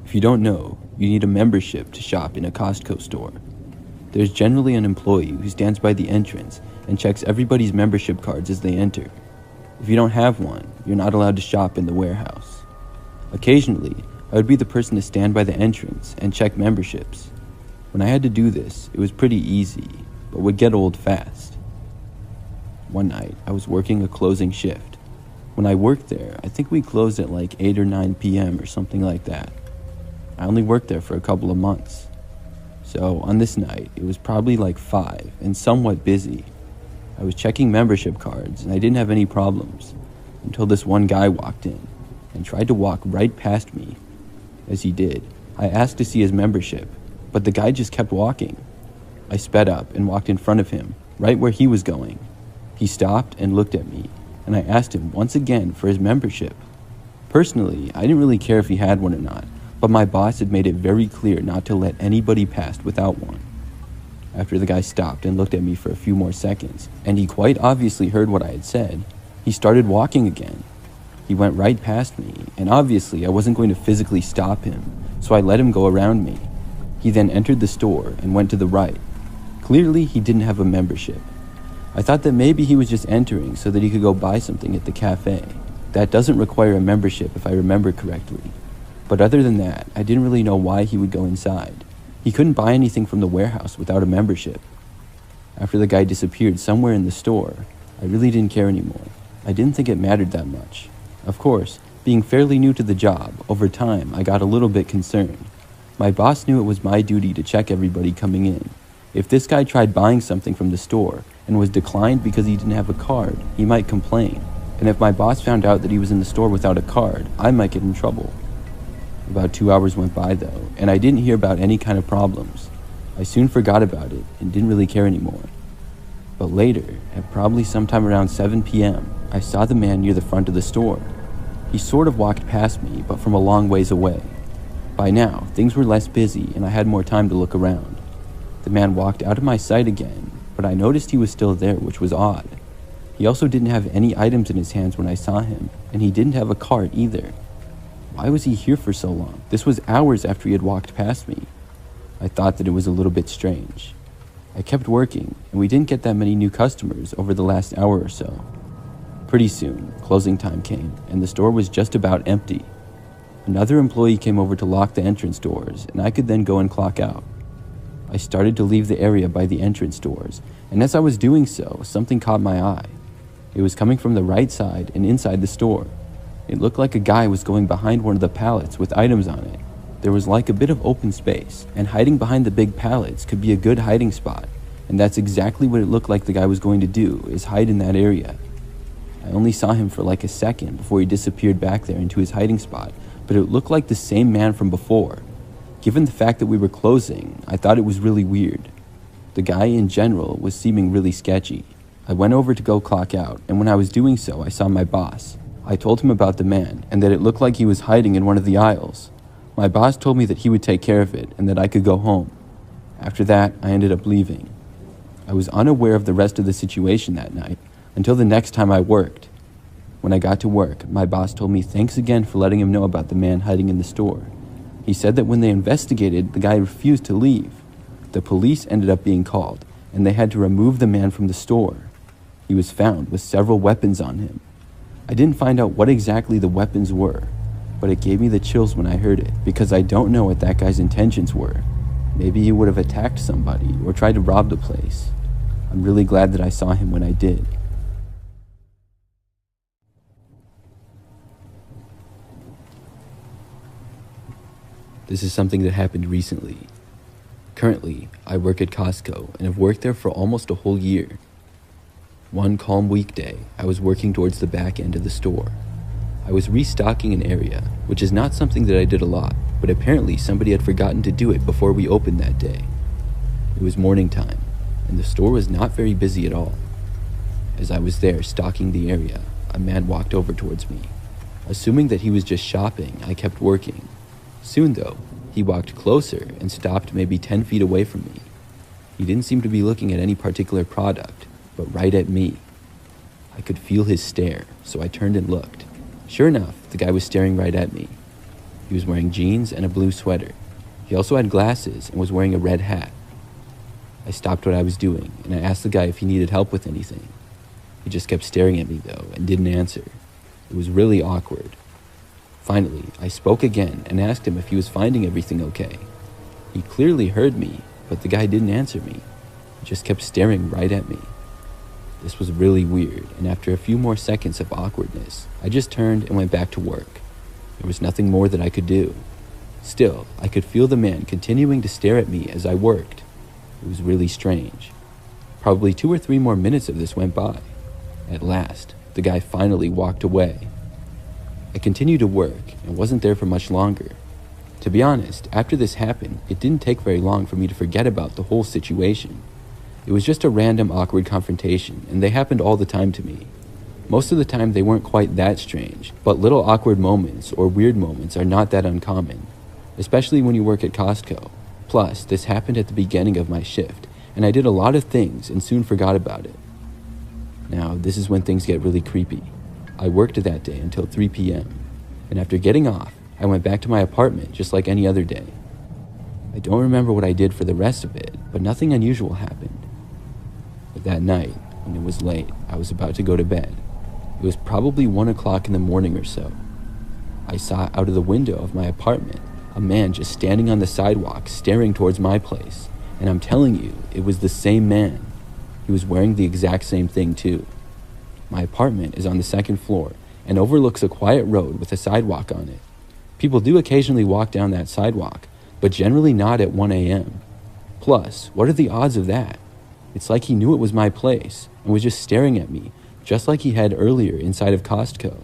If you don't know, you need a membership to shop in a Costco store. There's generally an employee who stands by the entrance and checks everybody's membership cards as they enter. If you don't have one, you're not allowed to shop in the warehouse. Occasionally, I would be the person to stand by the entrance and check memberships. When I had to do this, it was pretty easy, but would get old fast. One night, I was working a closing shift. When I worked there, I think we closed at like 8 or 9 p.m. or something like that. I only worked there for a couple of months. So on this night, it was probably like 5 and somewhat busy. I was checking membership cards and I didn't have any problems until this one guy walked in and tried to walk right past me. As he did, I asked to see his membership, but the guy just kept walking. I sped up and walked in front of him, right where he was going. He stopped and looked at me, and I asked him once again for his membership. Personally, I didn't really care if he had one or not, but my boss had made it very clear not to let anybody pass without one. After the guy stopped and looked at me for a few more seconds, and he quite obviously heard what I had said, he started walking again. He went right past me, and obviously I wasn't going to physically stop him, so I let him go around me. He then entered the store and went to the right. Clearly, he didn't have a membership. I thought that maybe he was just entering so that he could go buy something at the cafe. That doesn't require a membership if I remember correctly. But other than that, I didn't really know why he would go inside. He couldn't buy anything from the warehouse without a membership. After the guy disappeared somewhere in the store, I really didn't care anymore. I didn't think it mattered that much. Of course, being fairly new to the job, over time I got a little bit concerned. My boss knew it was my duty to check everybody coming in. If this guy tried buying something from the store and was declined because he didn't have a card, he might complain. And if my boss found out that he was in the store without a card, I might get in trouble. About 2 hours went by though, and I didn't hear about any kind of problems. I soon forgot about it and didn't really care anymore. But later, at probably sometime around 7 p.m., I saw the man near the front of the store. He sort of walked past me, but from a long ways away. By now, things were less busy and I had more time to look around. The man walked out of my sight again, but I noticed he was still there, which was odd. He also didn't have any items in his hands when I saw him, and he didn't have a cart either. Why was he here for so long? This was hours after he had walked past me. I thought that it was a little bit strange. I kept working, and we didn't get that many new customers over the last hour or so. Pretty soon, closing time came, and the store was just about empty. Another employee came over to lock the entrance doors, and I could then go and clock out. I started to leave the area by the entrance doors, and as I was doing so, something caught my eye. It was coming from the right side and inside the store. It looked like a guy was going behind one of the pallets with items on it. There was like a bit of open space, and hiding behind the big pallets could be a good hiding spot, and that's exactly what it looked like the guy was going to do, is hide in that area. I only saw him for like a second before he disappeared back there into his hiding spot, but it looked like the same man from before. Given the fact that we were closing, I thought it was really weird. The guy in general was seeming really sketchy. I went over to go clock out, and when I was doing so, I saw my boss. I told him about the man, and that it looked like he was hiding in one of the aisles. My boss told me that he would take care of it, and that I could go home. After that, I ended up leaving. I was unaware of the rest of the situation that night, until the next time I worked. When I got to work, my boss told me thanks again for letting him know about the man hiding in the store. He said that when they investigated, the guy refused to leave. The police ended up being called, and they had to remove the man from the store. He was found with several weapons on him. I didn't find out what exactly the weapons were, but it gave me the chills when I heard it, because I don't know what that guy's intentions were. Maybe he would have attacked somebody or tried to rob the place. I'm really glad that I saw him when I did. This is something that happened recently. Currently, I work at Costco and have worked there for almost a whole year. One calm weekday, I was working towards the back end of the store. I was restocking an area, which is not something that I did a lot, but apparently somebody had forgotten to do it before we opened that day. It was morning time, and the store was not very busy at all. As I was there stocking the area, a man walked over towards me. Assuming that he was just shopping, I kept working. Soon though, he walked closer and stopped maybe 10 feet away from me. He didn't seem to be looking at any particular product, but right at me. I could feel his stare, so I turned and looked. Sure enough, the guy was staring right at me. He was wearing jeans and a blue sweater. He also had glasses and was wearing a red hat. I stopped what I was doing, and I asked the guy if he needed help with anything. He just kept staring at me though, and didn't answer. It was really awkward. Finally, I spoke again and asked him if he was finding everything okay. He clearly heard me, but the guy didn't answer me. He just kept staring right at me. This was really weird, and after a few more seconds of awkwardness, I just turned and went back to work. There was nothing more that I could do. Still, I could feel the man continuing to stare at me as I worked. It was really strange. Probably 2 or 3 more minutes of this went by. At last, the guy finally walked away. I continued to work and wasn't there for much longer. To be honest, after this happened, it didn't take very long for me to forget about the whole situation. It was just a random awkward confrontation, and they happened all the time to me. Most of the time they weren't quite that strange, but little awkward moments or weird moments are not that uncommon, especially when you work at Costco. Plus, this happened at the beginning of my shift, and I did a lot of things and soon forgot about it. Now, this is when things get really creepy. I worked that day until 3 p.m., and after getting off, I went back to my apartment just like any other day. I don't remember what I did for the rest of it, but nothing unusual happened. But that night, when it was late, I was about to go to bed. It was probably 1 o'clock in the morning or so. I saw out of the window of my apartment a man just standing on the sidewalk staring towards my place, and I'm telling you, it was the same man. He was wearing the exact same thing too. My apartment is on the 2nd floor and overlooks a quiet road with a sidewalk on it. People do occasionally walk down that sidewalk, but generally not at 1 a.m. Plus, what are the odds of that? It's like he knew it was my place and was just staring at me, just like he had earlier inside of Costco.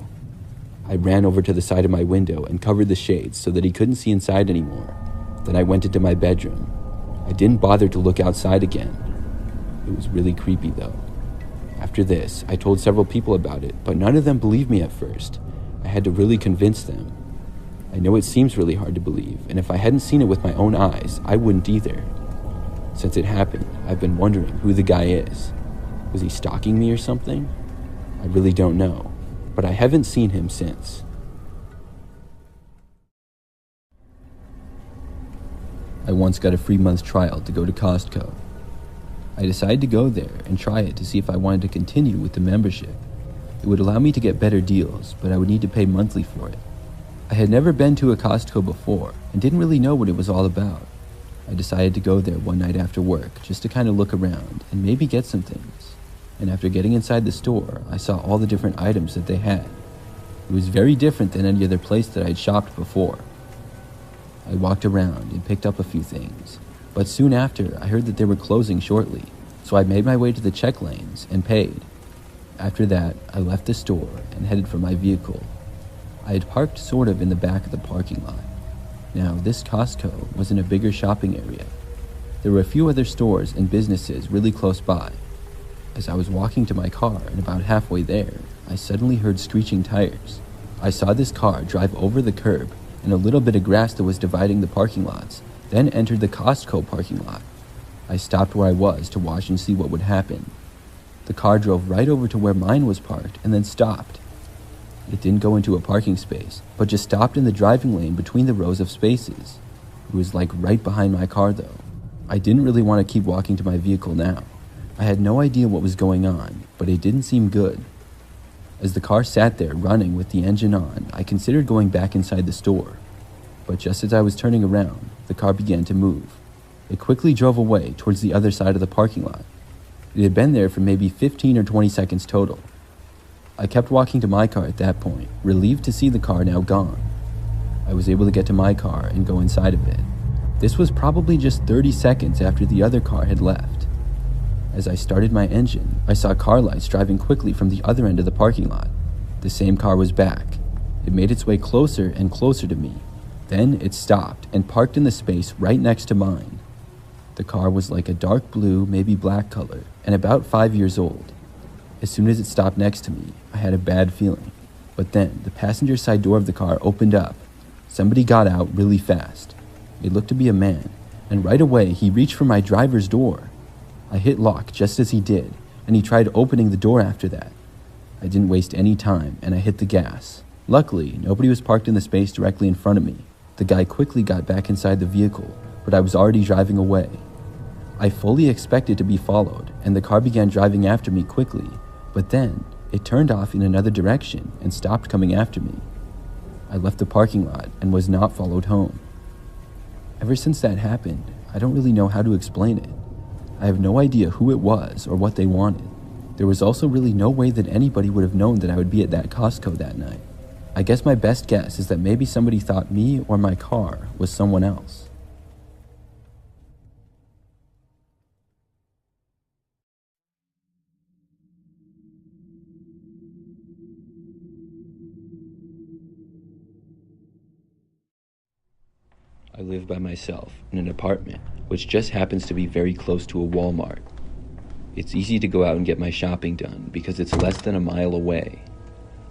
I ran over to the side of my window and covered the shades so that he couldn't see inside anymore. Then I went into my bedroom. I didn't bother to look outside again. It was really creepy though. After this, I told several people about it, but none of them believed me at first. I had to really convince them. I know it seems really hard to believe, and if I hadn't seen it with my own eyes, I wouldn't either. Since it happened, I've been wondering who the guy is. Was he stalking me or something? I really don't know, but I haven't seen him since. I once got a free month trial to go to Costco. I decided to go there and try it to see if I wanted to continue with the membership. It would allow me to get better deals, but I would need to pay monthly for it. I had never been to a Costco before and didn't really know what it was all about. I decided to go there one night after work just to kind of look around and maybe get some things. And after getting inside the store, I saw all the different items that they had. It was very different than any other place that I'd shopped before. I walked around and picked up a few things, but soon after I heard that they were closing shortly, so I made my way to the check lanes and paid. After that, I left the store and headed for my vehicle. I had parked sort of in the back of the parking lot. Now, this Costco was in a bigger shopping area. There were a few other stores and businesses really close by. As I was walking to my car and about halfway there, I suddenly heard screeching tires. I saw this car drive over the curb and a little bit of grass that was dividing the parking lots, then entered the Costco parking lot. I stopped where I was to watch and see what would happen. The car drove right over to where mine was parked and then stopped. It didn't go into a parking space, but just stopped in the driving lane between the rows of spaces. It was like right behind my car though. I didn't really want to keep walking to my vehicle now. I had no idea what was going on, but it didn't seem good. As the car sat there running with the engine on, I considered going back inside the store. But just as I was turning around, the car began to move. It quickly drove away towards the other side of the parking lot. It had been there for maybe 15 or 20 seconds total. I kept walking to my car at that point, relieved to see the car now gone. I was able to get to my car and go inside of it. This was probably just 30 seconds after the other car had left. As I started my engine, I saw car lights driving quickly from the other end of the parking lot. The same car was back. It made its way closer and closer to me. Then it stopped and parked in the space right next to mine. The car was like a dark blue, maybe black color, and about 5 years old. As soon as it stopped next to me, I had a bad feeling. But then the passenger side door of the car opened up. Somebody got out really fast. It looked to be a man, and right away he reached for my driver's door. I hit lock just as he did, and he tried opening the door after that. I didn't waste any time, and I hit the gas. Luckily, nobody was parked in the space directly in front of me. The guy quickly got back inside the vehicle, but I was already driving away. I fully expected to be followed, and the car began driving after me quickly, but then it turned off in another direction and stopped coming after me. I left the parking lot and was not followed home. Ever since that happened, I don't really know how to explain it. I have no idea who it was or what they wanted. There was also really no way that anybody would have known that I would be at that Costco that night. I guess my best guess is that maybe somebody thought me or my car was someone else. I live by myself in an apartment, which just happens to be very close to a Walmart. It's easy to go out and get my shopping done because it's less than a mile away.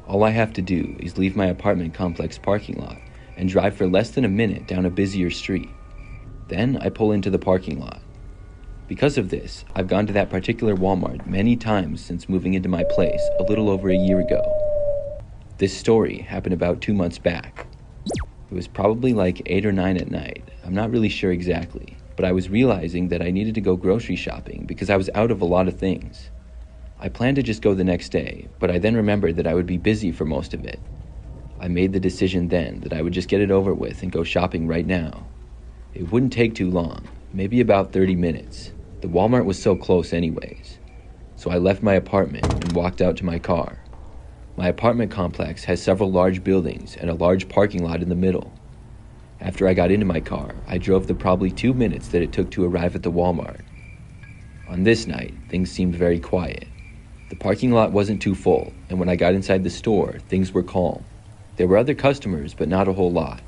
All I have to do is leave my apartment complex parking lot and drive for less than a minute down a busier street. Then I pull into the parking lot. Because of this, I've gone to that particular Walmart many times since moving into my place a little over a year ago. This story happened about 2 months back. It was probably like 8 or 9 at night. I'm not really sure exactly, but I was realizing that I needed to go grocery shopping because I was out of a lot of things. I planned to just go the next day, but I then remembered that I would be busy for most of it. I made the decision then that I would just get it over with and go shopping right now. It wouldn't take too long, maybe about 30 minutes. The Walmart was so close anyways. So I left my apartment and walked out to my car. My apartment complex has several large buildings and a large parking lot in the middle. After I got into my car, I drove the probably 2 minutes that it took to arrive at the Walmart. On this night, things seemed very quiet. The parking lot wasn't too full, and when I got inside the store, things were calm. There were other customers, but not a whole lot.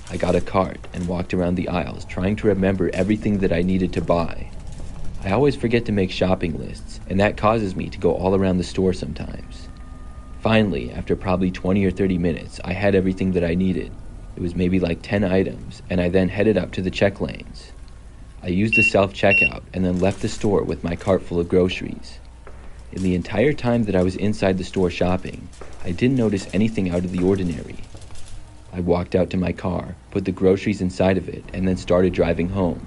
I got a cart and walked around the aisles, trying to remember everything that I needed to buy. I always forget to make shopping lists, and that causes me to go all around the store sometimes. Finally, after probably 20 or 30 minutes, I had everything that I needed. It was maybe like 10 items, and I then headed up to the check lanes. I used the self-checkout and then left the store with my cart full of groceries. In the entire time that I was inside the store shopping, I didn't notice anything out of the ordinary. I walked out to my car, put the groceries inside of it, and then started driving home.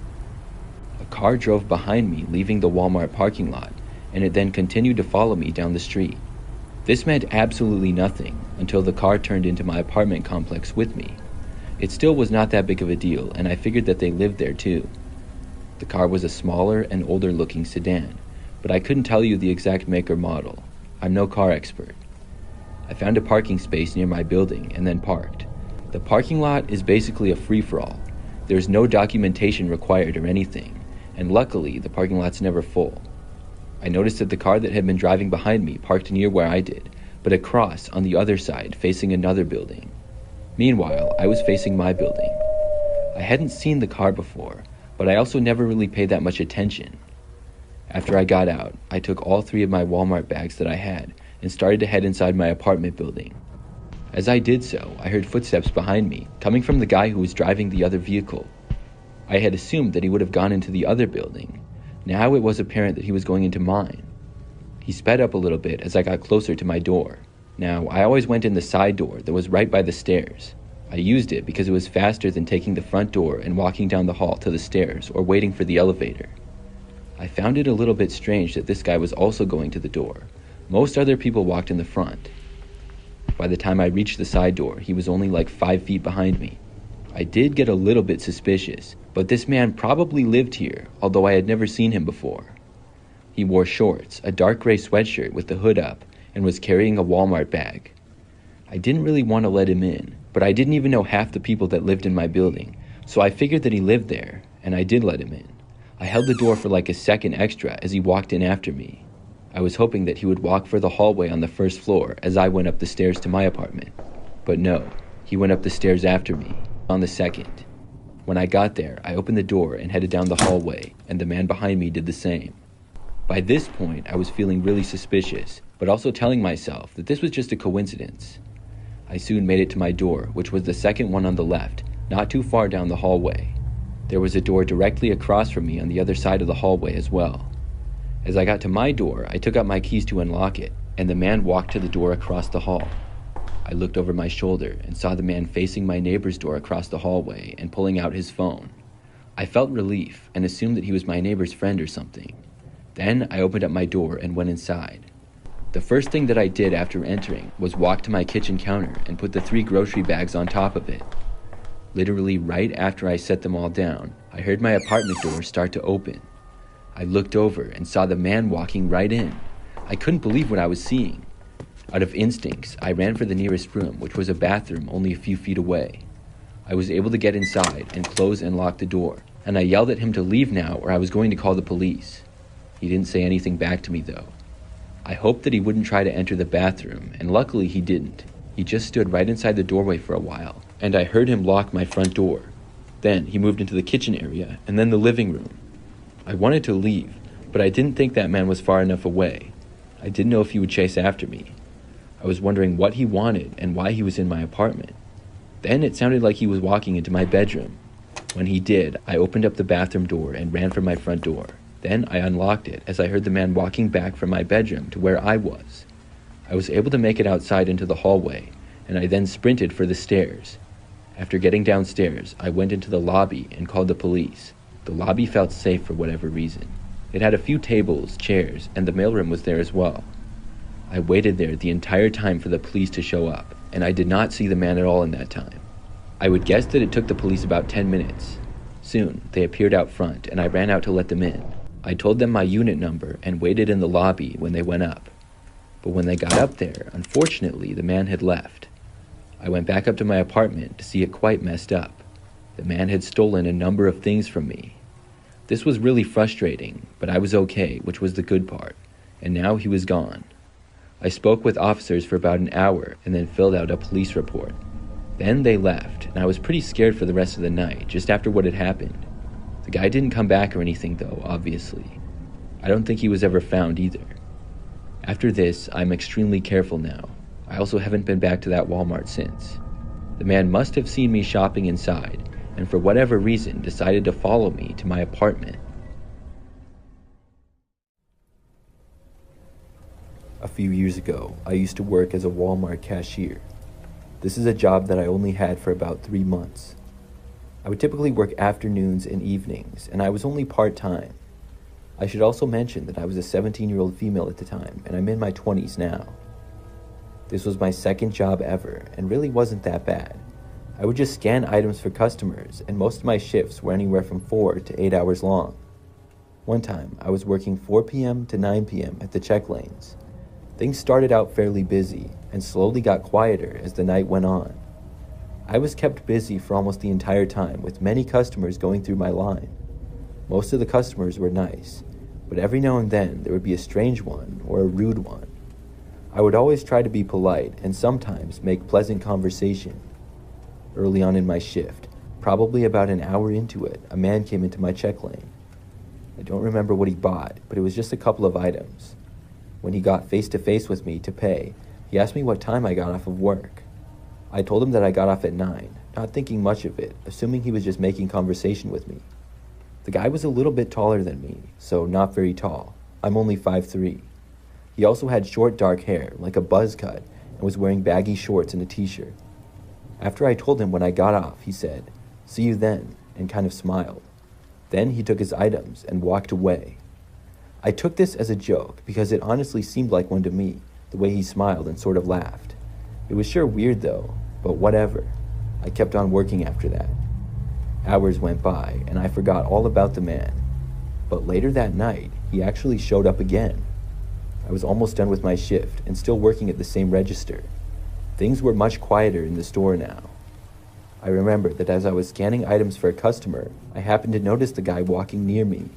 A car drove behind me, leaving the Walmart parking lot, and it then continued to follow me down the street. This meant absolutely nothing until the car turned into my apartment complex with me. It still was not that big of a deal, and I figured that they lived there too. The car was a smaller and older looking sedan, but I couldn't tell you the exact make or model. I'm no car expert. I found a parking space near my building and then parked. The parking lot is basically a free-for-all. There's no documentation required or anything, and luckily the parking lot's never full. I noticed that the car that had been driving behind me parked near where I did, but across on the other side facing another building. Meanwhile, I was facing my building. I hadn't seen the car before, but I also never really paid that much attention. After I got out, I took all 3 of my Walmart bags that I had and started to head inside my apartment building. As I did so, I heard footsteps behind me, coming from the guy who was driving the other vehicle. I had assumed that he would have gone into the other building. Now it was apparent that he was going into mine. He sped up a little bit as I got closer to my door. Now, I always went in the side door that was right by the stairs. I used it because it was faster than taking the front door and walking down the hall to the stairs or waiting for the elevator. I found it a little bit strange that this guy was also going to the door. Most other people walked in the front. By the time I reached the side door, he was only like 5 feet behind me. I did get a little bit suspicious, but this man probably lived here, although I had never seen him before. He wore shorts, a dark gray sweatshirt with the hood up, and was carrying a Walmart bag. I didn't really want to let him in, but I didn't even know half the people that lived in my building, so I figured that he lived there, and I did let him in. I held the door for like a second extra as he walked in after me. I was hoping that he would walk for the hallway on the first floor as I went up the stairs to my apartment. But no, he went up the stairs after me, on the second. When I got there, I opened the door and headed down the hallway, and the man behind me did the same. By this point, I was feeling really suspicious, but also telling myself that this was just a coincidence. I soon made it to my door, which was the second one on the left, not too far down the hallway. There was a door directly across from me on the other side of the hallway as well. As I got to my door, I took out my keys to unlock it, and the man walked to the door across the hall. I looked over my shoulder and saw the man facing my neighbor's door across the hallway and pulling out his phone. I felt relief and assumed that he was my neighbor's friend or something. Then I opened up my door and went inside. The first thing that I did after entering was walk to my kitchen counter and put the 3 grocery bags on top of it. Literally right after I set them all down, I heard my apartment door start to open. I looked over and saw the man walking right in. I couldn't believe what I was seeing. Out of instincts, I ran for the nearest room, which was a bathroom only a few feet away. I was able to get inside and close and lock the door, and I yelled at him to leave now or I was going to call the police. He didn't say anything back to me though. I hoped that he wouldn't try to enter the bathroom, and luckily he didn't. He just stood right inside the doorway for a while, and I heard him lock my front door. Then he moved into the kitchen area, and then the living room. I wanted to leave, but I didn't think that man was far enough away. I didn't know if he would chase after me. I was wondering what he wanted and why he was in my apartment. Then it sounded like he was walking into my bedroom. When he did, I opened up the bathroom door and ran for my front door. Then I unlocked it as I heard the man walking back from my bedroom to where I was. I was able to make it outside into the hallway, and I then sprinted for the stairs. After getting downstairs, I went into the lobby and called the police. The lobby felt safe for whatever reason. It had a few tables, chairs, and the mailroom was there as well. I waited there the entire time for the police to show up, and I did not see the man at all in that time. I would guess that it took the police about 10 minutes. Soon, they appeared out front, and I ran out to let them in. I told them my unit number and waited in the lobby when they went up. But when they got up there, unfortunately, the man had left. I went back up to my apartment to see it quite messed up. The man had stolen a number of things from me. This was really frustrating, but I was okay, which was the good part, and now he was gone. I spoke with officers for about an hour and then filled out a police report. Then they left, and I was pretty scared for the rest of the night, just after what had happened. The guy didn't come back or anything though, obviously. I don't think he was ever found either. After this, I'm extremely careful now. I also haven't been back to that Walmart since. The man must have seen me shopping inside, and for whatever reason decided to follow me to my apartment. A few years ago, I used to work as a Walmart cashier. This is a job that I only had for about 3 months. I would typically work afternoons and evenings, and I was only part-time. I should also mention that I was a 17-year-old female at the time, and I'm in my 20s now. This was my second job ever, and really wasn't that bad. I would just scan items for customers, and most of my shifts were anywhere from 4 to 8 hours long. One time, I was working 4 p.m. to 9 p.m. at the check lanes. Things started out fairly busy, and slowly got quieter as the night went on. I was kept busy for almost the entire time, with many customers going through my line. Most of the customers were nice, but every now and then there would be a strange one or a rude one. I would always try to be polite and sometimes make pleasant conversation. Early on in my shift, probably about an hour into it, a man came into my check lane. I don't remember what he bought, but it was just a couple of items. When he got face to face with me to pay, he asked me what time I got off of work. I told him that I got off at 9, not thinking much of it, assuming he was just making conversation with me. The guy was a little bit taller than me, so not very tall. I'm only 5'3". He also had short dark hair, like a buzz cut, and was wearing baggy shorts and a t-shirt. After I told him when I got off, he said, "See you then," and kind of smiled. Then he took his items and walked away. I took this as a joke because it honestly seemed like one to me, the way he smiled and sort of laughed. It was sure weird though, but whatever. I kept on working after that. Hours went by, and I forgot all about the man. But later that night, he actually showed up again. I was almost done with my shift, and still working at the same register. Things were much quieter in the store now. I remember that as I was scanning items for a customer, I happened to notice the guy walking near me.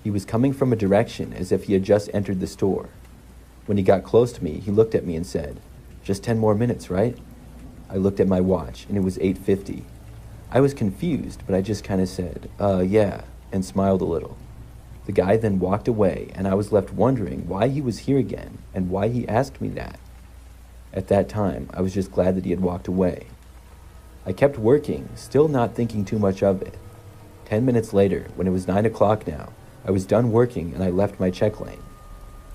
He was coming from a direction as if he had just entered the store. When he got close to me, he looked at me and said, "Just 10 more minutes, right?" I looked at my watch, and it was 8:50. I was confused, but I just kind of said, yeah, and smiled a little. The guy then walked away, and I was left wondering why he was here again, and why he asked me that. At that time, I was just glad that he had walked away. I kept working, still not thinking too much of it. 10 minutes later, when it was 9 o'clock now, I was done working and I left my check lane.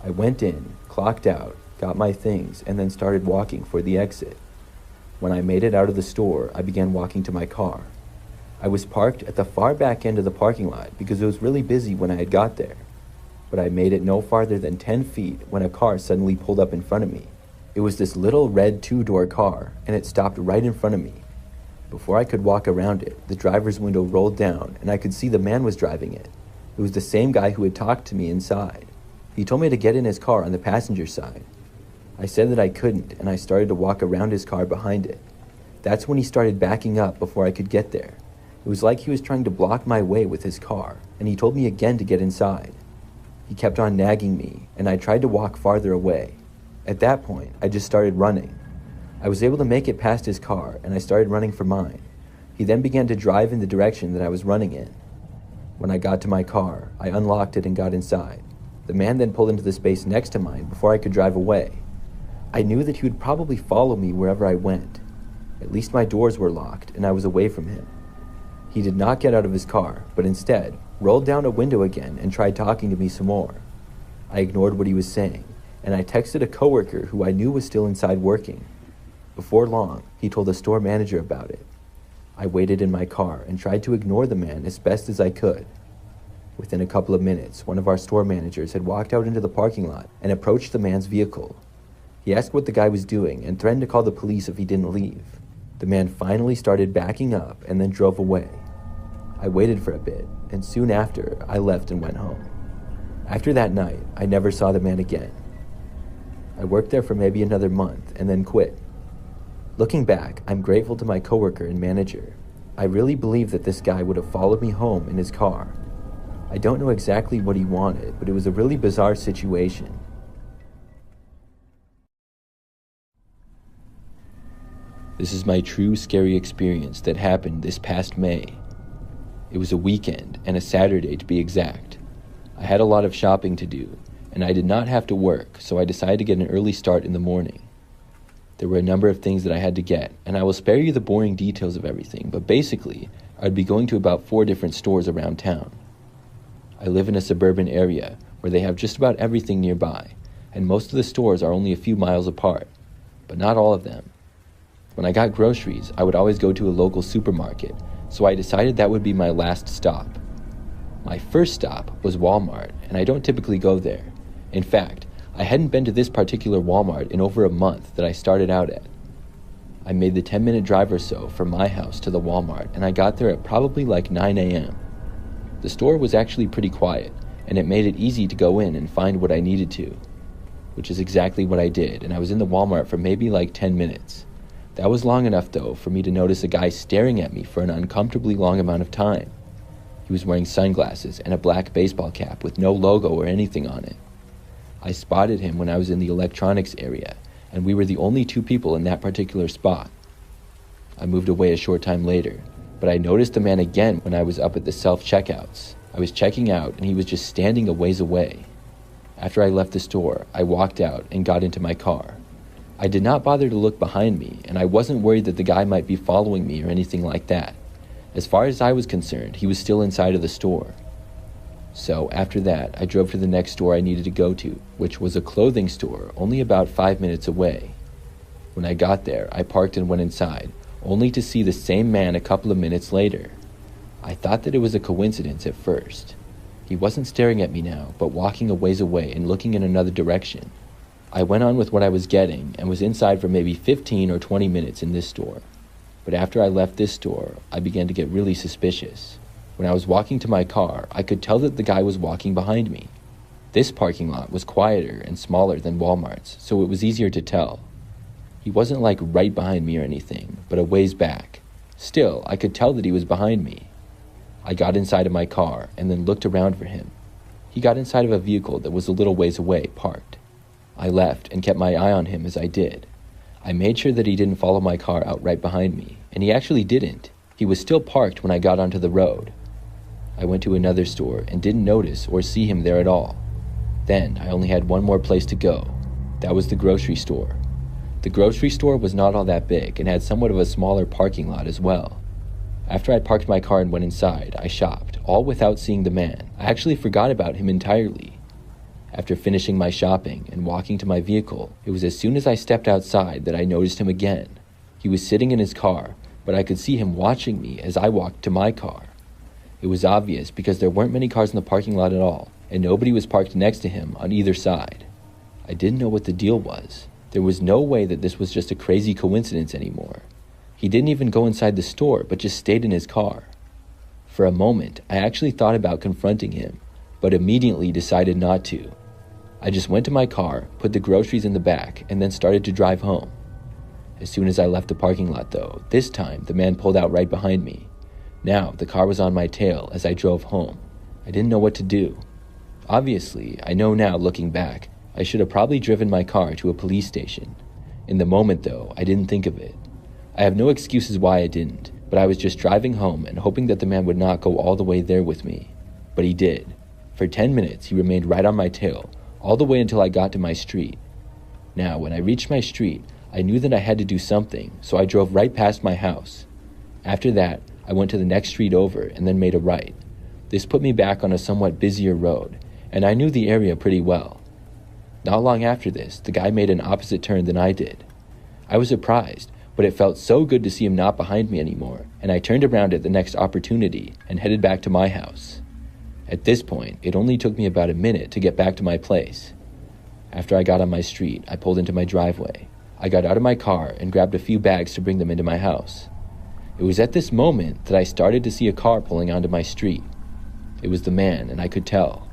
I went in, clocked out, got my things, and then started walking for the exit. When I made it out of the store, I began walking to my car. I was parked at the far back end of the parking lot because it was really busy when I had got there. But I made it no farther than 10 feet when a car suddenly pulled up in front of me. It was this little red 2-door car, and it stopped right in front of me. Before I could walk around it, the driver's window rolled down, and I could see the man was driving it. It was the same guy who had talked to me inside. He told me to get in his car on the passenger side. I said that I couldn't, and I started to walk around his car behind it. That's when he started backing up before I could get there. It was like he was trying to block my way with his car, and he told me again to get inside. He kept on nagging me, and I tried to walk farther away. At that point, I just started running. I was able to make it past his car, and I started running for mine. He then began to drive in the direction that I was running in. When I got to my car, I unlocked it and got inside. The man then pulled into the space next to mine before I could drive away. I knew that he would probably follow me wherever I went. At least my doors were locked, and I was away from him. He did not get out of his car, but instead rolled down a window again and tried talking to me some more. I ignored what he was saying, and I texted a coworker who I knew was still inside working. Before long, he told the store manager about it. I waited in my car and tried to ignore the man as best as I could. Within a couple of minutes, one of our store managers had walked out into the parking lot and approached the man's vehicle. He asked what the guy was doing and threatened to call the police if he didn't leave. The man finally started backing up and then drove away. I waited for a bit, and soon after, I left and went home. After that night, I never saw the man again. I worked there for maybe another month and then quit. Looking back, I'm grateful to my coworker and manager. I really believe that this guy would have followed me home in his car. I don't know exactly what he wanted, but it was a really bizarre situation. This is my true scary experience that happened this past May. It was a weekend, and a Saturday to be exact. I had a lot of shopping to do, and I did not have to work, so I decided to get an early start in the morning. There were a number of things that I had to get, and I will spare you the boring details of everything, but basically, I'd be going to about 4 different stores around town. I live in a suburban area where they have just about everything nearby, and most of the stores are only a few miles apart, but not all of them. When I got groceries, I would always go to a local supermarket, so I decided that would be my last stop. My first stop was Walmart, and I don't typically go there. In fact, I hadn't been to this particular Walmart in over a month that I started out at. I made the 10-minute drive or so from my house to the Walmart, and I got there at probably like 9 a.m. The store was actually pretty quiet, and it made it easy to go in and find what I needed to, which is exactly what I did, and I was in the Walmart for maybe like 10 minutes. That was long enough, though, for me to notice a guy staring at me for an uncomfortably long amount of time. He was wearing sunglasses and a black baseball cap with no logo or anything on it. I spotted him when I was in the electronics area, and we were the only 2 people in that particular spot. I moved away a short time later, but I noticed the man again when I was up at the self-checkouts. I was checking out, and he was just standing a ways away. After I left the store, I walked out and got into my car. I did not bother to look behind me, and I wasn't worried that the guy might be following me or anything like that. As far as I was concerned, he was still inside of the store. So after that, I drove to the next store I needed to go to, which was a clothing store only about 5 minutes away. When I got there, I parked and went inside, only to see the same man a couple of minutes later. I thought that it was a coincidence at first. He wasn't staring at me now, but walking a ways away and looking in another direction. I went on with what I was getting and was inside for maybe 15 or 20 minutes in this store. But after I left this store, I began to get really suspicious. When I was walking to my car, I could tell that the guy was walking behind me. This parking lot was quieter and smaller than Walmart's, so it was easier to tell. He wasn't like right behind me or anything, but a ways back. Still, I could tell that he was behind me. I got inside of my car and then looked around for him. He got inside of a vehicle that was a little ways away, parked. I left and kept my eye on him as I did. I made sure that he didn't follow my car out right behind me, and he actually didn't. He was still parked when I got onto the road. I went to another store and didn't notice or see him there at all. Then I only had one more place to go. That was the grocery store. The grocery store was not all that big and had somewhat of a smaller parking lot as well. After I parked my car and went inside, I shopped, all without seeing the man. I actually forgot about him entirely. After finishing my shopping and walking to my vehicle, it was as soon as I stepped outside that I noticed him again. He was sitting in his car, but I could see him watching me as I walked to my car. It was obvious because there weren't many cars in the parking lot at all, and nobody was parked next to him on either side. I didn't know what the deal was. There was no way that this was just a crazy coincidence anymore. He didn't even go inside the store, but just stayed in his car. For a moment, I actually thought about confronting him, but immediately decided not to. I just went to my car, put the groceries in the back, and then started to drive home. As soon as I left the parking lot though, this time the man pulled out right behind me. Now the car was on my tail as I drove home. I didn't know what to do. Obviously, I know now looking back, I should have probably driven my car to a police station. In the moment though, I didn't think of it. I have no excuses why I didn't, but I was just driving home and hoping that the man would not go all the way there with me. But he did. For 10 minutes, he remained right on my tail, all the way until I got to my street. Now, when I reached my street, I knew that I had to do something, so I drove right past my house. After that, I went to the next street over and then made a right. This put me back on a somewhat busier road, and I knew the area pretty well. Not long after this, the guy made an opposite turn than I did. I was surprised, but it felt so good to see him not behind me anymore, and I turned around at the next opportunity and headed back to my house. At this point, it only took me about a minute to get back to my place. After I got on my street, I pulled into my driveway. I got out of my car and grabbed a few bags to bring them into my house. It was at this moment that I started to see a car pulling onto my street. It was the man, and I could tell.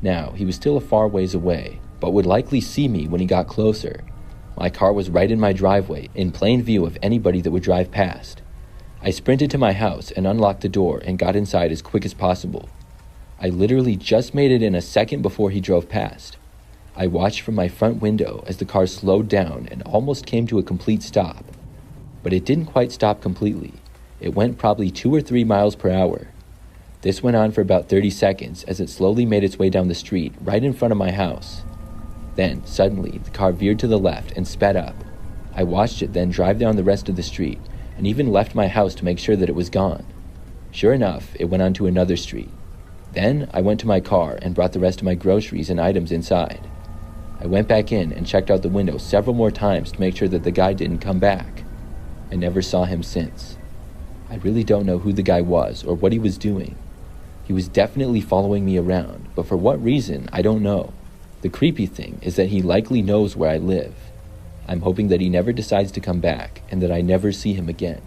Now, he was still a far ways away, but would likely see me when he got closer. My car was right in my driveway, in plain view of anybody that would drive past. I sprinted to my house and unlocked the door and got inside as quick as possible. I literally just made it in a second before he drove past. I watched from my front window as the car slowed down and almost came to a complete stop. But it didn't quite stop completely. It went probably 2 or 3 miles per hour. This went on for about 30 seconds as it slowly made its way down the street right in front of my house. Then, suddenly, the car veered to the left and sped up. I watched it then drive down the rest of the street and even left my house to make sure that it was gone. Sure enough, it went on to another street. Then, I went to my car and brought the rest of my groceries and items inside. I went back in and checked out the window several more times to make sure that the guy didn't come back. I never saw him since. I really don't know who the guy was or what he was doing. He was definitely following me around, but for what reason, I don't know. The creepy thing is that he likely knows where I live. I'm hoping that he never decides to come back and that I never see him again.